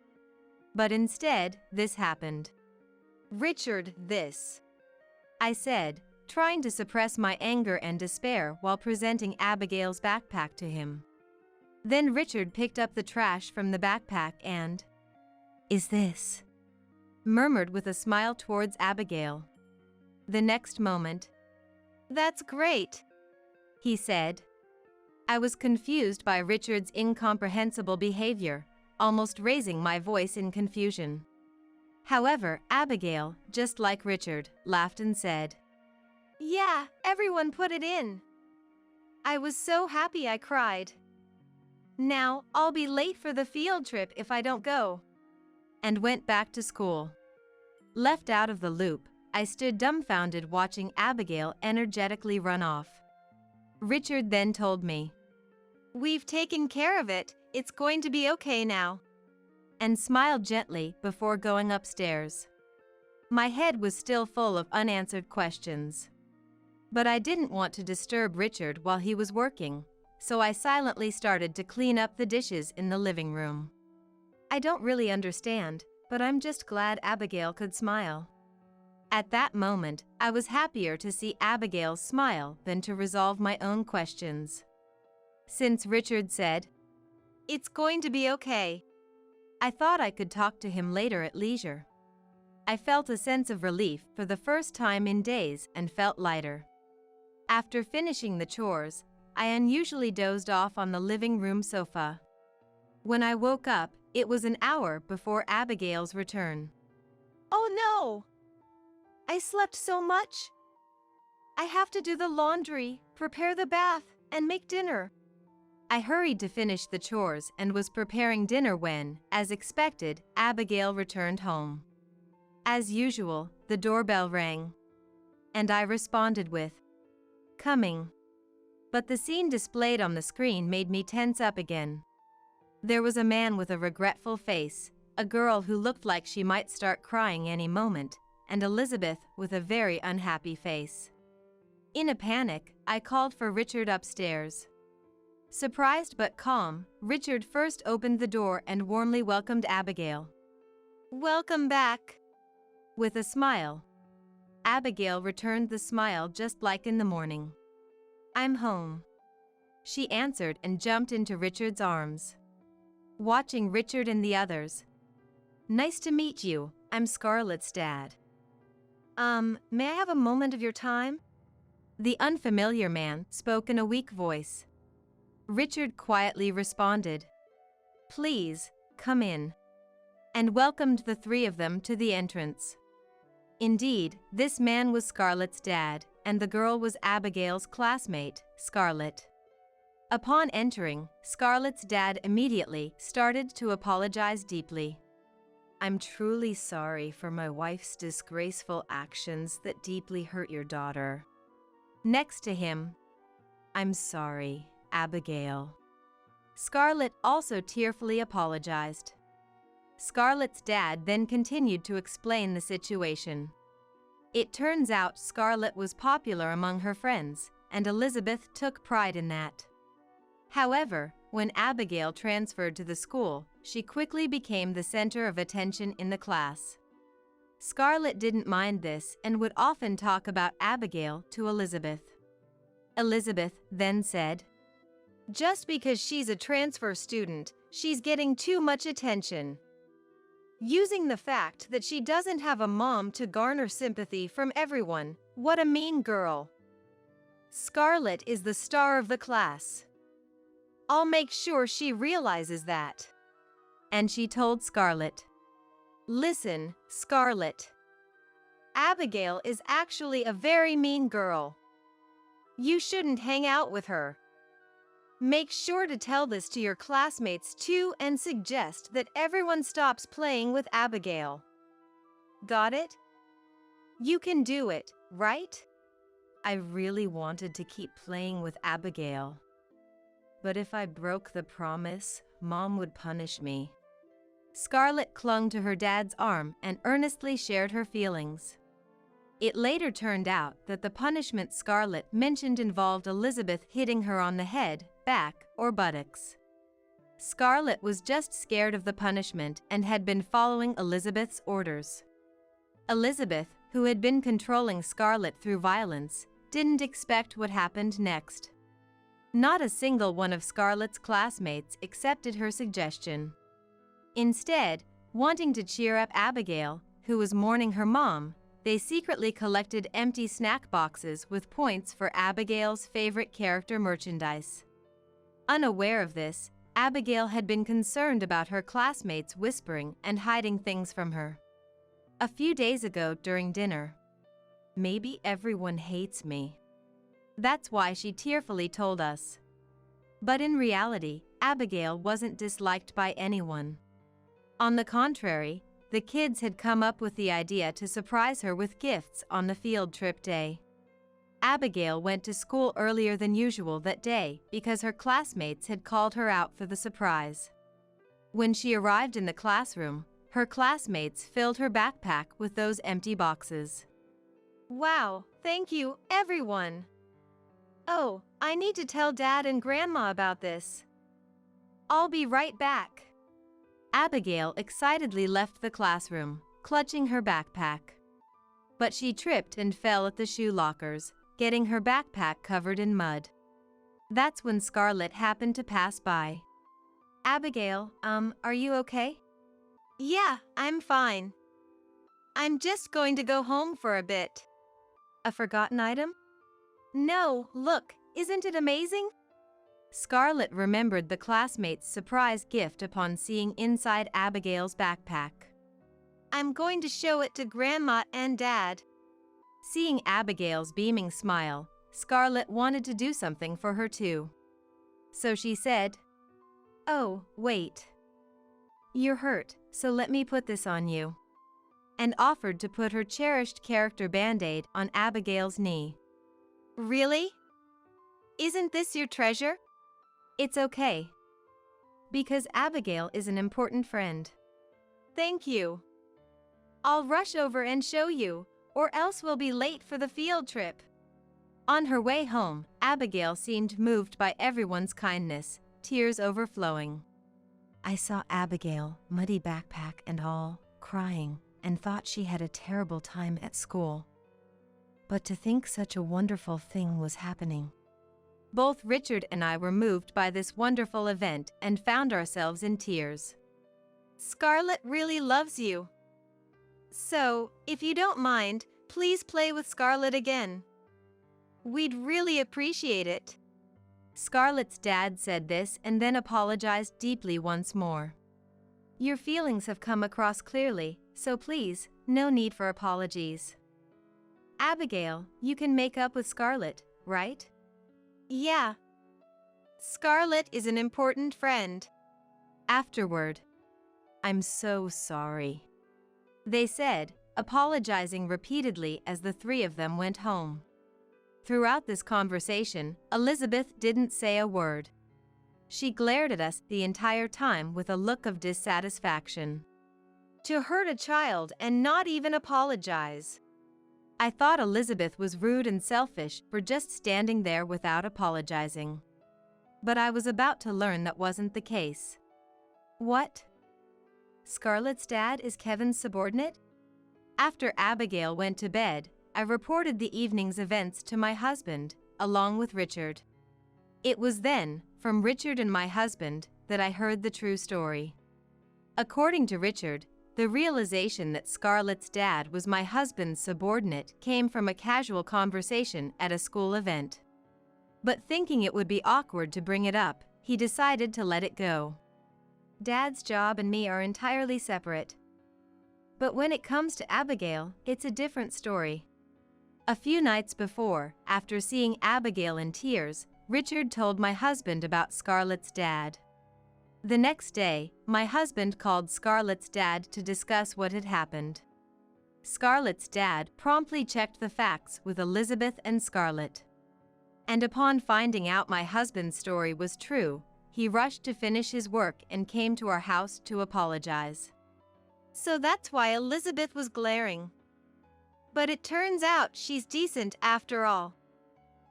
But instead, this happened. Richard, this, I said, trying to suppress my anger and despair while presenting Abigail's backpack to him. Then Richard picked up the trash from the backpack and, Is this? Murmured with a smile towards Abigail. The next moment, That's great. he said. I was confused by Richard's incomprehensible behavior, almost raising my voice in confusion. However, Abigail, just like Richard, laughed and said, "Yeah, everyone put it in." I was so happy I cried. "Now, I'll be late for the field trip if I don't go," and went back to school. Left out of the loop, I stood dumbfounded watching Abigail energetically run off. Richard then told me, "We've taken care of it, it's going to be okay now," and smiled gently before going upstairs. My head was still full of unanswered questions. But I didn't want to disturb Richard while he was working, so I silently started to clean up the dishes in the living room. I don't really understand, but I'm just glad Abigail could smile. At that moment, I was happier to see Abigail's smile than to resolve my own questions. Since Richard said, "It's going to be okay," I thought I could talk to him later at leisure. I felt a sense of relief for the first time in days and felt lighter. After finishing the chores, I unusually dozed off on the living room sofa. When I woke up, it was an hour before Abigail's return. "Oh no! I slept so much. I have to do the laundry, prepare the bath, and make dinner." I hurried to finish the chores and was preparing dinner when, as expected, Abigail returned home. As usual, the doorbell rang. And I responded with, "Coming." But the scene displayed on the screen made me tense up again. There was a man with a regretful face, a girl who looked like she might start crying any moment, and Elizabeth with a very unhappy face. In a panic, I called for Richard upstairs. Surprised but calm, Richard first opened the door and warmly welcomed Abigail. "Welcome back," with a smile. Abigail returned the smile just like in the morning. "I'm home," she answered and jumped into Richard's arms. Watching Richard and the others. "Nice to meet you, I'm Scarlett's dad." May I have a moment of your time?" The unfamiliar man spoke in a weak voice. Richard quietly responded, "Please, come in," and welcomed the three of them to the entrance. Indeed, this man was Scarlett's dad, and the girl was Abigail's classmate, Scarlett. Upon entering, Scarlett's dad immediately started to apologize deeply. "I'm truly sorry for my wife's disgraceful actions that deeply hurt your daughter." Next to him, "I'm sorry, Abigail." Scarlett also tearfully apologized. Scarlett's dad then continued to explain the situation. It turns out Scarlett was popular among her friends, and Elizabeth took pride in that. However, when Abigail transferred to the school, she quickly became the center of attention in the class. Scarlett didn't mind this and would often talk about Abigail to Elizabeth. Elizabeth then said, "Just because she's a transfer student, she's getting too much attention. Using the fact that she doesn't have a mom to garner sympathy from everyone. What a mean girl. Scarlett is the star of the class. I'll make sure she realizes that." And she told Scarlett, "Listen, Scarlett. Abigail is actually a very mean girl. You shouldn't hang out with her. Make sure to tell this to your classmates too and suggest that everyone stops playing with Abigail. Got it? You can do it, right?" I really wanted to keep playing with Abigail. But if I broke the promise, Mom would punish me. Scarlett clung to her dad's arm and earnestly shared her feelings. It later turned out that the punishment Scarlett mentioned involved Elizabeth hitting her on the head, back, or buttocks. Scarlett was just scared of the punishment and had been following Elizabeth's orders. Elizabeth, who had been controlling Scarlett through violence, didn't expect what happened next. Not a single one of Scarlett's classmates accepted her suggestion. Instead, wanting to cheer up Abigail, who was mourning her mom, they secretly collected empty snack boxes with points for Abigail's favorite character merchandise. Unaware of this, Abigail had been concerned about her classmates whispering and hiding things from her. A few days ago during dinner, "Maybe everyone hates me. That's why," she tearfully told us. But in reality, Abigail wasn't disliked by anyone. On the contrary, the kids had come up with the idea to surprise her with gifts on the field trip day. Abigail went to school earlier than usual that day because her classmates had called her out for the surprise. When she arrived in the classroom, her classmates filled her backpack with those empty boxes. Wow, thank you, everyone. Oh, I need to tell Dad and Grandma about this. I'll be right back. Abigail excitedly left the classroom, clutching her backpack. But she tripped and fell at the shoe lockers, getting her backpack covered in mud. That's when Scarlett happened to pass by. Abigail, are you okay? Yeah, I'm fine. I'm just going to go home for a bit. A forgotten item? No, look, isn't it amazing? Scarlett remembered the classmate's surprise gift upon seeing inside Abigail's backpack. I'm going to show it to Grandma and Dad. Seeing Abigail's beaming smile, Scarlett wanted to do something for her too. So she said, "Oh, wait. You're hurt, so let me put this on you," and offered to put her cherished character Band-Aid on Abigail's knee. Really? Isn't this your treasure? It's okay. Because Abigail is an important friend. Thank you. I'll rush over and show you, or else we'll be late for the field trip. On her way home, Abigail seemed moved by everyone's kindness, tears overflowing. I saw Abigail, muddy backpack and all, crying, and thought she had a terrible time at school. But to think such a wonderful thing was happening. Both Richard and I were moved by this wonderful event and found ourselves in tears. Scarlett really loves you. So, if you don't mind, please play with Scarlett again. We'd really appreciate it. Scarlett's dad said this and then apologized deeply once more. Your feelings have come across clearly, so please, no need for apologies. Abigail, you can make up with Scarlett, right? Yeah. Scarlett is an important friend. Afterward, I'm so sorry, they said, apologizing repeatedly as the three of them went home. Throughout this conversation, Elizabeth didn't say a word. She glared at us the entire time with a look of dissatisfaction. To hurt a child and not even apologize. I thought Elizabeth was rude and selfish for just standing there without apologizing. But I was about to learn that wasn't the case. What? Scarlett's dad is Kevin's subordinate? After Abigail went to bed, I reported the evening's events to my husband, along with Richard. It was then, from Richard and my husband, that I heard the true story. According to Richard, the realization that Scarlett's dad was my husband's subordinate came from a casual conversation at a school event. But thinking it would be awkward to bring it up, he decided to let it go. Dad's job and me are entirely separate. But when it comes to Abigail, it's a different story. A few nights before, after seeing Abigail in tears, Richard told my husband about Scarlett's dad. The next day, my husband called Scarlett's dad to discuss what had happened. Scarlett's dad promptly checked the facts with Elizabeth and Scarlett. And upon finding out my husband's story was true, he rushed to finish his work and came to our house to apologize. So that's why Elizabeth was glaring. But it turns out she's decent after all.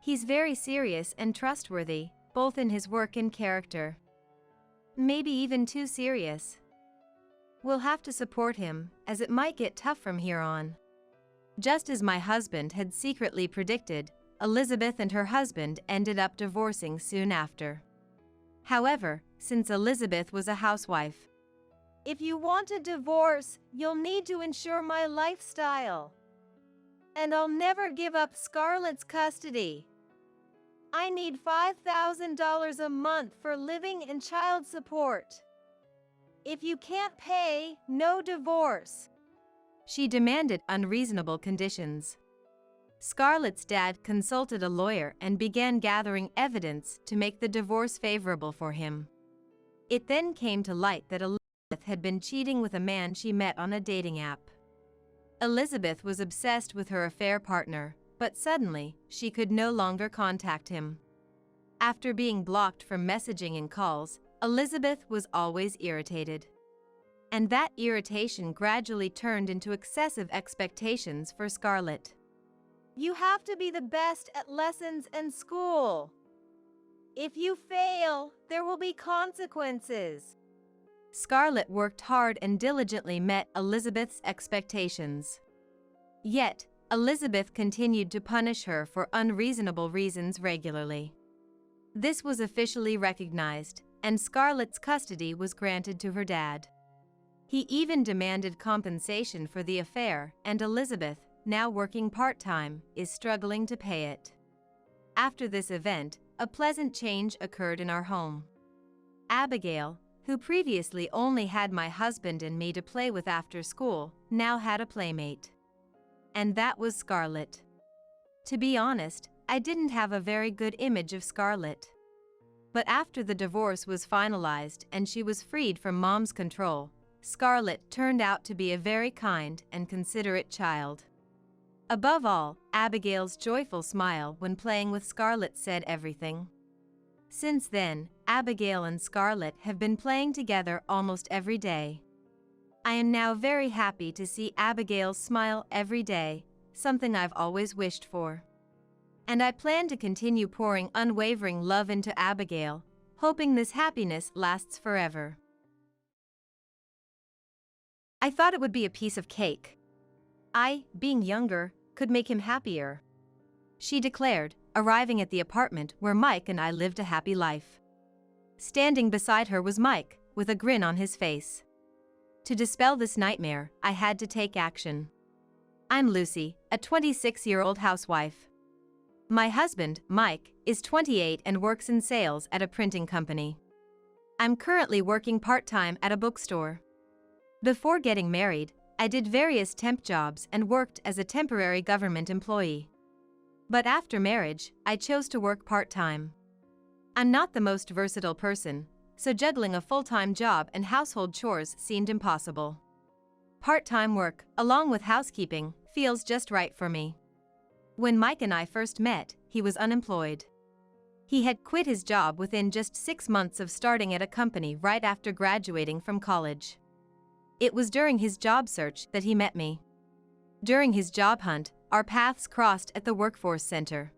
He's very serious and trustworthy, both in his work and character. Maybe even too serious. We'll have to support him, as it might get tough from here on. Just as my husband had secretly predicted, Elizabeth and her husband ended up divorcing soon after. However, since Elizabeth was a housewife, if you want a divorce, you'll need to ensure my lifestyle. And I'll never give up Scarlett's custody. I need $5,000 a month for living and child support. If you can't pay, no divorce. She demanded unreasonable conditions. Scarlett's dad consulted a lawyer and began gathering evidence to make the divorce favorable for him. It then came to light that Elizabeth had been cheating with a man she met on a dating app. Elizabeth was obsessed with her affair partner, but suddenly, she could no longer contact him. After being blocked from messaging and calls, Elizabeth was always irritated. And that irritation gradually turned into excessive expectations for Scarlett. You have to be the best at lessons and school. If you fail, there will be consequences. Scarlett worked hard and diligently met Elizabeth's expectations. Yet, Elizabeth continued to punish her for unreasonable reasons regularly. This was officially recognized, and Scarlett's custody was granted to her dad. He even demanded compensation for the affair, and Elizabeth, now working part-time, is struggling to pay it. After this event, a pleasant change occurred in our home. Abigail, who previously only had my husband and me to play with after school, now had a playmate. And that was Scarlett. To be honest, I didn't have a very good image of Scarlett. But after the divorce was finalized and she was freed from Mom's control, Scarlett turned out to be a very kind and considerate child. Above all, Abigail's joyful smile when playing with Scarlett said everything. Since then, Abigail and Scarlett have been playing together almost every day. I am now very happy to see Abigail's smile every day, something I've always wished for. And I plan to continue pouring unwavering love into Abigail, hoping this happiness lasts forever. I thought it would be a piece of cake. I, being younger, could make him happier, she declared, arriving at the apartment where Mike and I lived a happy life. Standing beside her was Mike, with a grin on his face. To dispel this nightmare, I had to take action. I'm Lucy, a 26-year-old housewife. My husband, Mike, is 28 and works in sales at a printing company. I'm currently working part-time at a bookstore. Before getting married, I did various temp jobs and worked as a temporary government employee. But after marriage, I chose to work part-time. I'm not the most versatile person, so juggling a full-time job and household chores seemed impossible. Part-time work, along with housekeeping, feels just right for me. When Mike and I first met, he was unemployed. He had quit his job within just 6 months of starting at a company right after graduating from college. It was during his job search that he met me. During his job hunt, our paths crossed at the workforce center.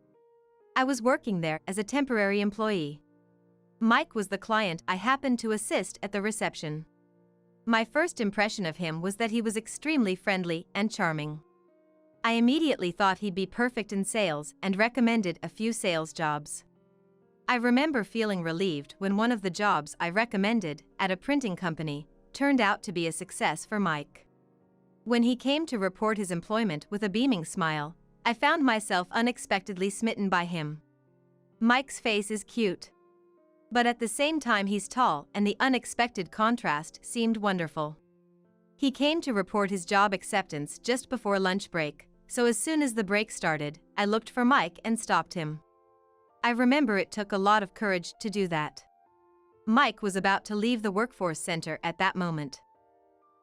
I was working there as a temporary employee. Mike was the client I happened to assist at the reception. My first impression of him was that he was extremely friendly and charming. I immediately thought he'd be perfect in sales and recommended a few sales jobs. I remember feeling relieved when one of the jobs I recommended, at a printing company, turned out to be a success for Mike. When he came to report his employment with a beaming smile, I found myself unexpectedly smitten by him. Mike's face is cute. But at the same time he's tall, and the unexpected contrast seemed wonderful. He came to report his job acceptance just before lunch break, so as soon as the break started, I looked for Mike and stopped him. I remember it took a lot of courage to do that. Mike was about to leave the workforce center at that moment.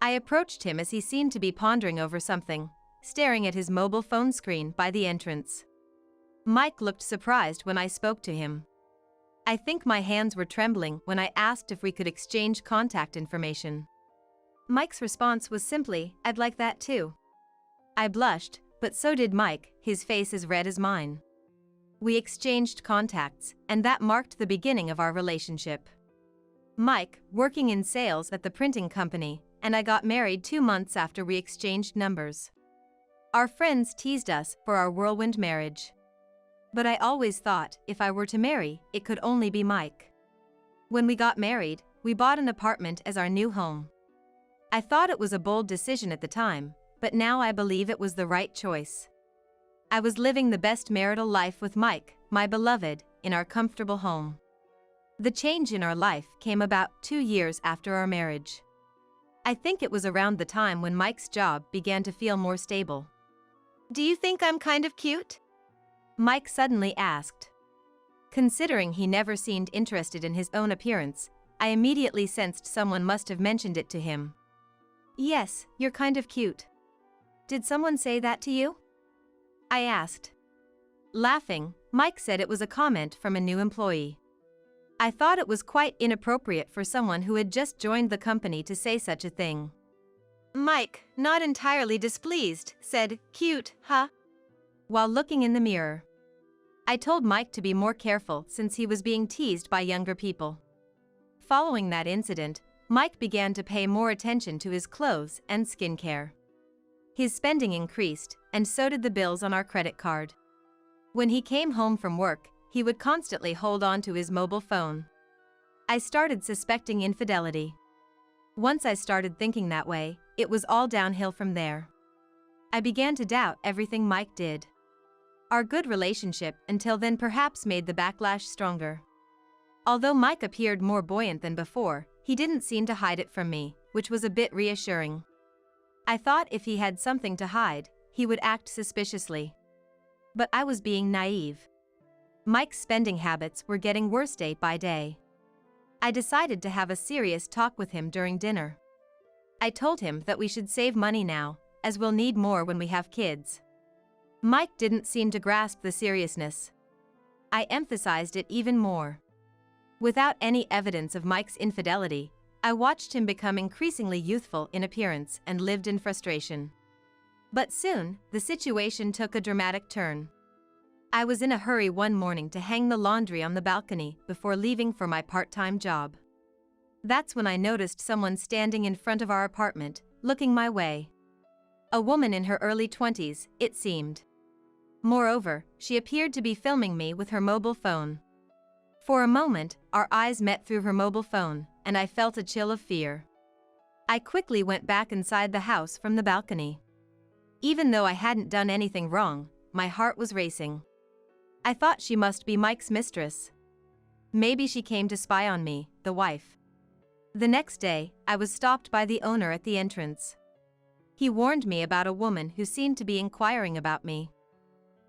I approached him as he seemed to be pondering over something, staring at his mobile phone screen by the entrance. Mike looked surprised when I spoke to him. I think my hands were trembling when I asked if we could exchange contact information. Mike's response was simply, "I'd like that too." I blushed, but so did Mike, his face as red as mine. We exchanged contacts, and that marked the beginning of our relationship. Mike, working in sales at the printing company, and I got married 2 months after we exchanged numbers. Our friends teased us for our whirlwind marriage. But I always thought, if I were to marry, it could only be Mike. When we got married, we bought an apartment as our new home. I thought it was a bold decision at the time, but now I believe it was the right choice. I was living the best marital life with Mike, my beloved, in our comfortable home. The change in our life came about 2 years after our marriage. I think it was around the time when Mike's job began to feel more stable. Do you think I'm kind of cute? Mike suddenly asked. Considering he never seemed interested in his own appearance, I immediately sensed someone must have mentioned it to him. Yes, you're kind of cute. Did someone say that to you? I asked. Laughing, Mike said it was a comment from a new employee. I thought it was quite inappropriate for someone who had just joined the company to say such a thing. Mike, not entirely displeased, said, "Cute, huh?" while looking in the mirror. I told Mike to be more careful since he was being teased by younger people. Following that incident, Mike began to pay more attention to his clothes and skincare. His spending increased, and so did the bills on our credit card. When he came home from work, he would constantly hold on to his mobile phone. I started suspecting infidelity. Once I started thinking that way, it was all downhill from there. I began to doubt everything Mike did. Our good relationship until then perhaps made the backlash stronger. Although Mike appeared more buoyant than before, he didn't seem to hide it from me, which was a bit reassuring. I thought if he had something to hide, he would act suspiciously. But I was being naive. Mike's spending habits were getting worse day by day. I decided to have a serious talk with him during dinner. I told him that we should save money now, as we'll need more when we have kids. Mike didn't seem to grasp the seriousness. I emphasized it even more. Without any evidence of Mike's infidelity, I watched him become increasingly youthful in appearance and lived in frustration. But soon, the situation took a dramatic turn. I was in a hurry one morning to hang the laundry on the balcony before leaving for my part-time job. That's when I noticed someone standing in front of our apartment, looking my way. A woman in her early 20s, it seemed. Moreover, she appeared to be filming me with her mobile phone. For a moment, our eyes met through her mobile phone, and I felt a chill of fear. I quickly went back inside the house from the balcony. Even though I hadn't done anything wrong, my heart was racing. I thought she must be Mike's mistress. Maybe she came to spy on me, the wife. The next day, I was stopped by the owner at the entrance. He warned me about a woman who seemed to be inquiring about me.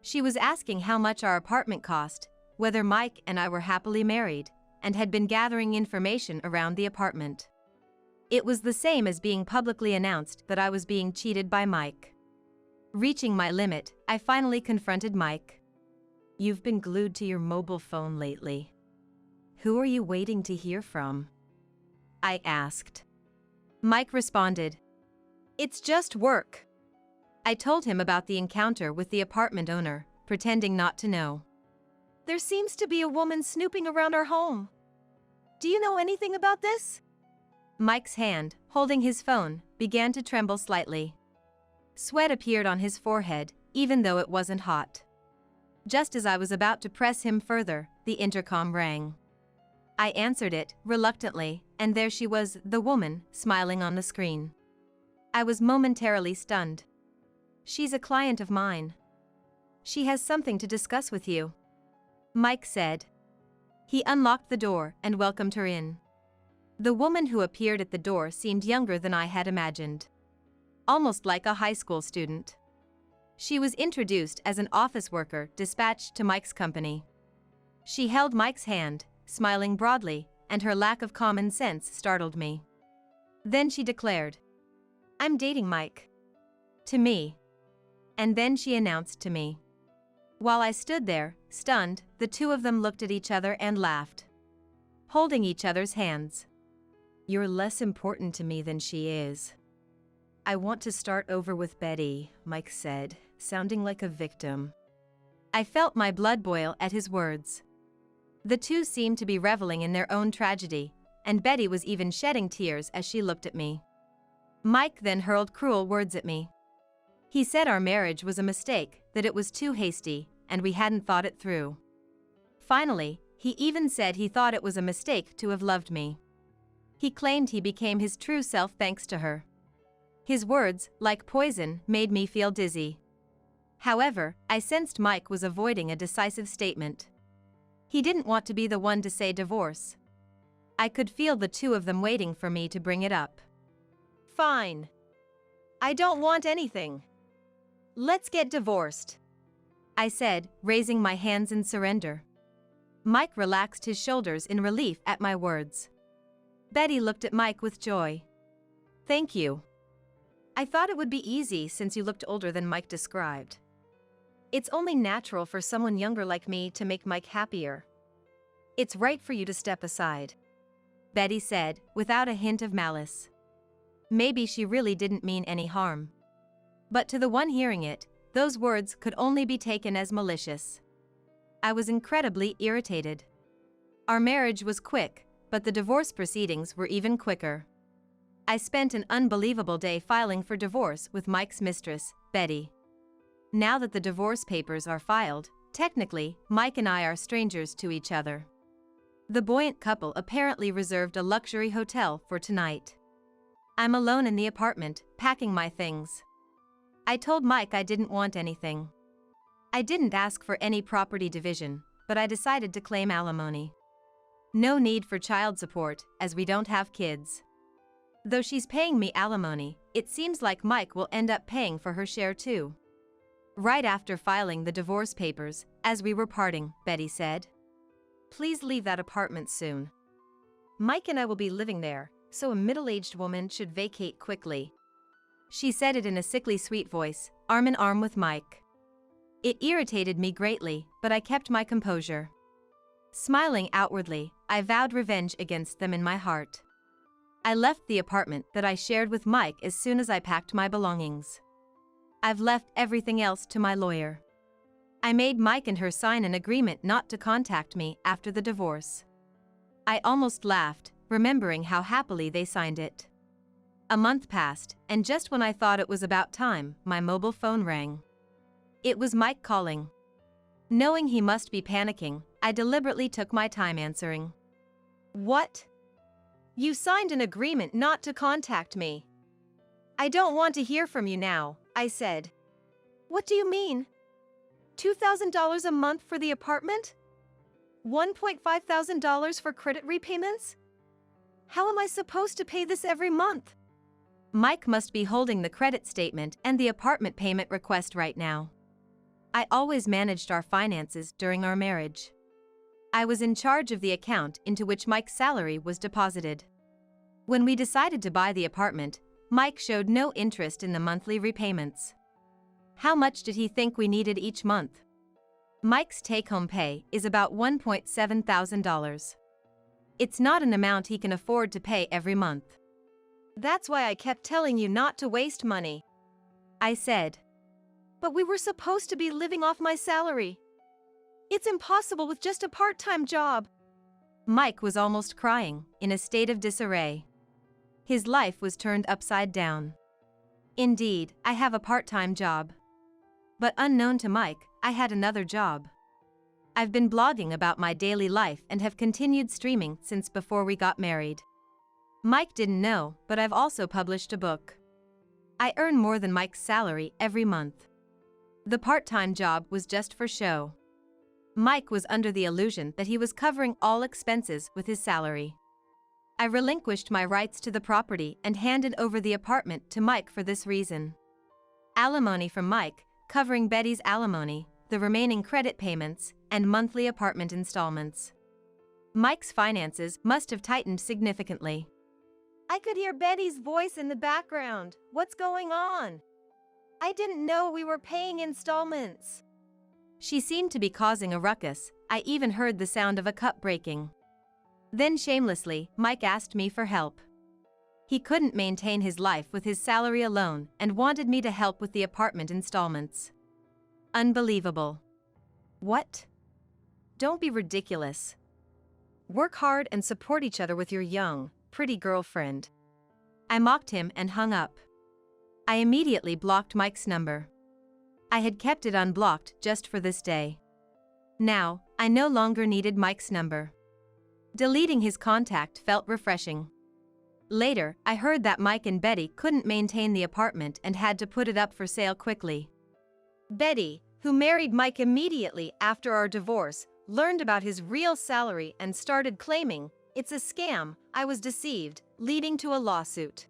She was asking how much our apartment cost, whether Mike and I were happily married, and had been gathering information around the apartment. It was the same as being publicly announced that I was being cheated by Mike. Reaching my limit, I finally confronted Mike. "You've been glued to your mobile phone lately. Who are you waiting to hear from?" I asked. Mike responded, "It's just work." I told him about the encounter with the apartment owner, pretending not to know. "There seems to be a woman snooping around our home. Do you know anything about this?" Mike's hand, holding his phone, began to tremble slightly. Sweat appeared on his forehead, even though it wasn't hot. Just as I was about to press him further, the intercom rang. I answered it, reluctantly, and there she was, the woman, smiling on the screen. I was momentarily stunned. "She's a client of mine. She has something to discuss with you," Mike said. He unlocked the door and welcomed her in. The woman who appeared at the door seemed younger than I had imagined. Almost like a high school student. She was introduced as an office worker dispatched to Mike's company. She held Mike's hand, smiling broadly, and her lack of common sense startled me. Then she declared, "I'm dating Mike." To me. And then she announced to me. While I stood there, stunned, the two of them looked at each other and laughed. Holding each other's hands. "You're less important to me than she is." "I want to start over with Betty," Mike said, sounding like a victim. I felt my blood boil at his words. The two seemed to be reveling in their own tragedy, and Betty was even shedding tears as she looked at me. Mike then hurled cruel words at me. He said our marriage was a mistake, that it was too hasty, and we hadn't thought it through. Finally, he even said he thought it was a mistake to have loved me. He claimed he became his true self thanks to her. His words, like poison, made me feel dizzy. However, I sensed Mike was avoiding a decisive statement. He didn't want to be the one to say divorce. I could feel the two of them waiting for me to bring it up. Fine. I don't want anything. Let's get divorced, I said, raising my hands in surrender. Mike relaxed his shoulders in relief at my words. Betty looked at Mike with joy. Thank you. I thought it would be easy since you looked older than Mike described. It's only natural for someone younger like me to make Mike happier. It's right for you to step aside, Betty said, without a hint of malice. Maybe she really didn't mean any harm. But to the one hearing it, those words could only be taken as malicious. I was incredibly irritated. Our marriage was quick, but the divorce proceedings were even quicker. I spent an unbelievable day filing for divorce with Mike's mistress, Betty. Now that the divorce papers are filed, technically, Mike and I are strangers to each other. The buoyant couple apparently reserved a luxury hotel for tonight. I'm alone in the apartment, packing my things. I told Mike I didn't want anything. I didn't ask for any property division, but I decided to claim alimony. No need for child support, as we don't have kids. Though she's paying me alimony, it seems like Mike will end up paying for her share too. Right after filing the divorce papers, as we were parting, Betty said, "Please leave that apartment soon. Mike and I will be living there, so a middle-aged woman should vacate quickly." She said it in a sickly sweet voice, arm in arm with Mike. It irritated me greatly, but I kept my composure. Smiling outwardly, I vowed revenge against them in my heart. I left the apartment that I shared with Mike as soon as I packed my belongings. I've left everything else to my lawyer. I made Mike and her sign an agreement not to contact me after the divorce. I almost laughed, remembering how happily they signed it. A month passed, and just when I thought it was about time, my mobile phone rang. It was Mike calling. Knowing he must be panicking, I deliberately took my time answering. What? You signed an agreement not to contact me. I don't want to hear from you now, I said. What do you mean? $2,000 a month for the apartment? $1,500 for credit repayments? How am I supposed to pay this every month? Mike must be holding the credit statement and the apartment payment request right now. I always managed our finances during our marriage. I was in charge of the account into which Mike's salary was deposited. When we decided to buy the apartment, Mike showed no interest in the monthly repayments. How much did he think we needed each month? Mike's take-home pay is about $1,700. It's not an amount he can afford to pay every month. That's why I kept telling you not to waste money, I said. But we were supposed to be living off my salary. It's impossible with just a part-time job. Mike was almost crying, in a state of disarray. His life was turned upside down. Indeed, I have a part-time job. But unknown to Mike, I had another job. I've been blogging about my daily life and have continued streaming since before we got married. Mike didn't know, but I've also published a book. I earn more than Mike's salary every month. The part-time job was just for show. Mike was under the illusion that he was covering all expenses with his salary. I relinquished my rights to the property and handed over the apartment to Mike for this reason. Alimony from Mike, covering Betty's alimony, the remaining credit payments, and monthly apartment installments. Mike's finances must have tightened significantly. I could hear Betty's voice in the background. What's going on? I didn't know we were paying installments. She seemed to be causing a ruckus. I even heard the sound of a cup breaking. Then shamelessly, Mike asked me for help. He couldn't maintain his life with his salary alone and wanted me to help with the apartment installments. Unbelievable. What? Don't be ridiculous. Work hard and support each other with your young, pretty girlfriend. I mocked him and hung up. I immediately blocked Mike's number. I had kept it unblocked just for this day. Now, I no longer needed Mike's number. Deleting his contact felt refreshing. Later, I heard that Mike and Betty couldn't maintain the apartment and had to put it up for sale quickly. Betty, who married Mike immediately after our divorce, learned about his real salary and started claiming, "It's a scam, I was deceived," leading to a lawsuit.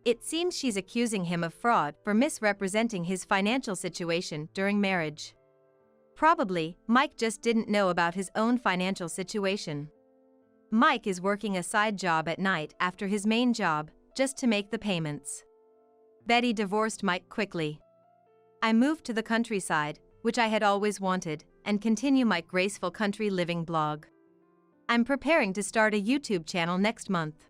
It seems she's accusing him of fraud for misrepresenting his financial situation during marriage. Probably, Mike just didn't know about his own financial situation. Mike is working a side job at night after his main job, just to make the payments. Betty divorced Mike quickly. I moved to the countryside, which I had always wanted, and continue my graceful country living blog. I'm preparing to start a YouTube channel next month.